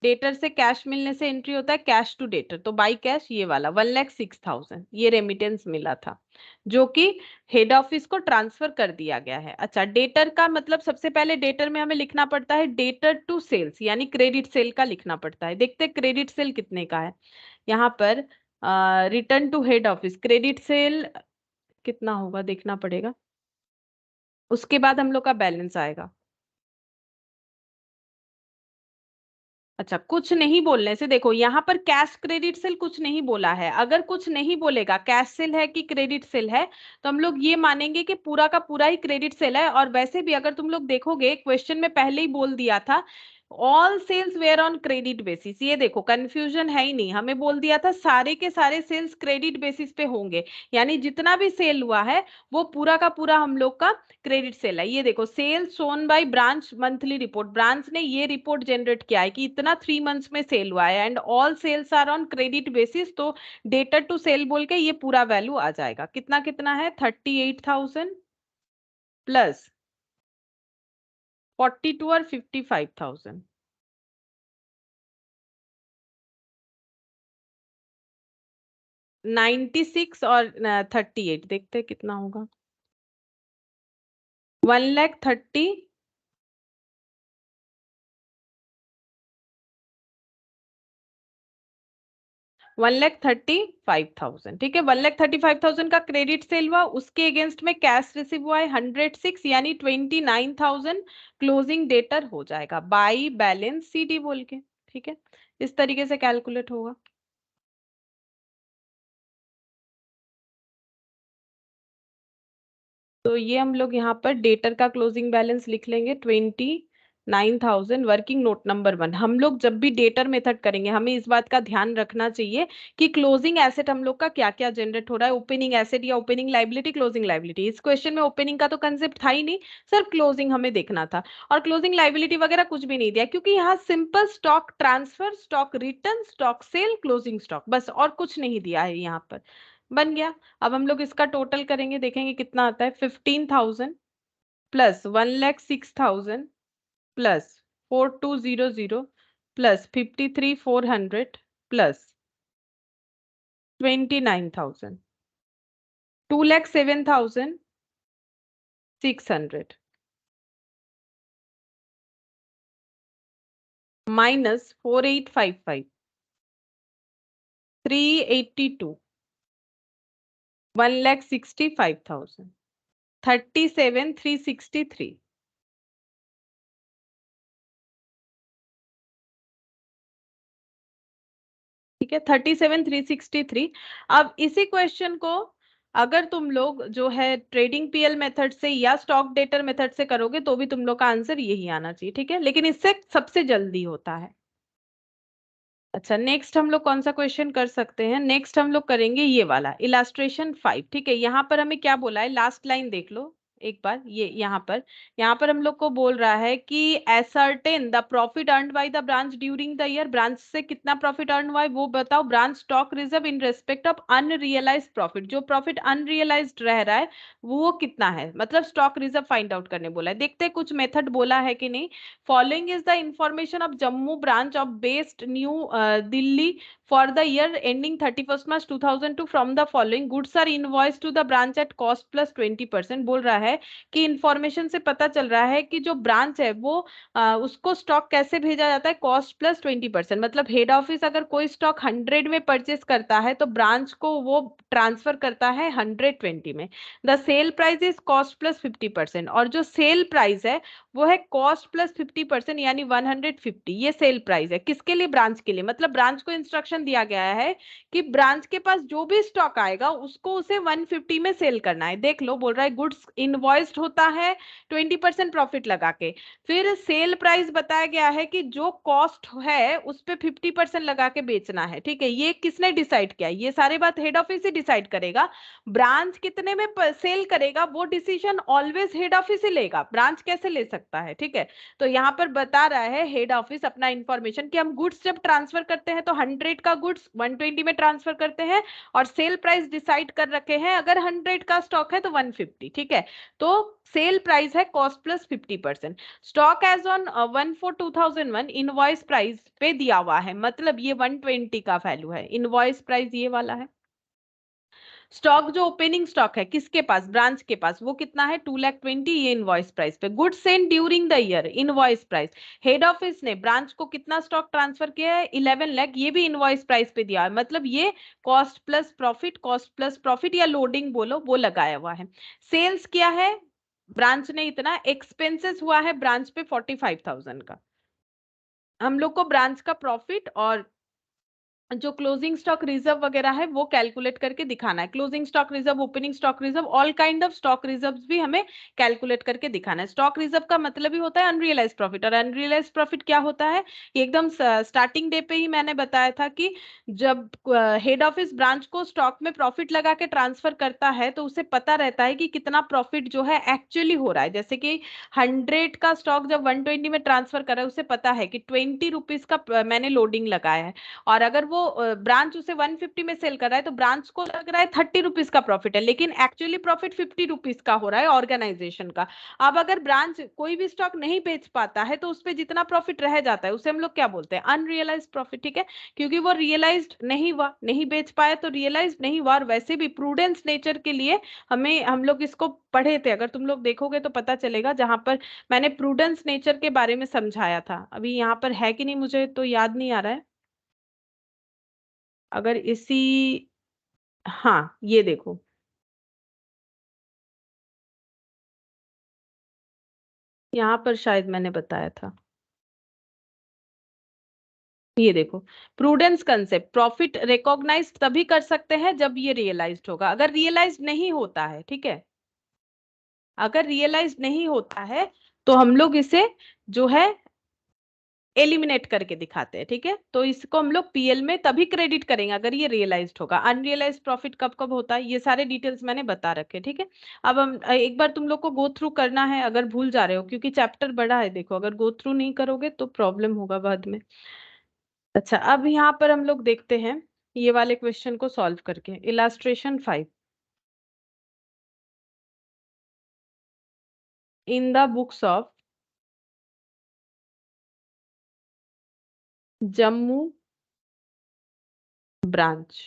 डेटर से कैश मिलने से एंट्री होता है कैश टू डेटर, तो बाई कैश ये वाला 1,06,000 ये रेमिटेंस मिला था, जो कि हेड ऑफिस को ट्रांसफर कर दिया गया है। अच्छा, डेटर का मतलब सबसे पहले डेटर में हमें लिखना पड़ता है डेटर टू सेल्स, यानी क्रेडिट सेल का लिखना पड़ता है। देखते हैं क्रेडिट सेल कितने का है। यहाँ पर return to head office credit sale कितना होगा देखना पड़ेगा। उसके बाद हम लोग का बैलेंस आएगा। अच्छा, कुछ नहीं बोलने से देखो, यहाँ पर कैश क्रेडिट सेल कुछ नहीं बोला है। अगर कुछ नहीं बोलेगा कैश सेल है कि क्रेडिट सेल है, तो हम लोग ये मानेंगे कि पूरा का पूरा ही क्रेडिट सेल है। और वैसे भी अगर तुम लोग देखोगे क्वेश्चन में पहले ही बोल दिया था all sales were on credit basis. ये देखो कंफ्यूजन है ही नहीं, हमें बोल दिया था सारे के सारे सेल्स क्रेडिट बेसिस पे होंगे, यानी जितना भी सेल हुआ है वो पूरा का पूरा हम लोग का क्रेडिट सेल है। ये देखो sale shown by branch monthly report, branch ने ये रिपोर्ट जनरेट किया है कि इतना 3 मंथ्स में सेल हुआ है and all sales are on credit basis, तो डेटर टू सेल बोल के ये पूरा वैल्यू आ जाएगा। कितना कितना है 38,000 प्लस 42 और 55,000, 96 और 38, देखते हैं कितना होगा। 1,30,000 1,35,000, ठीक है। 1,35,000 का क्रेडिट सेल हुआ, उसके अगेंस्ट में कैश रिसीव हुआ है 106, यानी 29,000 क्लोजिंग डेटर हो जाएगा बाई बैलेंस सीडी बोल के, ठीक है। इस तरीके से कैलकुलेट होगा। तो ये हम लोग यहाँ पर डेटर का क्लोजिंग बैलेंस लिख लेंगे 29,000। वर्किंग नोट नंबर 1, हम लोग जब भी डेटर मेथड करेंगे हमें इस बात का ध्यान रखना चाहिए कि क्लोजिंग एसेट हम लोग का क्या क्या जनरेट हो रहा है, ओपनिंग एसेट या ओपनिंग लाइबिलिटी, क्लोजिंग लाइबिलिटी। इस क्वेश्चन में ओपनिंग का तो कंसेप्ट था ही नहीं, सिर्फ क्लोजिंग हमें देखना था। और क्लोजिंग लाइबिलिटी वगैरह कुछ भी नहीं दिया, क्योंकि यहाँ simple stock transfer, stock return, stock sale, closing stock, बस और कुछ नहीं दिया है यहाँ पर। बन गया। अब हम लोग इसका टोटल करेंगे, देखेंगे कितना आता है। 15,000 plus 1,06,000 plus 4,200 plus 53,400 plus 29,000, 2,07,600 minus 4,855, 3,82, 1,65,000, 37,363। ठीक है, 37,363। अब इसी क्वेश्चन को अगर तुम लोग जो है ट्रेडिंग पीएल मेथड से या स्टॉक डेटर मेथड से करोगे तो भी तुम लोग का आंसर यही आना चाहिए, ठीक है, लेकिन इससे सबसे जल्दी होता है। अच्छा, नेक्स्ट हम लोग कौन सा क्वेश्चन कर सकते हैं? नेक्स्ट हम लोग करेंगे ये वाला इलास्ट्रेशन 5, ठीक है। यहाँ पर हमें क्या बोला है, लास्ट लाइन देख लो एक बार। ये यहाँ पर हम लोग को बोल रहा है कि ascertain the profit earned bye the branch during the year, branch से कितना प्रॉफिट अर्न हुआ है वो बताओ। Branch stock reserve in respect of unrealised profit, जो प्रॉफिट अनरियलाइज्ड रह रहा है वो कितना है, मतलब स्टॉक रिजर्व फाइंड आउट करने बोला है। देखते हैं कुछ मेथड बोला है कि नहीं। Following is the information of Jammu branch of based New Delhi for the year ending 31st March 2002 from the following goods are invoiced to the branch at cost plus 20%। बोल रहा है कि इंफॉर्मेशन से पता चल रहा है कि जो ब्रांच है वो उसको स्टॉक कैसे भेजा जाता है, कॉस्ट प्लस 20%। मतलब हेड ऑफिस अगर कोई स्टॉक 100 में परचेस करता है तो ब्रांच को वो ट्रांसफर करता है 120 में। The sale price is cost plus 50%, और जो सेल प्राइस है वो है कॉस्ट प्लस 50%, यानी 150। ये सेल प्राइस है किसके लिए, ब्रांच के लिए। मतलब ब्रांच को इंस्ट्रक्शन दिया गया है कि ब्रांच के पास जो भी स्टॉक आएगा उसको उसे 150 में सेल करना है। देख लो, बोल रहा है गुड्स इनवॉइस्ड होता है 20% प्रॉफिट लगा के, फिर सेल प्राइस बताया गया है कि जो कॉस्ट है उस पे 50% लगा के बेचना है, ठीक है। ये किसने डिसाइड किया? ये सारी बात हेड ऑफिस ही डिसाइड करेगा। ब्रांच कितने में सेल करेगा वो डिसीजन ऑलवेज हेड ऑफिस ही लेगा, ब्रांच कैसे ले सकता है, ठीक है। तो यहाँ पर बता रहा है हेड ऑफिस अपना इंफॉर्मेशन कि हम गुड्स जब ट्रांसफर करते हैं तो 100 का गुड्स 120 में ट्रांसफर करते हैं, और सेल प्राइस डिसाइड कर रखे हैं अगर 100 का स्टॉक है तो 150, ठीक है। तो सेल प्राइस है cost plus 50%। Stock as on 1/4/2001 invoice price पे दिया हुआ है, मतलब ये 120 का वैल्यू है। इनवॉइस प्राइस ये वाला है। स्टॉक जो ओपनिंग स्टॉक है किसके पास, ब्रांच के पास, वो कितना है 2,20,000, ये इनवॉइस प्राइस पे। Goods send during the year, invoice price. Head office ने ब्रांच को कितना स्टॉक ट्रांसफर किया है 11 लाख, ये भी इनवॉइस प्राइस पे दिया है। मतलब ये cost plus profit, cost plus profit या लोडिंग बोलो वो लगाया हुआ है। सेल्स क्या है, ब्रांच ने इतना, एक्सपेंसेस हुआ है ब्रांच पे 45,000 का। हम लोग को ब्रांच का प्रॉफिट और जो क्लोजिंग स्टॉक रिजर्व वगैरह है वो कैलकुलेट करके दिखाना है। Closing stock reserve, opening stock reserve, all kind of stock reserve भी हमें कैलकुलेट करके दिखाना है। स्टॉक रिजर्व का मतलब ही होता है अनरियलाइज प्रॉफिट, और अनरियलाइज प्रॉफिट क्या होता है, ये एकदम स्टार्टिंग डे पे ही मैंने बताया था कि जब हेड ऑफिस ब्रांच को स्टॉक में प्रॉफिट लगा के ट्रांसफर करता है तो उसे पता रहता है कि कितना प्रॉफिट जो है एक्चुअली हो रहा है। जैसे कि 100 का स्टॉक जब 120 में ट्रांसफर कर रहा है, उसे पता है कि 20 रुपीज का मैंने लोडिंग लगाया है, और अगर वो ब्रांच उसे 150 में सेल कर रहा है तो ब्रांच को लग रहा है 30 रुपीज का प्रॉफिट है, लेकिन एक्चुअली प्रॉफिट 50 रुपीज का हो रहा है ऑर्गेनाइजेशन का। अब अगर ब्रांच कोई भी स्टॉक नहीं बेच पाता है तो उस पर जितना प्रॉफिट रह जाता है उसे हम लोग क्या बोलते हैं, अनरियलाइज प्रॉफिट। ठीक है, क्योंकि वो रियलाइज्ड नहीं हुआ, नहीं बेच पाया तो रियलाइज नहीं हुआ। और वैसे भी प्रूडेंस नेचर के लिए हम लोग इसको पढ़े थे, अगर तुम लोग देखोगे तो पता चलेगा, जहां पर मैंने प्रूडेंस नेचर के बारे में समझाया था। अभी यहाँ पर है कि नहीं मुझे तो याद नहीं आ रहा है। अगर इसी, हाँ ये देखो, यहाँ पर शायद मैंने बताया था। ये देखो, प्रूडेंस कंसेप्ट, प्रॉफिट रिकॉग्नाइज तभी कर सकते हैं जब ये रियलाइज्ड होगा। अगर रियलाइज नहीं होता है, ठीक है, अगर रियलाइज नहीं होता है तो हम लोग इसे जो है एलिमिनेट करके दिखाते हैं। ठीक है, तो इसको हम लोग पीएल में तभी क्रेडिट करेंगे अगर ये रियलाइज्ड होगा। अनरियलाइज प्रॉफिट कब कब होता है ये सारे डिटेल्स मैंने बता रखे। ठीक है, अब हम एक बार तुम लोग को गो थ्रू करना है अगर भूल जा रहे हो, क्योंकि चैप्टर बड़ा है। देखो, अगर गो थ्रू नहीं करोगे तो प्रॉब्लम होगा बाद में। अच्छा, अब यहाँ पर हम लोग देखते हैं ये वाले क्वेश्चन को सॉल्व करके। Illustration 5, in the books of Jammu branch.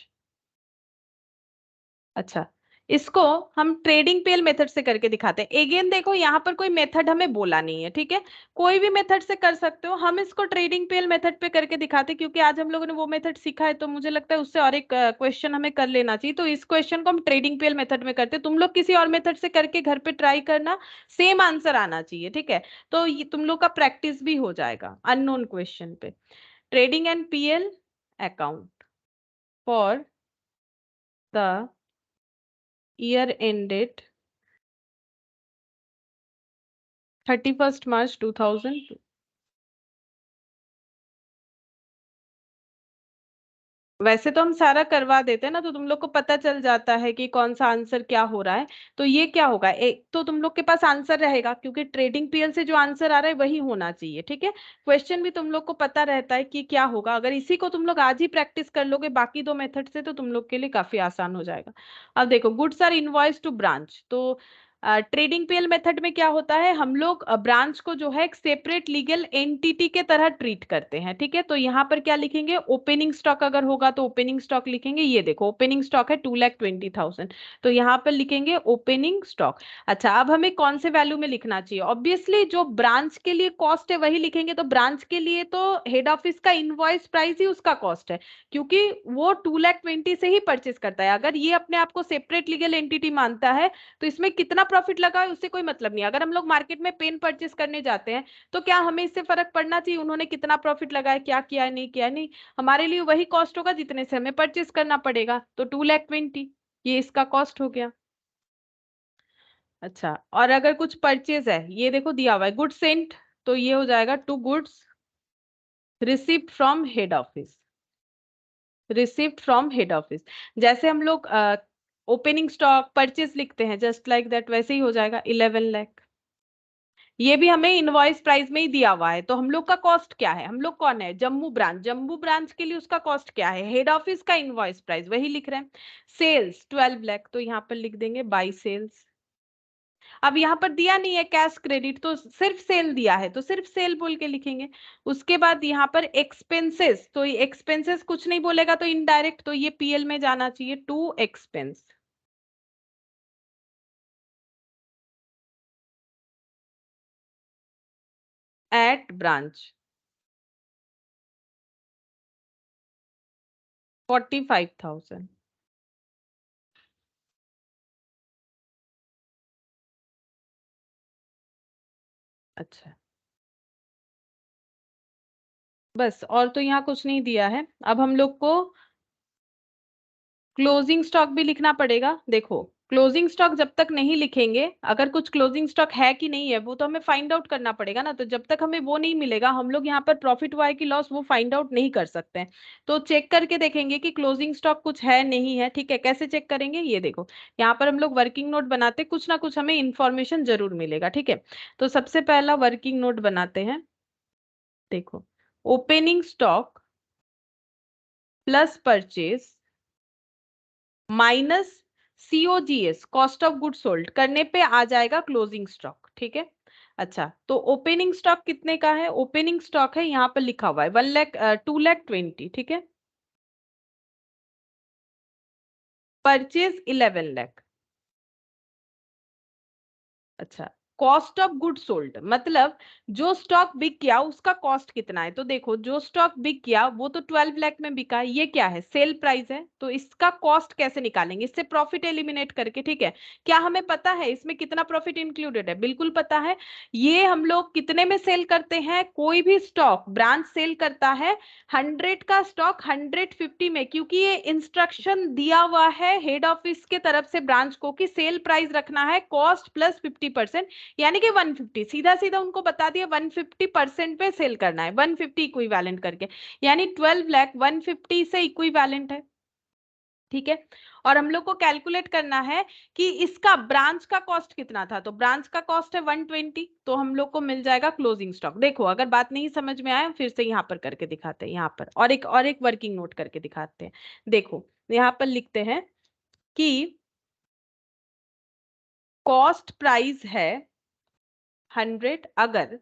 अच्छा, इसको हम ट्रेडिंग पेल मेथड से करके दिखाते हैं। अगेन देखो, यहाँ पर कोई मेथड हमें बोला नहीं है। ठीक है, कोई भी मेथड से कर सकते हो, हम इसको ट्रेडिंग पेल मेथड पे करके दिखाते हैं, क्योंकि आज हम लोगों ने वो मेथड सीखा है तो मुझे लगता है उससे और एक क्वेश्चन हमें कर लेना चाहिए। तो इस क्वेश्चन को हम ट्रेडिंग पेल मेथड में करते हैं। तुम लोग किसी और मेथड से करके घर पे ट्राई करना, सेम आंसर आना चाहिए। ठीक है, तो ये तुम लोग का प्रैक्टिस भी हो जाएगा अननोन क्वेश्चन पे। Trading and PL account for the year ended 31st March 2002। वैसे तो हम सारा करवा देते हैं ना, तो तुम लोग को पता चल जाता है कि कौन सा आंसर क्या हो रहा है। तो ये क्या होगा, एक तो तुम लोग के पास आंसर रहेगा, क्योंकि ट्रेडिंग पीएल से जो आंसर आ रहा है वही होना चाहिए। ठीक है, क्वेश्चन भी तुम लोग को पता रहता है कि क्या होगा। अगर इसी को तुम लोग आज ही प्रैक्टिस कर लोगे बाकी दो मेथड से, तो तुम लोग के लिए काफी आसान हो जाएगा। अब देखो, goods are invoice to branch. तो ट्रेडिंग पीएल मेथड में क्या होता है, हम लोग ब्रांच को जो है एक सेपरेट लीगल एंटिटी के तरह ट्रीट करते हैं। ठीक है, तो यहाँ पर क्या लिखेंगे, ओपनिंग स्टॉक अगर होगा तो ओपनिंग स्टॉक लिखेंगे। ये देखो, ओपनिंग स्टॉक है 2,20,000, तो यहाँ पर लिखेंगे ओपनिंग स्टॉक। अच्छा, अब हमें कौन से वैल्यू में लिखना चाहिए, ऑब्वियसली जो ब्रांच के लिए कॉस्ट है वही लिखेंगे। तो ब्रांच के लिए तो हेड ऑफिस का इनवॉइस प्राइस ही उसका कॉस्ट है, क्योंकि वो 2,20,000 से ही परचेस करता है। अगर ये अपने आप को सेपरेट लीगल एंटिटी मानता है तो इसमें कितना प्रॉफिट लगा है उससे कोई मतलब नहीं। अगर हम लोग मार्केट में पेन परचेस करने जाते हैं तो क्या हमें इससे फर्क पड़ना चाहिए उन्होंने कितना प्रॉफिट लगाया, क्या किया, नहीं किया? नहीं, हमारे लिए वही कॉस्ट होगा जितने से हमें परचेस करना पड़ेगा। तो 2,20,000 ये इसका कॉस्ट हो गया। अच्छा, और अगर कुछ परचेज है, ये देखो दिया हुआ है गुड्स सेंट, तो ये हो जाएगा to goods received from head office. Received from head office, जैसे हम लोग ओपनिंग स्टॉक परचेज लिखते हैं जस्ट लाइक दैट, वैसे ही हो जाएगा 11 लाख। ये भी हमें इनवॉइस प्राइस में ही दिया हुआ है। तो हम लोग का कॉस्ट क्या है, हम लोग कौन है, जम्मू ब्रांच। जम्मू ब्रांच के लिए उसका कॉस्ट क्या है, हेड ऑफिस का इनवॉइस प्राइस वही लिख रहे हैं। सेल्स 12 लाख, तो यहाँ पर लिख देंगे बाई सेल्स। अब यहाँ पर दिया नहीं है कैश क्रेडिट, तो सिर्फ सेल दिया है तो सिर्फ सेल बोल के लिखेंगे। उसके बाद यहाँ पर एक्सपेंसेस, तो एक्सपेंसेस कुछ नहीं बोलेगा तो इनडायरेक्ट, तो ये पीएल में जाना चाहिए, टू एक्सपेंस एट ब्रांच 45,000। अच्छा, बस और तो यहाँ कुछ नहीं दिया है। अब हम लोग को क्लोजिंग स्टॉक भी लिखना पड़ेगा। देखो, क्लोजिंग स्टॉक जब तक नहीं लिखेंगे, अगर कुछ क्लोजिंग स्टॉक है कि नहीं है वो तो हमें फाइंड आउट करना पड़ेगा ना। तो जब तक हमें वो नहीं मिलेगा हम लोग यहाँ पर प्रॉफिट हुआ है कि लॉस वो फाइंड आउट नहीं कर सकते हैं। तो चेक करके देखेंगे कि क्लोजिंग स्टॉक कुछ है नहीं है। ठीक है, कैसे चेक करेंगे, ये देखो यहाँ पर हम लोग वर्किंग नोट बनाते, कुछ ना कुछ हमें इंफॉर्मेशन जरूर मिलेगा। ठीक है, तो सबसे पहला वर्किंग नोट बनाते हैं। देखो, opening stock plus purchase minus COGS cost of good sold करने पे आ जाएगा क्लोजिंग स्टॉक। ठीक है, अच्छा तो ओपनिंग स्टॉक कितने का है, ओपनिंग स्टॉक है यहाँ पर लिखा हुआ है 1 लाख 2 लाख 20। ठीक है, परचेज 11 लाख। अच्छा, कॉस्ट ऑफ गुड सोल्ड मतलब जो स्टॉक बिक गया उसका कॉस्ट कितना है। तो देखो, जो स्टॉक बिक गया वो तो 12 लाख में बिका, ये क्या है, सेल प्राइस है। तो इसका कॉस्ट कैसे निकालेंगे, इससे प्रॉफिट एलिमिनेट करके। ठीक है, क्या हमें पता है इसमें कितना प्रॉफिट इंक्लूडेड है, बिल्कुल पता है। ये हम लोग कितने में सेल करते हैं, कोई भी स्टॉक ब्रांच सेल करता है 100 का स्टॉक 150 में, क्योंकि ये इंस्ट्रक्शन दिया हुआ है हेड ऑफिस के तरफ से ब्रांच को कि सेल प्राइस रखना है कॉस्ट प्लस 50%, यानी कि 150। सीधा सीधा उनको बता दिया 150% पे सेल करना है, 150 इक्विवेलेंट करके, यानी 12 लाख 150 से इक्विवेलेंट है। ठीक है, और हम लोग को कैलकुलेट करना है कि इसका ब्रांच का कॉस्ट कितना था। तो ब्रांच का कॉस्ट है 120, तो हम लोग को मिल जाएगा क्लोजिंग स्टॉक। देखो, अगर बात नहीं समझ में आया फिर से यहाँ पर करके दिखाते हैं, यहाँ पर और एक वर्किंग नोट करके दिखाते हैं। देखो, यहाँ पर लिखते हैं कि कॉस्ट प्राइस है 100 अगर,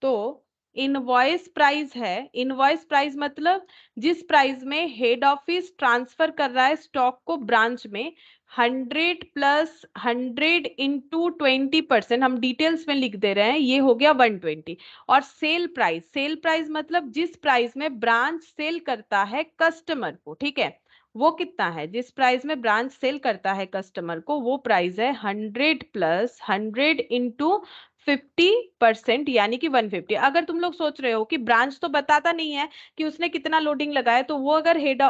तो इनवॉइस प्राइस है, इनवॉइस प्राइस मतलब जिस प्राइस में हेड ऑफिस ट्रांसफर कर रहा है स्टॉक को ब्रांच में, 100 प्लस 100 इंटू 20%, हम डिटेल्स में लिख दे रहे हैं, ये हो गया 120। और सेल प्राइस, सेल प्राइस मतलब जिस प्राइस में ब्रांच सेल करता है कस्टमर को, ठीक है, वो कितना है, जिस प्राइस में ब्रांच सेल करता है कस्टमर को वो प्राइस है 100 प्लस 100 इंटू 50%, यानी कि 150। अगर तुम लोग सोच रहे हो कि ब्रांच तो बताता नहीं है कि उसने कितना लोडिंग लगाया, तो वो अगर हेड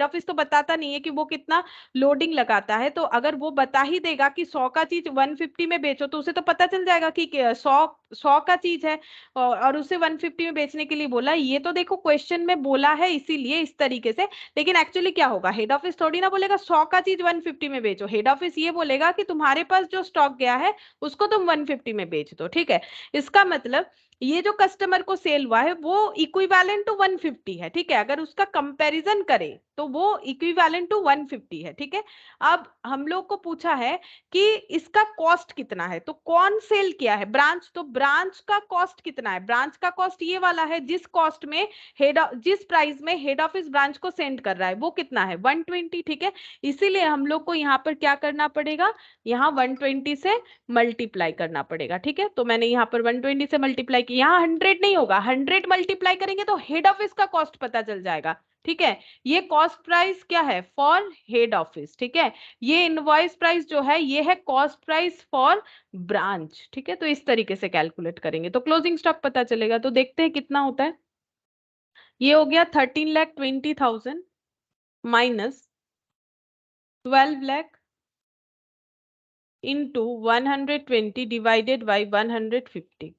ऑफिस तो बताता नहीं है कि वो कितना लोडिंग लगाता है, तो अगर वो बता ही देगा कि 100 का चीज 150 में बेचो, तो उसे तो पता चल जाएगा कि 100 का चीज है और उसे 150 में बेचने के लिए बोला। ये तो देखो क्वेश्चन में बोला है इसीलिए इस तरीके से, लेकिन एक्चुअली क्या होगा, हेड ऑफिस थोड़ी ना बोलेगा 100 का चीज 150 में बेचो। हेड ऑफिस ये बोलेगा कि तुम्हारे पास जो स्टॉक गया है उसको तुम 150 में बेच दो। ठीक है, इसका मतलब ये जो कस्टमर को सेल हुआ है वो इक्विवेलेंट टू 150 है। ठीक है, अगर उसका कंपैरिजन करें तो वो इक्विवेलेंट टू 150 है। ठीक है, अब हम लोग को पूछा है कि इसका कॉस्ट कितना है, तो कौन सेल किया है, ब्रांच, तो ब्रांच का कॉस्ट कितना है, ब्रांच का कॉस्ट ये वाला है जिस कॉस्ट में जिस प्राइस में हेड ऑफिस ब्रांच को सेंड कर रहा है वो कितना है, 120। ठीक है, इसीलिए हम लोग को यहाँ पर क्या करना पड़ेगा, यहाँ 120 से मल्टीप्लाई करना पड़ेगा। ठीक है, तो मैंने यहाँ पर 120 से मल्टीप्लाई किया, यहाँ 100 नहीं होगा, 100 मल्टीप्लाई करेंगे तो हेड ऑफिस का कॉस्ट पता चल जाएगा। ठीक है, ये कॉस्ट प्राइस क्या है, फॉर हेड ऑफिस। ठीक है, ये इनवॉइस प्राइस जो है ये है कॉस्ट प्राइस फॉर ब्रांच। ठीक है, तो इस तरीके से कैलकुलेट करेंगे तो क्लोजिंग स्टॉक पता चलेगा। तो देखते हैं कितना होता है। ये हो गया 13,20,000 minus 12 lakh into 120 divided by 150,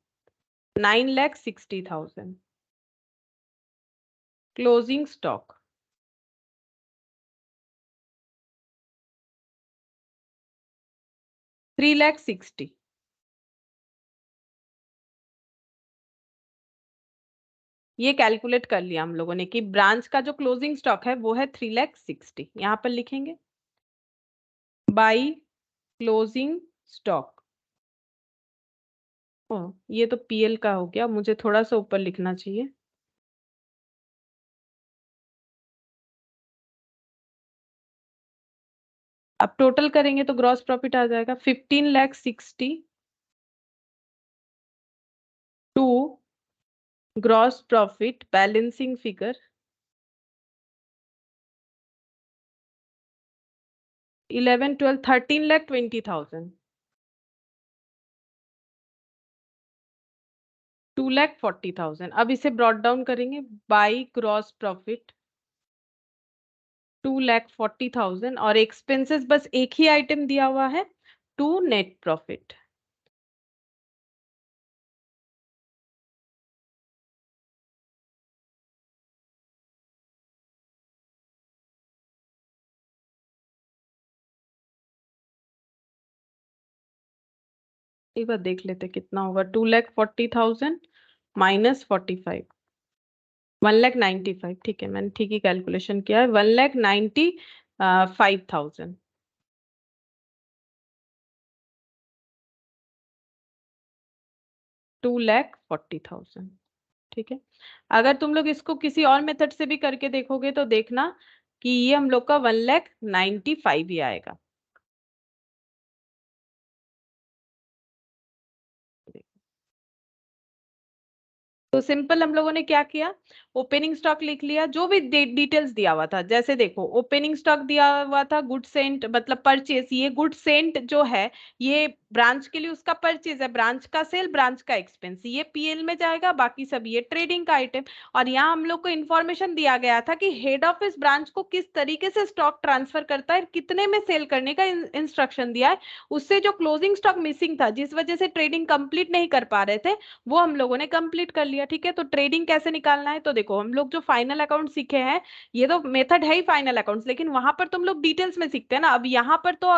9,60,000 closing stock। 3,60,000। ये कैलकुलेट कर लिया हम लोगों ने कि ब्रांच का जो क्लोजिंग स्टॉक है वो है 3,60,000। यहां पर लिखेंगे बाई क्लोजिंग स्टॉक। ओ, ये तो पीएल का हो गया, मुझे थोड़ा सा ऊपर लिखना चाहिए। अब टोटल करेंगे तो ग्रॉस प्रॉफिट आ जाएगा 15,60,000 to gross profit balancing figure 11, 12, 13,20,000। 2,40,000। अब इसे ब्रॉट डाउन करेंगे बाई ग्रॉस प्रॉफिट 2,40,000 और एक्सपेंसेस बस एक ही आइटम दिया हुआ है, टू नेट प्रॉफिट। एक बार देख लेते कितना होगा, 2,40,000 माइनस 45, 1,95,000। ठीक है, मैंने ठीक ही कैलकुलेशन किया है, 1,95,000। $2,40,000। ठीक है, अगर तुम लोग इसको किसी और मेथड से भी करके देखोगे तो देखना कि ये हम लोग का 1,95,000 ही आएगा। तो सिंपल हम लोगों ने क्या किया, ओपनिंग स्टॉक लिख लिया, जो भी डिटेल्स दिया हुआ था। जैसे देखो ओपनिंग स्टॉक दिया हुआ था गुड सेंट मतलब परचेज, ये गुड सेंट जो है ये ब्रांच के लिए उसका परचेज है, ब्रांच का सेल, ब्रांच का एक्सपेंस, ये पीएल में जाएगा, बाकी सब ये ट्रेडिंग का आइटम। और यहाँ हम लोग को इन्फॉर्मेशन दिया गया था कि हेड ऑफिस ब्रांच को किस तरीके से स्टॉक ट्रांसफर करता है, कितने में सेल करने का इंस्ट्रक्शन दिया है। उससे जो क्लोजिंग स्टॉक मिसिंग था, जिस वजह से ट्रेडिंग कंप्लीट नहीं कर पा रहे थे, वो हम लोगों ने कंप्लीट कर लिया। ठीक है, तो ट्रेडिंग कैसे निकालना है, तो देखो हम लोग जो फाइनल अकाउंट सीखे हैं, ये तो मेथड है ही फाइनल अकाउंट्स, लेकिन वहां पर तुम लोग डिटेल्स में सीखते हैं ना। अब यहाँ पर तो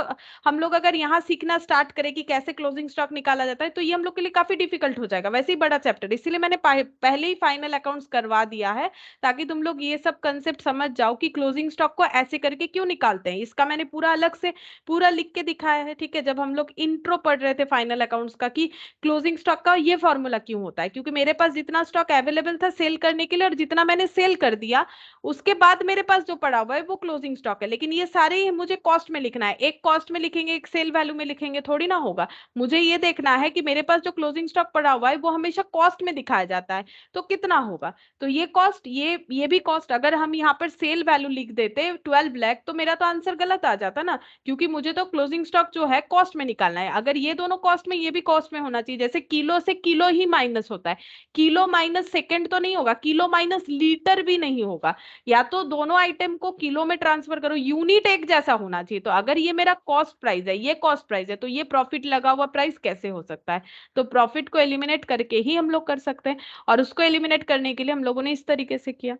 हम लोग अगर यहाँ सीखना स्टार्ट करें कि कैसे क्लोजिंग स्टॉक निकाला जाता है, तो ये हम लोग के लिए काफी डिफिकल्ट हो जाएगा, वैसे ही बड़ा चैप्टर, इसीलिए मैंने पहले ही फाइनल अकाउंट्स करवा दिया है, ताकि तुम लोग ये सब कंसेप्ट समझ जाओ कि क्लोजिंग स्टॉक को ऐसे करके क्यों निकालते हैं। इसका मैंने पूरा अलग से पूरा लिख के दिखाया है। ठीक है, जब हम लोग इंट्रो पढ़ रहे थे फाइनल अकाउंट्स का कि क्लोजिंग स्टॉक का ये फॉर्मूला क्यों होता है, क्योंकि मेरे पास जितना स्टॉक अवेलेबल था सेल करने के लिए और जितना मैंने सेल कर दिया, उसके बाद मेरे पास जो पड़ा हुआ है वो क्लोजिंग स्टॉक है। लेकिन ये सारे ही मुझे कॉस्ट में लिखना है, एक कॉस्ट में लिखेंगे एक सेल वैल्यू में लिखेंगे थोड़ी ना होगा। मुझे ये देखना है कि मेरे पास जो क्लोजिंग स्टॉक पड़ा हुआ है वो हमेशा कॉस्ट में दिखाया जाता है, तो कितना होगा। तो ये कॉस्ट, ये भी कॉस्ट, अगर हम यहाँ पर सेल वैल्यू लिख देते 12 लाख, तो मेरा तो आंसर गलत आ जाता ना, क्योंकि मुझे तो क्लोजिंग स्टॉक जो है कॉस्ट में निकालना है। अगर ये दोनों कॉस्ट में, ये भी कॉस्ट में होना चाहिए। जैसे किलो से किलो ही माइनस होता है, किलो माइनस सेकंड तो नहीं होगा, किलो माइनस लीटर भी नहीं होगा, या तो दोनों आइटम को किलो में ट्रांसफर करो, यूनिट एक जैसा होना चाहिए। तो अगर ये मेरा कॉस्ट प्राइस है, ये कॉस्ट प्राइस है, तो ये प्रॉफिट लगा हुआ प्राइस कैसे हो सकता है। तो प्रॉफिट को एलिमिनेट करके ही हम लोग कर सकते हैं, और उसको एलिमिनेट करने के लिए हम लोगों ने इस तरीके से किया।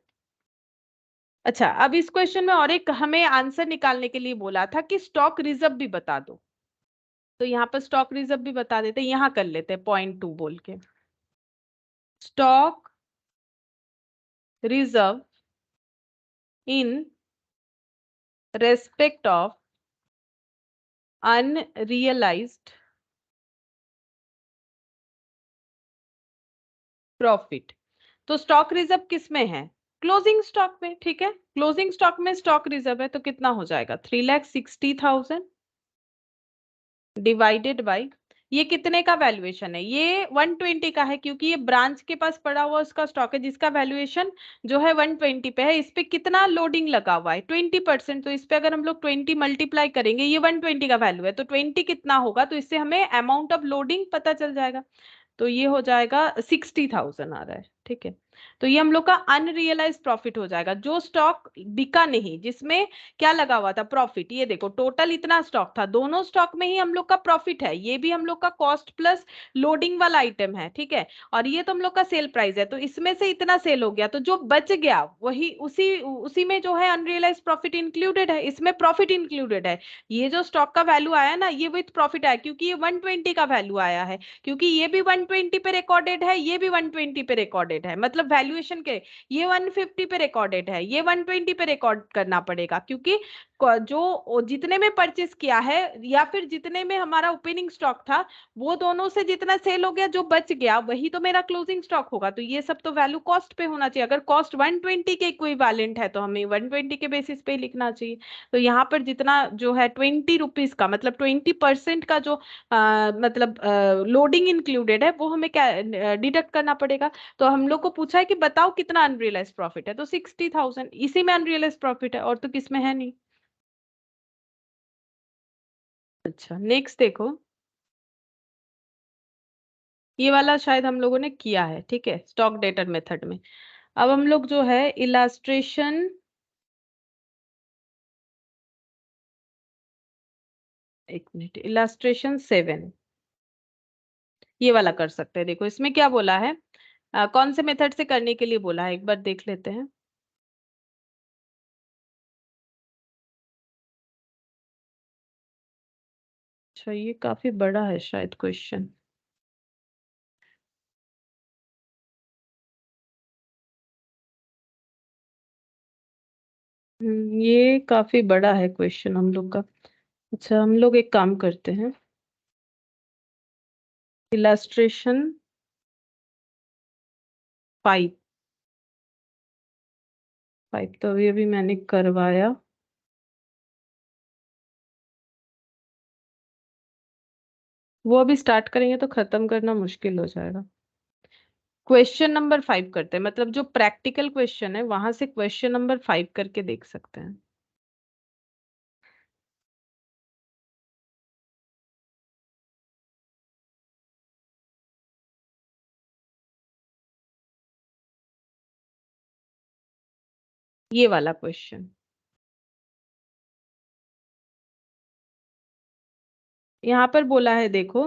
अच्छा, अब इस क्वेश्चन में और एक हमें आंसर निकालने के लिए बोला था कि स्टॉक रिजर्व भी बता दो, तो यहाँ पर स्टॉक रिजर्व भी बता देते, यहाँ कर लेते हैं .2 बोल के, stock reserve in respect of unrealised profit. तो स्टॉक रिजर्व किस में है, क्लोजिंग स्टॉक में। ठीक है, क्लोजिंग स्टॉक में स्टॉक रिजर्व है, तो कितना हो जाएगा 3,60,000 डिवाइडेड बाई, ये कितने का वैल्यूएशन है, ये 120 का है, क्योंकि ये ब्रांच के पास पड़ा हुआ उसका स्टॉक है जिसका वैल्यूएशन जो है 120 पे है। इस पे कितना लोडिंग लगा हुआ है 20%, तो इस पे अगर हम लोग 20 मल्टीप्लाई करेंगे, ये 120 का वैल्यू है, तो 20 कितना होगा, तो इससे हमें अमाउंट ऑफ लोडिंग पता चल जाएगा। तो ये हो जाएगा 60,000 आ रहा है। ठीक है, तो ये हम लोग का अनरियलाइज प्रॉफिट हो जाएगा, जो स्टॉक बिका नहीं, जिसमें क्या लगा हुआ था प्रॉफिट। ये देखो टोटल इतना स्टॉक था, दोनों स्टॉक में ही हम लोग का प्रॉफिट है, ये भी हम लोग का कॉस्ट प्लस लोडिंग वाला आइटम है। ठीक है, और ये तो हम लोग का सेल प्राइस है, तो इसमें से इतना सेल हो गया, तो जो बच गया वही उसी उसी में जो है अनरियलाइज प्रॉफिट इंक्लूडेड है, इसमें प्रॉफिट इंक्लूडेड है। ये जो स्टॉक का वैल्यू आया ना, ये विथ प्रॉफिट आया, क्योंकि ये 120 का वैल्यू आया है, क्योंकि ये भी 120 पे रिकॉर्डेड है, ये भी 120 पे रिकॉर्डेड है, मतलब वैल्यूएशन के ये 150 पे रिकॉर्डेड है, ये 120 पे रिकॉर्ड करना पड़ेगा, क्योंकि जो जितने में परचेस किया है या फिर जितने में हमारा ओपनिंग स्टॉक था, वो दोनों से जितना सेल हो गया, जो बच गया वही तो मेरा क्लोजिंग स्टॉक होगा। तो ये सब तो वैल्यू कॉस्ट पे होना चाहिए, अगर कॉस्ट 120 के इक्विवेलेंट है तो हमें 120 के बेसिस पे लिखना चाहिए। तो यहाँ पर जितना जो है 20 रुपीज का, मतलब 20% का जो मतलब लोडिंग इंक्लूडेड है, वो हमें क्या डिडक्ट करना पड़ेगा। तो हम लोग को पूछा है कि बताओ कितना अनरियलाइज प्रॉफिट है, तो 60,000 इसी में अनरियलाइज प्रॉफिट है, और तो किसमें है नहीं। अच्छा, नेक्स्ट देखो, ये वाला शायद हम लोगों ने किया है, ठीक है, स्टॉक डेटर मेथड में। अब हम लोग जो है इलास्ट्रेशन, एक मिनट, इलास्ट्रेशन 7 ये वाला कर सकते हैं। देखो इसमें क्या बोला है, कौन से मेथड से करने के लिए बोला है, एक बार देख लेते हैं। अच्छा ये काफी बड़ा है शायद क्वेश्चन। ये काफी बड़ा है क्वेश्चन हम लोग का। अच्छा हम लोग एक काम करते हैं, इलास्ट्रेशन 5 तो अभी मैंने करवाया। वो अभी स्टार्ट करेंगे तो खत्म करना मुश्किल हो जाएगा। क्वेश्चन नंबर 5 करते हैं, मतलब जो प्रैक्टिकल क्वेश्चन है वहां से क्वेश्चन नंबर 5 करके देख सकते हैं। ये वाला क्वेश्चन यहाँ पर बोला है, देखो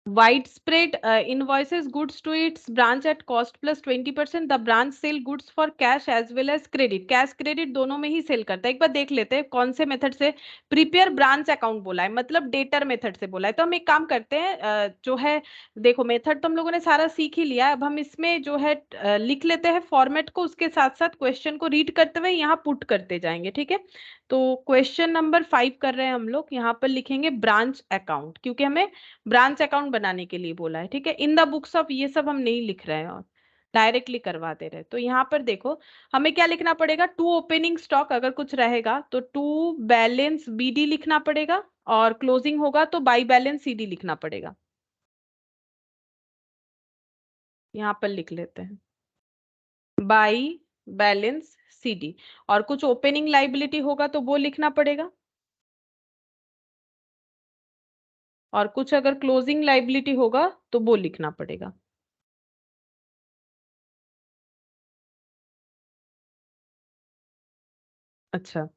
widespread invoices goods to its branch at cost plus 20%, the branch sell goods for cash as well as credit, cash credit दोनों में ही सेल करता है। एक बार देख लेते हैं कौन से मेथड से। प्रिपेयर ब्रांच अकाउंट बोला है, मतलब डेटर मेथड से बोला है। तो हम एक काम करते हैं, जो है देखो मेथड तो हम लोगों ने सारा सीख ही लिया है। अब हम इसमें जो है लिख लेते हैं फॉर्मेट को, उसके साथ साथ क्वेश्चन को रीड करते हुए यहाँ पुट करते जाएंगे, ठीक है। तो क्वेश्चन नंबर 5 कर रहे हैं हम लोग, यहाँ पर लिखेंगे ब्रांच अकाउंट, क्योंकि हमें ब्रांच अकाउंट बनाने के लिए बोला है, ठीक है। इन द बुक्स ऑफ ये सब हम नहीं लिख रहे हैं और डायरेक्टली करवा दे रहे हैं। तो यहाँ पर देखो हमें क्या लिखना पड़ेगा, टू ओपनिंग स्टॉक अगर कुछ रहेगा तो टू बैलेंस बीडी लिखना पड़ेगा, और क्लोजिंग होगा तो बाई बैलेंस सीडी लिखना पड़ेगा। यहाँ पर लिख लेते हैं बाई बैलेंस सीडी, और कुछ ओपनिंग लाइबिलिटी होगा तो वो लिखना पड़ेगा, और कुछ अगर क्लोजिंग लाइबिलिटी होगा तो वो लिखना पड़ेगा। अच्छा,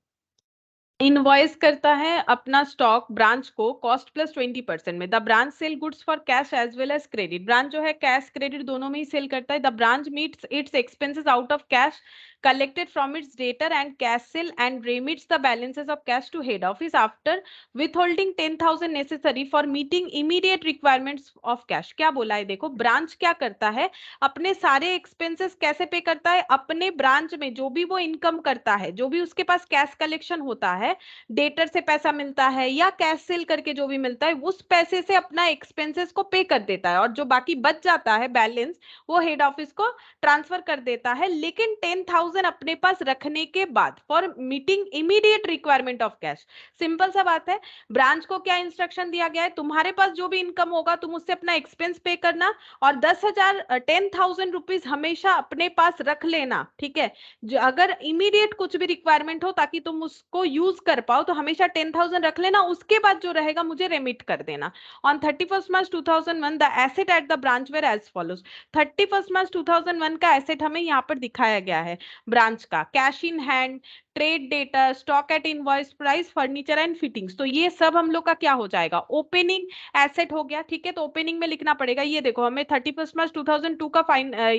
इनवॉइस करता है अपना स्टॉक ब्रांच को कॉस्ट प्लस 20% में। The branch sale goods for cash as well as credit, branch जो है कैश क्रेडिट दोनों में ही सेल करता है। The branch meets it's expenses out of cash collected from its debtor and cash sale and remits the balances of cash to head office after withholding 10,000 necessary for meeting immediate requirements of cash। क्या बोला है, देखो branch क्या करता है, अपने सारे expenses कैसे पे करता है, अपने ब्रांच में जो भी वो इनकम करता है, जो भी उसके पास कैश कलेक्शन होता है, डेटर से पैसा मिलता है या कैश सेल करके जो भी मिलता है, उस पैसे से अपना एक्सपेंसेस को पे कर देता है, और जो बाकी बच जाता है बैलेंस वो हेड ऑफिस को ट्रांसफर कर देता है, लेकिन 10,000 अपने पास रखने के बाद for meeting immediate requirement of cash. Simple सा बात है, ब्रांच को क्या इंस्ट्रक्शन दिया गया है, तुम्हारे पास जो भी इनकम होगा तुम उससे अपना एक्सपेंस पे करना, और 10,000 रुपीज हमेशा अपने पास रख लेना, ठीक है। जो अगर इमीडिएट कुछ भी रिक्वायरमेंट हो ताकि तुम उसको यूज कर पाओ तो हमेशा 10,000 रख लेना, उसके बाद जो रहेगा मुझे रेमिट कर देना। On 31st March 2001 the asset at the branch were as follows. 31st March 2001 का एसेट हमें यहाँ पर दिखाया गया है ब्रांच का, cash in hand, trade data, stock at invoice price, furniture and fittings. तो ये सब हम लोग का क्या हो जाएगा, ओपनिंग एसेट हो गया, ठीक है। तो ओपनिंग में लिखना पड़ेगा, ये देखो हमें 31st March 2002 का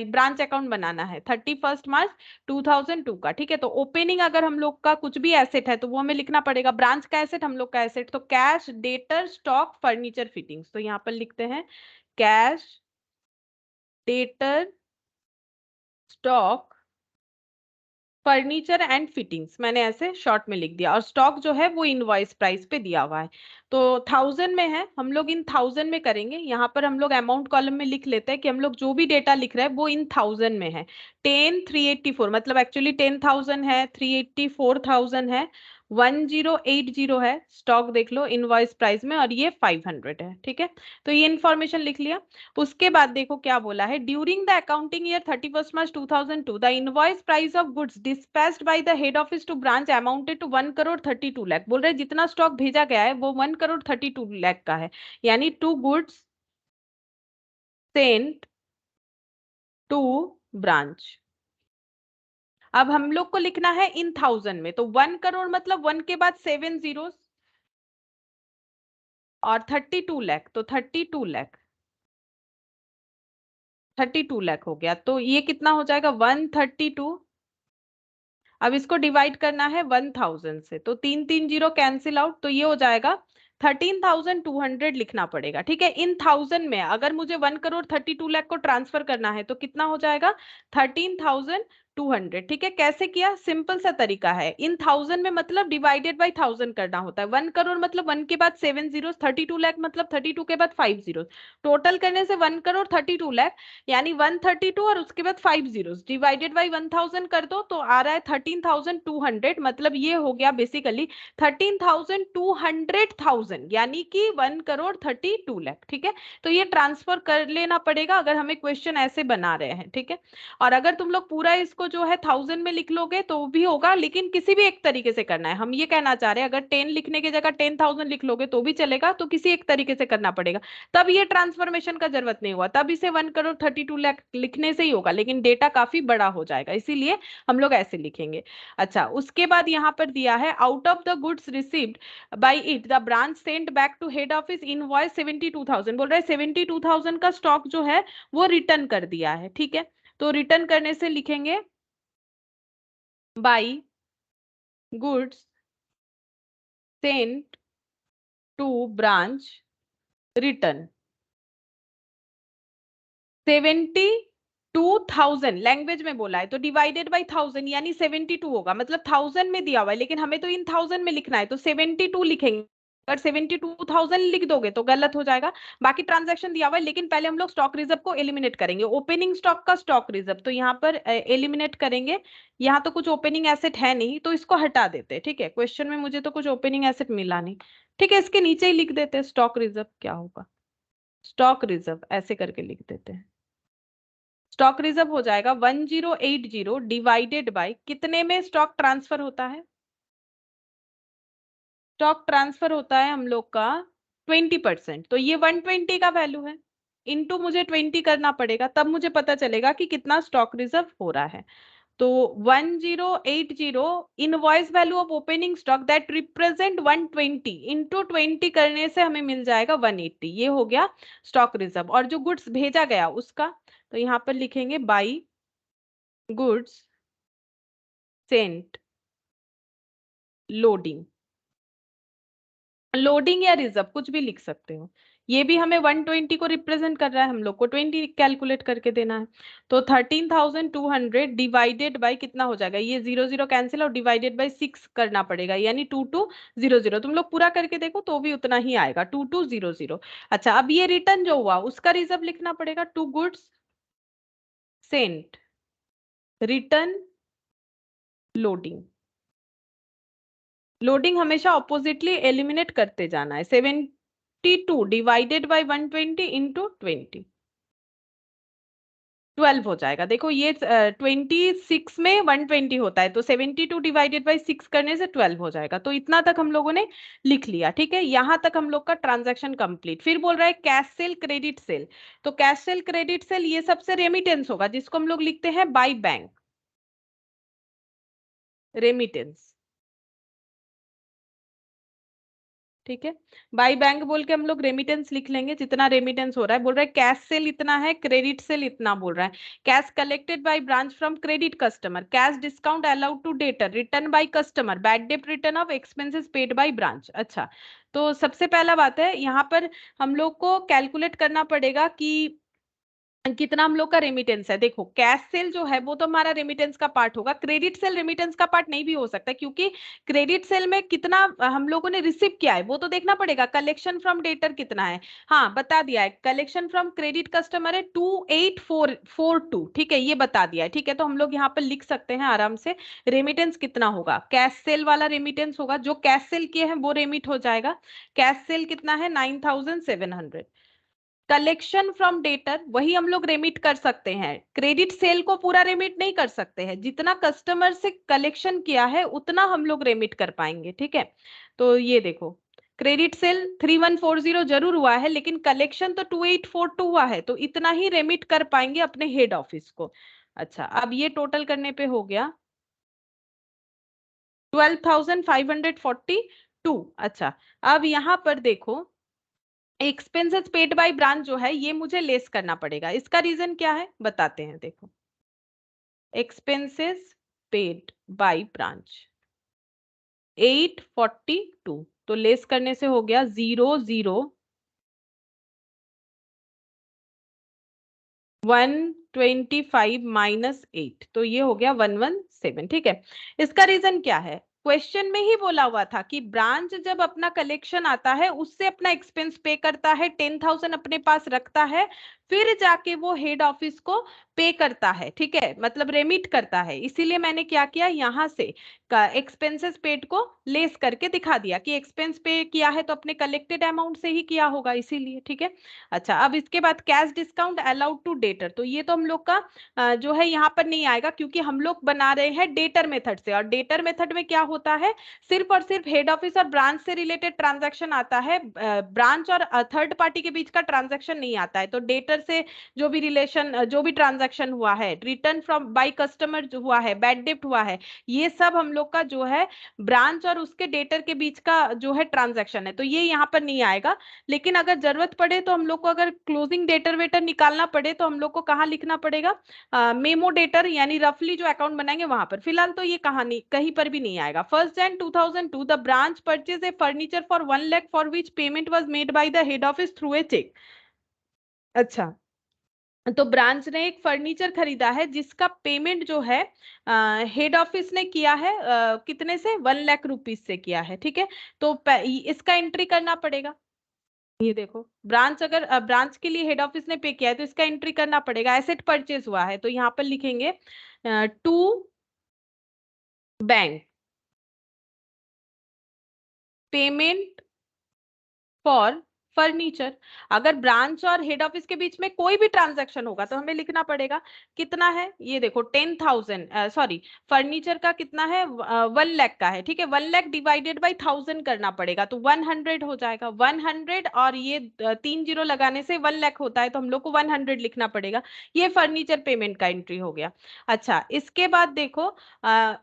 ब्रांच अकाउंट बनाना है, 31st March 2002 का, ठीक है। तो ओपनिंग अगर हम लोग का कुछ भी एसेट है तो वो हमें लिखना पड़ेगा, ब्रांच का एसेट हम लोग का एसेट तो cash, debtor, stock, furniture, fittings. तो यहाँ पर लिखते हैं cash, debtor, stock, furniture and fittings, मैंने ऐसे शॉर्ट में लिख दिया, और स्टॉक जो है वो इनवॉइस प्राइस पे दिया हुआ है। तो 1000 में है, हम लोग इन 1000 में करेंगे। यहाँ पर हम लोग अमाउंट कॉलम में लिख लेते हैं कि हम लोग जो भी डेटा लिख रहे हैं वो इन 1000 में है। 10,384 मतलब एक्चुअली 10,000 है, 384,000 है, 1080 है, स्टॉक देख लो इनवॉइस प्राइस में, और ये 500 है, ठीक है। तो ये इन्फॉर्मेशन लिख लिया। उसके बाद देखो क्या बोला है, during the accounting year 31 March 2002 the invoice price of goods dispatched by the head office to branch amounted to 1 crore 32 lakh. बोल रहे जितना स्टॉक भेजा गया है वो 1 करोड़ 32 लाख का है, यानी to goods sent to branch. अब हम लोग को लिखना है इन थाउजेंड में, तो 1 करोड़ मतलब 1 के बाद 7 जीरो और 32 लाख, तो 32 लाख, 32 लाख हो गया। तो ये कितना हो जाएगा 132। अब इसको डिवाइड करना है 1000 से, तो 3 3 जीरो कैंसिल आउट, तो ये हो जाएगा 13,200 लिखना पड़ेगा, ठीक है। इन थाउजेंड में अगर मुझे 1 करोड़ 32 लाख को ट्रांसफर करना है तो कितना हो जाएगा 13,200, ठीक है। कैसे किया, सिंपल सा तरीका है, इन थाउजेंड में मतलब डिवाइडेड बाई थाउजेंड करना होता है। 1 करोड़ मतलब 1 के बाद 7 जीरो, 32 लाख मतलब 32 के बाद 5 जीरो, टोटल करने से 1 करोड़ 32 लाख, यानी 132 और उसके बाद 5 जीरो डिवाइडेड बाई 1000 कर दो तो आ रहा है 13,200। मतलब ये हो गया बेसिकली 13,200,000, यानी कि 1 करोड़ 32 लाख, ठीक है। तो ये ट्रांसफर कर लेना पड़ेगा अगर हमें क्वेश्चन ऐसे बना रहे हैं, ठीक है। और अगर तुम लोग पूरा इसको जो है 1000 में लिख लोगे तो भी होगा, लेकिन किसी भी एक तरीके से करना है। हम ये कहना चाह रहे हैं अगर 10 लिखने की जगह 10,000 लिख लोगे तो भी चलेगा, तो किसी एक तरीके से करना पड़ेगा, तब ये ट्रांसफॉर्मेशन का जरूरत नहीं हुआ, तब इसे 1 करोड़ 32 लाख लिखने से ही होगा, लेकिन डेटा काफी बड़ा हो जाएगा, इसीलिए हम लोग ऐसे लिखेंगे। अच्छा, उसके बाद यहाँ पर दिया है out of the goods received by it the branch sent back to head office invoice 72,000। बोल रहे हैं 72,000 का स्टॉक जो है वो रिटर्न कर दिया है, ठीक है। तो रिटर्न करने से लिखेंगे by goods sent to branch return 72,000 language में बोला है तो डिवाइडेड बाई 1000, यानी 72 होगा। मतलब 1000 में दिया हुआ है लेकिन हमें तो इन 1000 में लिखना है, तो 72 लिखेंगे। अगर 72,000 लिख दोगे तो गलत हो जाएगा। बाकी ट्रांजैक्शन दिया हुआ है, लेकिन पहले हम लोग स्टॉक रिजर्व को एलिमिनेट करेंगे। ओपनिंग स्टॉक का स्टॉक रिजर्व तो यहाँ पर एलिमिनेट करेंगे। यहाँ तो कुछ ओपनिंग एसेट है नहीं तो इसको हटा देते, ठीक है। क्वेश्चन में मुझे तो कुछ ओपनिंग एसेट मिला नहीं, ठीक है। इसके नीचे ही लिख देते स्टॉक रिजर्व, क्या होगा स्टॉक रिजर्व ऐसे करके लिख देते हैं। स्टॉक रिजर्व हो जाएगा 1080 डिवाइडेड बाय कितने में स्टॉक ट्रांसफर होता है, स्टॉक ट्रांसफर होता है हम लोग का 20%, तो ये 120 का वैल्यू है, इनटू मुझे 20 करना पड़ेगा, तब मुझे पता चलेगा कि कितना स्टॉक रिजर्व हो रहा है। तो 1080 invoice value of opening stock that represent 120 into 20 करने से हमें मिल जाएगा 180, ये हो गया स्टॉक रिजर्व। और जो गुड्स भेजा गया उसका, तो यहाँ पर लिखेंगे by goods Saint loading, loading या रिजर्व कुछ भी लिख सकते हो। ये भी हमें 120 को रिप्रेजेंट कर रहा है, हम लोग को 20 कैलकुलेट करके देना है। तो 13,200 डिवाइडेड बाय कितना हो जाएगा, ये 0 0 कैंसिल और डिवाइडेड बाय 6 करना पड़ेगा, यानी 2200। तुम लोग पूरा करके देखो तो भी उतना ही आएगा 2200। अच्छा, अब ये रिटर्न जो हुआ उसका रिजर्व लिखना पड़ेगा, to goods sent return loading. Loading हमेशा ऑपोजिटली एलिमिनेट करते जाना है। 72 डिवाइडेड बाई 120 इंटू 20 12 हो जाएगा। देखो ये 26 में 120 होता है, तो 72 डिवाइडेड बाई 6 करने से 12 हो जाएगा। तो इतना तक हम लोगों ने लिख लिया, ठीक है। यहां तक हम लोग का ट्रांजैक्शन कंप्लीट। फिर बोल रहा है कैश सेल क्रेडिट सेल, तो कैश सेल क्रेडिट सेल ये सबसे रेमिटेंस होगा, जिसको हम लोग लिखते हैं बाई बैंक रेमिटेंस, ठीक है। बाई बैंक बोल के हम लोग रेमिटेंस लिख लेंगे, जितना रेमिटेंस हो रहा है। बोल रहा है कैश सेल इतना है, क्रेडिट सेल इतना बोल रहा है। Cash collected by branch from credit customer, cash discount allowed to debtor, return by customer, bad debt return of expenses paid by branch. अच्छा, तो सबसे पहला बात है यहाँ पर हम लोग को कैलकुलेट करना पड़ेगा कि कितना हम लोग का रेमिटेंस है। देखो कैश सेल जो है वो तो हमारा रेमिटेंस का पार्ट होगा, क्रेडिट सेल रेमिटेंस का पार्ट नहीं भी हो सकता, क्योंकि क्रेडिट सेल में कितना हम लोगों ने रिसीव किया है वो तो देखना पड़ेगा। कलेक्शन फ्रॉम डेटर कितना है, हाँ बता दिया है, कलेक्शन फ्रॉम क्रेडिट कस्टमर है 28442, ठीक है ये बता दिया है। ठीक है, तो हम लोग यहाँ पर लिख सकते हैं आराम से रेमिटेंस कितना होगा। कैश सेल वाला रेमिटेंस होगा, जो कैश सेल किए हैं वो रेमिट हो जाएगा। कैश सेल कितना है 9700। कलेक्शन फ्रॉम डेटर वही हम लोग रेमिट कर सकते हैं, क्रेडिट सेल को पूरा रेमिट नहीं कर सकते हैं, जितना कस्टमर से कलेक्शन किया है उतना हम लोग रेमिट कर पाएंगे। ठीक है, तो ये देखो क्रेडिट सेल 3140 जरूर हुआ है, लेकिन कलेक्शन तो 2842 हुआ है, तो इतना ही रेमिट कर पाएंगे अपने हेड ऑफिस को। अच्छा, अब ये टोटल करने पे हो गया 12,542। अच्छा, अब यहां पर देखो एक्सपेंसेस पेड बाय ब्रांच जो है ये मुझे लेस करना पड़ेगा। इसका रीजन क्या है बताते हैं। देखो एक्सपेंसेस पेड बाय ब्रांच 842, तो लेस करने से हो गया 125 -8, तो ये हो गया 117। ठीक है, इसका रीजन क्या है, क्वेश्चन में ही बोला हुआ था कि ब्रांच जब अपना कलेक्शन आता है उससे अपना एक्सपेंस पे करता है, 10,000 अपने पास रखता है, फिर जाके वो हेड ऑफिस को पे करता है। ठीक है, मतलब रेमिट करता है। इसीलिए मैंने क्या किया, यहां से एक्सपेंसेस पेड को लेस करके दिखा दिया कि एक्सपेंस पे किया है तो अपने कलेक्टेड अमाउंट से ही किया होगा, इसीलिए। ठीक है, अच्छा अब इसके बाद cash discount allowed to debtor, तो ये तो हम लोग का जो है यहाँ पर नहीं आएगा, क्योंकि हम लोग बना रहे हैं डेटर मेथड से, और डेटर मेथड में क्या होता है, सिर्फ और सिर्फ हेड ऑफिस और ब्रांच से रिलेटेड ट्रांजैक्शन आता है, ब्रांच और थर्ड पार्टी के बीच का ट्रांजैक्शन नहीं आता है। तो डेटर से जो भी रिलेशन, जो भी ट्रांजैक्शन हुआ है, रिटर्न फ्रॉम बाय कस्टमर जो हुआ है, बैड डेप्ट हुआ है, ये सब हम लोग का जो है ब्रांच और उसके डेटर के बीच का जो है ट्रांजैक्शन है, तो ये यहाँ पर नहीं आएगा। लेकिन अगर जरूरत पड़े तो हम लोग को, अगर क्लोजिंग डेटर वेटर निकालना पड़े तो हम लोग को कहाँ लिखना पड़ेगा, मेमो डेटर, यानी रफली जो अकाउंट बनाएंगे वहां पर। फिलहाल तो ये कहानी कहीं पर भी नहीं आएगा। 1 Jan 2002 the branch purchase a furniture for 1 lakh for which payment was made by the head office through a cheque. अच्छा, तो ब्रांच ने एक फर्नीचर खरीदा है जिसका पेमेंट जो है हेड ऑफिस ने किया है, कितने से, 1 लाख रुपीज से किया है। ठीक है, तो इसका एंट्री करना पड़ेगा। ये देखो ब्रांच, अगर ब्रांच के लिए हेड ऑफिस ने पे किया है तो इसका एंट्री करना पड़ेगा। एसेट परचेज हुआ है तो यहाँ पर लिखेंगे to bank payment for furniture. अगर ब्रांच और हेड ऑफिस के बीच में कोई भी ट्रांजैक्शन होगा तो हमें लिखना पड़ेगा कितना है, ये देखो 10,000, सॉरी फर्नीचर का कितना है, 1 लाख का है। ठीक है, 1 लाख डिवाइडेड बाई 1000 करना पड़ेगा, तो 100 हो जाएगा। 100 और ये 3 जीरो लगाने से 1 लाख होता है, तो हम लोग को 100 लिखना पड़ेगा। ये फर्नीचर पेमेंट का एंट्री हो गया। अच्छा, इसके बाद देखो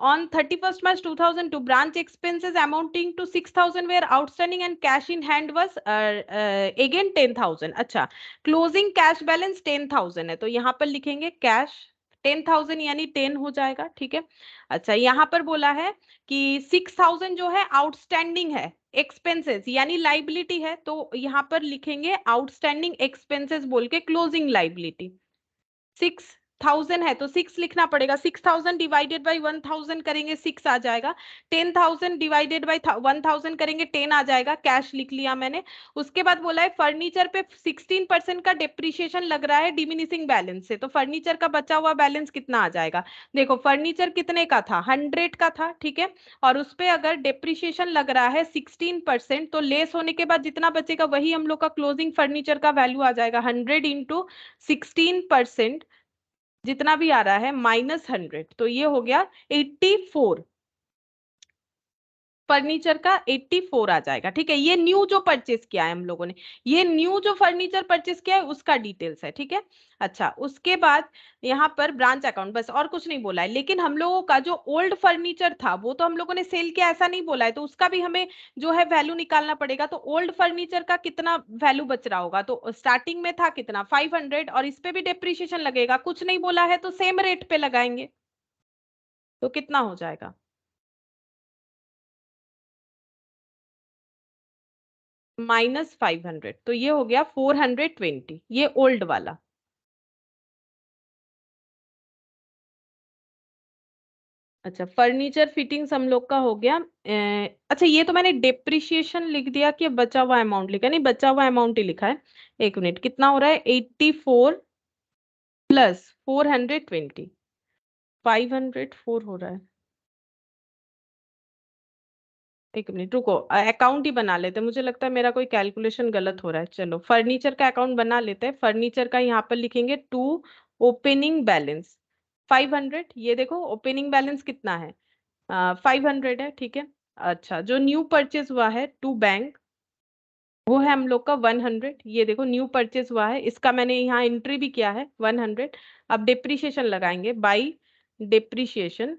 on 31st March 2002 branch expenses amounting to 6,000 were outstanding and cash in hand was again 10,000। अच्छा, क्लोजिंग कैश बैलेंस 10,000 है, तो यहाँ पर लिखेंगे कैश 10,000 यानी 10 हो जाएगा। ठीक है, अच्छा यहाँ पर बोला है कि 6,000 जो है आउटस्टैंडिंग है, एक्सपेंसेस यानी लाइबिलिटी है, तो यहाँ पर लिखेंगे आउटस्टैंडिंग एक्सपेंसेस बोल के क्लोजिंग लाइबिलिटी। 6,000 है तो 6 लिखना पड़ेगा। 6,000 डिवाइडेड बाई 1,000 करेंगे 6 आ जाएगा। 10,000 डिवाइडेड बाई 1,000 करेंगे 10 आ जाएगा। कैश लिख लिया मैंने। उसके बाद बोला है फर्नीचर पे 16% का डिप्रिशिएशन लग रहा है डिमिनिशिंग बैलेंस से, तो फर्नीचर का बचा हुआ बैलेंस कितना आ जाएगा। देखो फर्नीचर कितने का था, 100 का था। ठीक है, और उस पे अगर डिप्रिशिएशन लग रहा है 16%, तो लेस होने के बाद जितना बचेगा वही हम लोग का क्लोजिंग फर्नीचर का वैल्यू आ जाएगा। 100 इंटू 16% जितना भी आ रहा है -100, तो ये हो गया 84। फर्नीचर का 84 आ जाएगा। ठीक है, ये न्यू जो परचेस किया है हम लोगों ने, ये न्यू जो फर्नीचर परचेस किया है उसका डिटेल्स है। ठीक है, अच्छा उसके बाद यहाँ पर ब्रांच अकाउंट, बस और कुछ नहीं बोला है। लेकिन हम लोगों का जो ओल्ड फर्नीचर था वो तो हम लोगों ने सेल किया ऐसा नहीं बोला है, तो उसका भी हमें जो है वैल्यू निकालना पड़ेगा। तो ओल्ड फर्नीचर का कितना वैल्यू बच रहा होगा, तो स्टार्टिंग में था कितना 500, और इस पे भी डेप्रिशिएशन लगेगा, कुछ नहीं बोला है तो सेम रेट पे लगाएंगे, तो कितना हो जाएगा -500, तो ये हो गया 420, ये ओल्ड वाला। अच्छा, फर्नीचर फिटिंग्स हम लोग का हो गया। अच्छा, ये तो मैंने डेप्रिसिएशन लिख दिया कि बचा हुआ अमाउंट लिखा, नहीं बचा हुआ अमाउंट ही लिखा है। एक मिनट, कितना हो रहा है? 84 प्लस 420, 504 हो रहा है। एक मिनट रुको, अकाउंट ही बना लेते हैं, मुझे लगता है मेरा कोई कैलकुलेशन गलत हो रहा है। चलो फर्नीचर का अकाउंट बना लेते हैं। फर्नीचर का यहाँ पर लिखेंगे टू ओपनिंग बैलेंस 500। ये देखो ओपनिंग बैलेंस कितना है, 500 है, ठीक है। अच्छा, जो न्यू परचेज हुआ है टू बैंक, वो है हम लोग का 100। ये देखो न्यू परचेज हुआ है, इसका मैंने यहाँ एंट्री भी किया है 100। अब डिप्रिशिएशन लगाएंगे, बाई डिप्रिशिएशन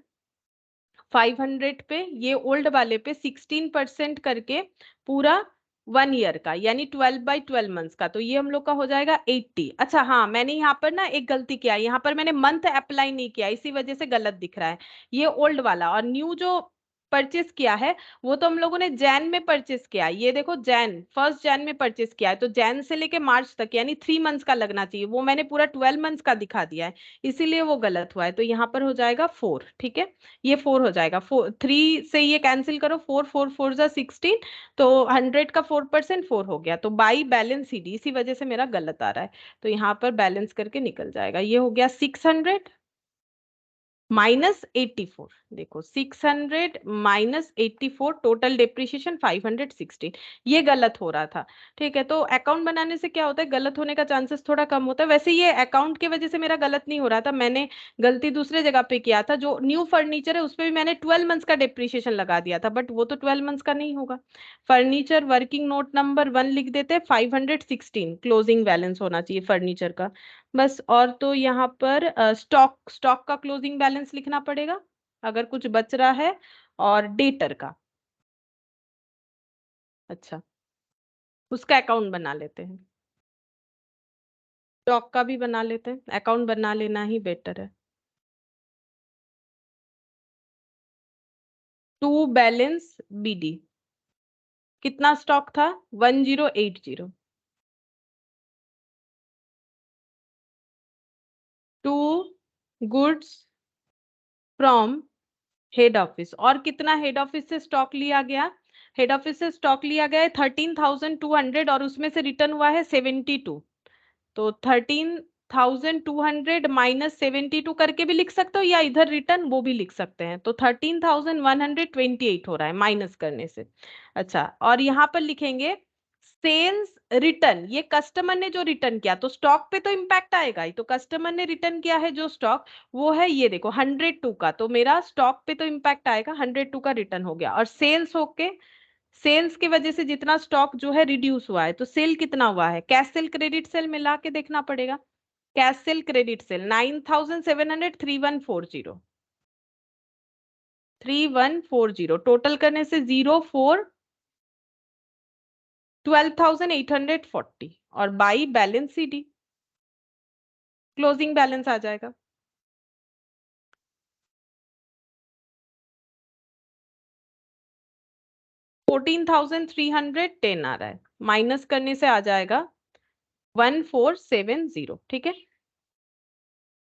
500 पे, ये ओल्ड वाले पे 16% करके पूरा 1 ईयर का, यानी 12/12 मंथ्स का, तो ये हम लोग का हो जाएगा 80। अच्छा हाँ, मैंने यहाँ पर ना एक गलती किया, यहाँ पर मैंने मंथ अप्लाई नहीं किया, इसी वजह से गलत दिख रहा है। ये ओल्ड वाला, और न्यू जो परचेस किया है वो तो हम लोगों ने जैन में परचेस किया है। ये देखो जैन, 1 जैन में परचेस किया है, तो जैन से लेके मार्च तक यानी 3 मंथ्स का लगना चाहिए, वो मैंने पूरा 12 मंथ्स का दिखा दिया है, इसीलिए वो गलत हुआ है। तो यहाँ पर हो जाएगा 4, ठीक है। ये 4 हो जाएगा, 3 से ये कैंसिल करो, 4 4 4 16, तो 100 का 4% 4 हो गया, तो बाई बैलेंस सीडी, इसी वजह से मेरा गलत आ रहा है। तो यहाँ पर बैलेंस करके निकल जाएगा, ये हो गया 600 -84। देखो 600 -84, टोटल डेप्रिसिएशन 516। ये गलत हो रहा था, ठीक है। तो अकाउंट बनाने से क्या होता है, गलत होने का चांसेस थोड़ा कम होता है। वैसे ये अकाउंट की वजह से मेरा गलत नहीं हो रहा था, मैंने गलती दूसरे जगह पे किया था। जो न्यू फर्नीचर है उस पे भी मैंने 12 मंथ्स का डेप्रिसिएशन लगा दिया था, बट वो तो 12 मंथ्स का नहीं होगा। फर्नीचर वर्किंग नोट नंबर 1 लिख देते हैं, 516 क्लोजिंग बैलेंस होना चाहिए फर्नीचर का, बस। और तो यहाँ पर स्टॉक स्टॉक का क्लोजिंग बैलेंस लिखना पड़ेगा अगर कुछ बच रहा है, और डेटर का। अच्छा, उसका अकाउंट बना लेते हैं, स्टॉक का भी बना लेते हैं, अकाउंट बना लेना ही बेटर है। टू बैलेंस बीडी, कितना स्टॉक था? 1080। To goods from head office, और कितना हेड ऑफिस से स्टॉक लिया गया? हेड ऑफिस से स्टॉक लिया गया है 13,200, और उसमें से रिटर्न हुआ है 72। तो 13,200 -72 करके भी लिख सकते हो, या इधर रिटर्न वो भी लिख सकते हैं। तो 13,128 हो रहा है माइनस करने से। अच्छा, और यहाँ पर लिखेंगे सेल्स रिटर्न, ये कस्टमर ने जो रिटर्न किया, तो स्टॉक पे तो इम्पैक्ट आएगा ही, तो कस्टमर ने रिटर्न किया है जो स्टॉक, वो है ये देखो 102 का, तो मेरा स्टॉक पे तो इम्पैक्ट आएगा, 102 का रिटर्न हो गया। और सेल्स होके, सेल्स की वजह से जितना स्टॉक जो है रिड्यूस हुआ है, तो सेल कितना हुआ है, कैश सेल क्रेडिट सेल मिला के देखना पड़ेगा। Cash sale credit sale 9,700, 3140 total करने से 04 12,840, और by balance CD closing balance आ जाएगा। $14,310 आ रहा है, माइनस करने से आ जाएगा 1470, ठीक है।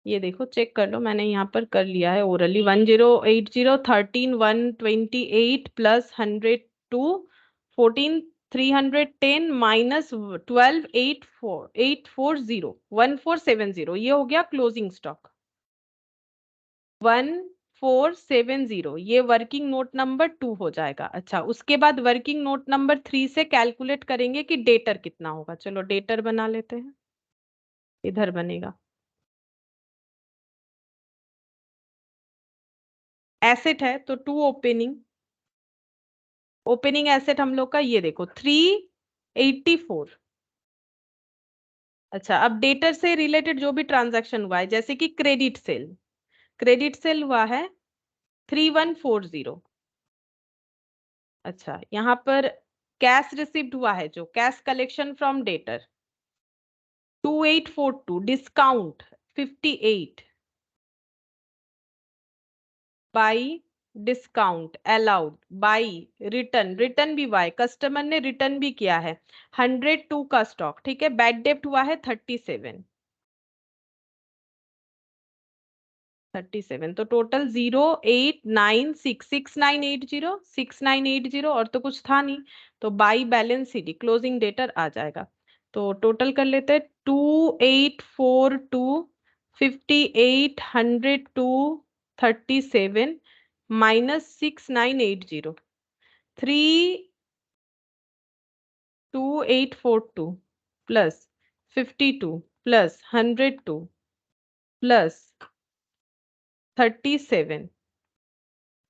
ये देखो चेक कर लो, मैंने यहाँ पर कर लिया है ओरली। 1080, 13,128 प्लस 102, 14,310 माइनस 12,840, 1470, ये हो गया क्लोजिंग स्टॉक 1470। ये वर्किंग नोट नंबर 2 हो जाएगा। अच्छा, उसके बाद वर्किंग नोट नंबर 3 से कैलकुलेट करेंगे कि डेटर कितना होगा। चलो डेटर बना लेते हैं, इधर बनेगा। एसेट है तो टू ओपनिंग, ओपनिंग एसेट हम लोग का ये देखो 384। अच्छा, अब डेटर से रिलेटेड जो भी ट्रांजैक्शन हुआ है, जैसे कि क्रेडिट सेल, क्रेडिट सेल हुआ है 3140। अच्छा, यहाँ पर कैश रिसिव्ड हुआ है, जो cash collection from debtor 2842, discount 58, by discount allowed, by written, return भी हुआ है, कस्टमर ने रिटर्न भी किया है 102 का स्टॉक, ठीक है। बैड डेप्ट हुआ है 37, 37, तो टोटल 0896, 6980 और तो कुछ था नहीं, तो by balance CD closing debtor आ जाएगा। तो टोटल कर लेते हैं 2842 5802 37 minus 6980 32842 plus 52 plus 102 plus 37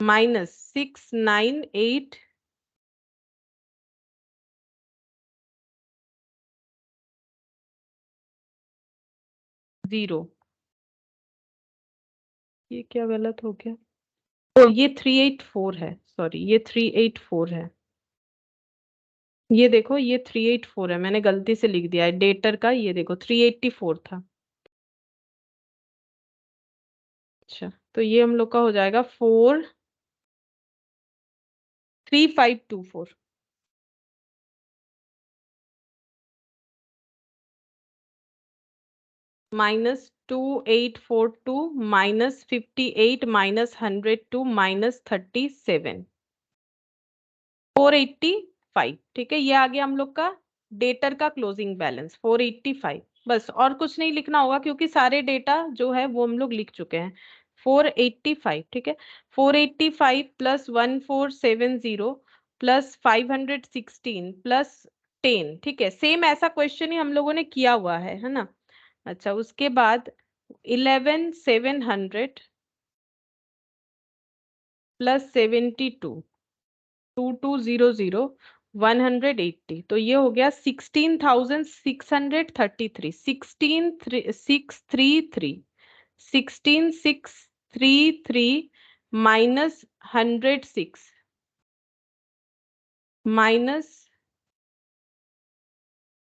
minus 698 0। ये क्या गलत हो गया? ओ ये 384 है, सॉरी ये 384 है। ये देखो ये 384 है, मैंने गलती से लिख दिया है डेटर का, ये देखो 384 था। अच्छा तो ये हम लोग का हो जाएगा 3524 माइनस 2842 माइनस 58 माइनस 102 माइनस 37 485। ठीक है, ये आ गया हम लोग का डेटर का क्लोजिंग बैलेंस 485। बस और कुछ नहीं लिखना होगा क्योंकि सारे डेटा जो है वो हम लोग लिख चुके हैं। 485, ठीक है। 485 प्लस 1470 प्लस 516 प्लस 10, ठीक है। सेम ऐसा क्वेश्चन ही हम लोगों ने किया हुआ है ना। अच्छा उसके बाद 11700 प्लस 72 2200 180, तो ये हो गया 16633 16633 16633 minus 106 minus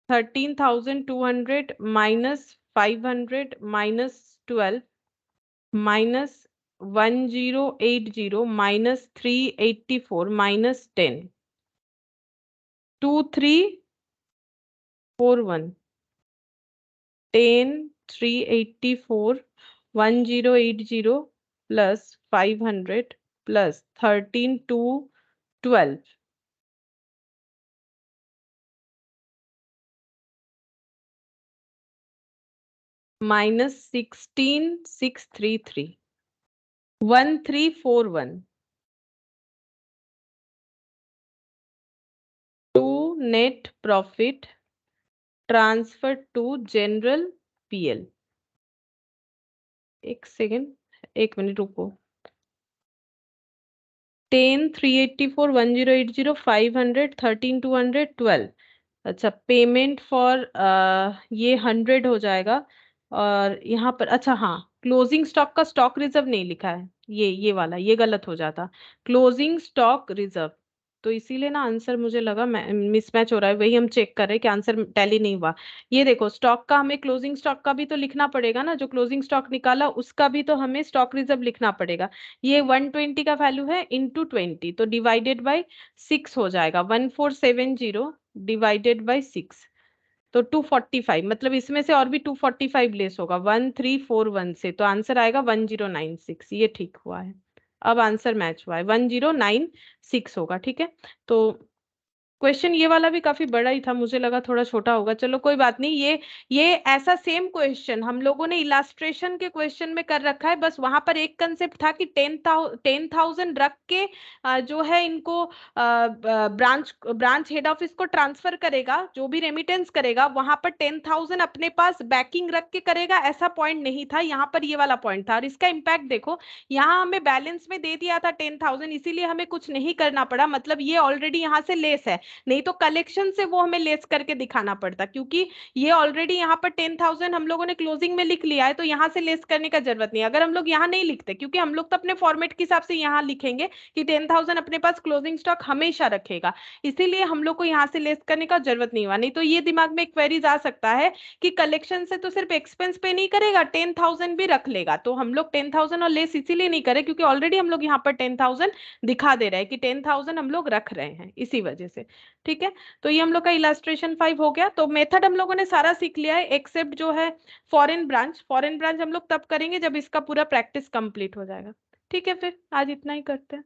13200 minus 500 minus 12 minus 1080 minus 384 minus 10 2341 10 384 1080 plus 500 plus 13212 minus 16633 1341 to net profit transfer to general PL. एक सेकेंड, एक मिनट रुको। 10 384 1080 500 13200 12। अच्छा पेमेंट फॉर ये 100 हो जाएगा। और यहाँ पर अच्छा हाँ, क्लोजिंग स्टॉक का स्टॉक रिजर्व नहीं लिखा है, ये वाला ये गलत हो जाता। क्लोजिंग स्टॉक रिजर्व, तो इसीलिए ना आंसर मुझे लगा मिसमैच हो रहा है, वही हम चेक कर रहे हैं कि आंसर टैली नहीं हुआ। ये देखो स्टॉक का हमें क्लोजिंग स्टॉक का भी तो लिखना पड़ेगा ना, जो क्लोजिंग स्टॉक निकाला उसका भी तो हमें स्टॉक रिजर्व लिखना पड़ेगा। ये 120 का वैल्यू है इंटू 20, तो डिवाइडेड बाई 6 हो जाएगा। 1470 डिवाइडेड बाई 6, तो 245, मतलब इसमें से और भी 245 लेस होगा 1341 से, तो आंसर आएगा 1096। ये ठीक हुआ है, अब आंसर मैच हुआ है, 1096 होगा। ठीक है, तो क्वेश्चन ये वाला भी काफी बड़ा ही था, मुझे लगा थोड़ा छोटा होगा, चलो कोई बात नहीं। ये ऐसा सेम क्वेश्चन हम लोगों ने इलास्ट्रेशन के क्वेश्चन में कर रखा है, बस वहां पर एक कंसेप्ट था कि 10,000 रख के जो है इनको ब्रांच हेड ऑफिस को ट्रांसफर करेगा, जो भी रेमिटेंस करेगा वहां पर 10,000 अपने पास बैकिंग रख के करेगा, ऐसा पॉइंट नहीं था। यहाँ पर ये वाला पॉइंट था, और इसका इम्पैक्ट देखो, यहाँ हमें बैलेंस में दे दिया था 10,000, इसीलिए हमें कुछ नहीं करना पड़ा, मतलब ये ऑलरेडी यहाँ से लेस है, नहीं तो कलेक्शन से वो हमें लेस करके दिखाना पड़ता, क्योंकि ये ऑलरेडी यहाँ पर 10,000 हम लोगों ने क्लोजिंग में लिख लिया है, तो यहाँ से लेस करने का जरूरत नहीं। अगर हम लोग यहाँ नहीं लिखते, क्योंकि हम लोग तो अपने फॉर्मेट के हिसाब से यहाँ लिखेंगे कि 10,000 अपने पास क्लोजिंग स्टॉक हमेशा रखेगा, इसीलिए हम लोग को यहाँ से लेस करने का जरूरत नहीं हुआ। नहीं तो ये दिमाग में क्वेरीज आ सकता है कि कलेक्शन से तो सिर्फ एक्सपेंस पे नहीं करेगा, 10,000 भी रख लेगा, तो हम लोग 10,000 और लेस इसीलिए नहीं करे क्योंकि ऑलरेडी हम लोग यहाँ पर 10,000 दिखा दे रहे हैं कि 10,000 हम लोग रख रहे हैं, इसी वजह से। ठीक है, तो ये हम लोग का इलास्ट्रेशन 5 हो गया। तो मेथड हम लोगों ने सारा सीख लिया है एक्सेप्ट जो है फॉरेन ब्रांच। फॉरेन ब्रांच हम लोग तब करेंगे जब इसका पूरा प्रैक्टिस कंप्लीट हो जाएगा। ठीक है, फिर आज इतना ही करते हैं।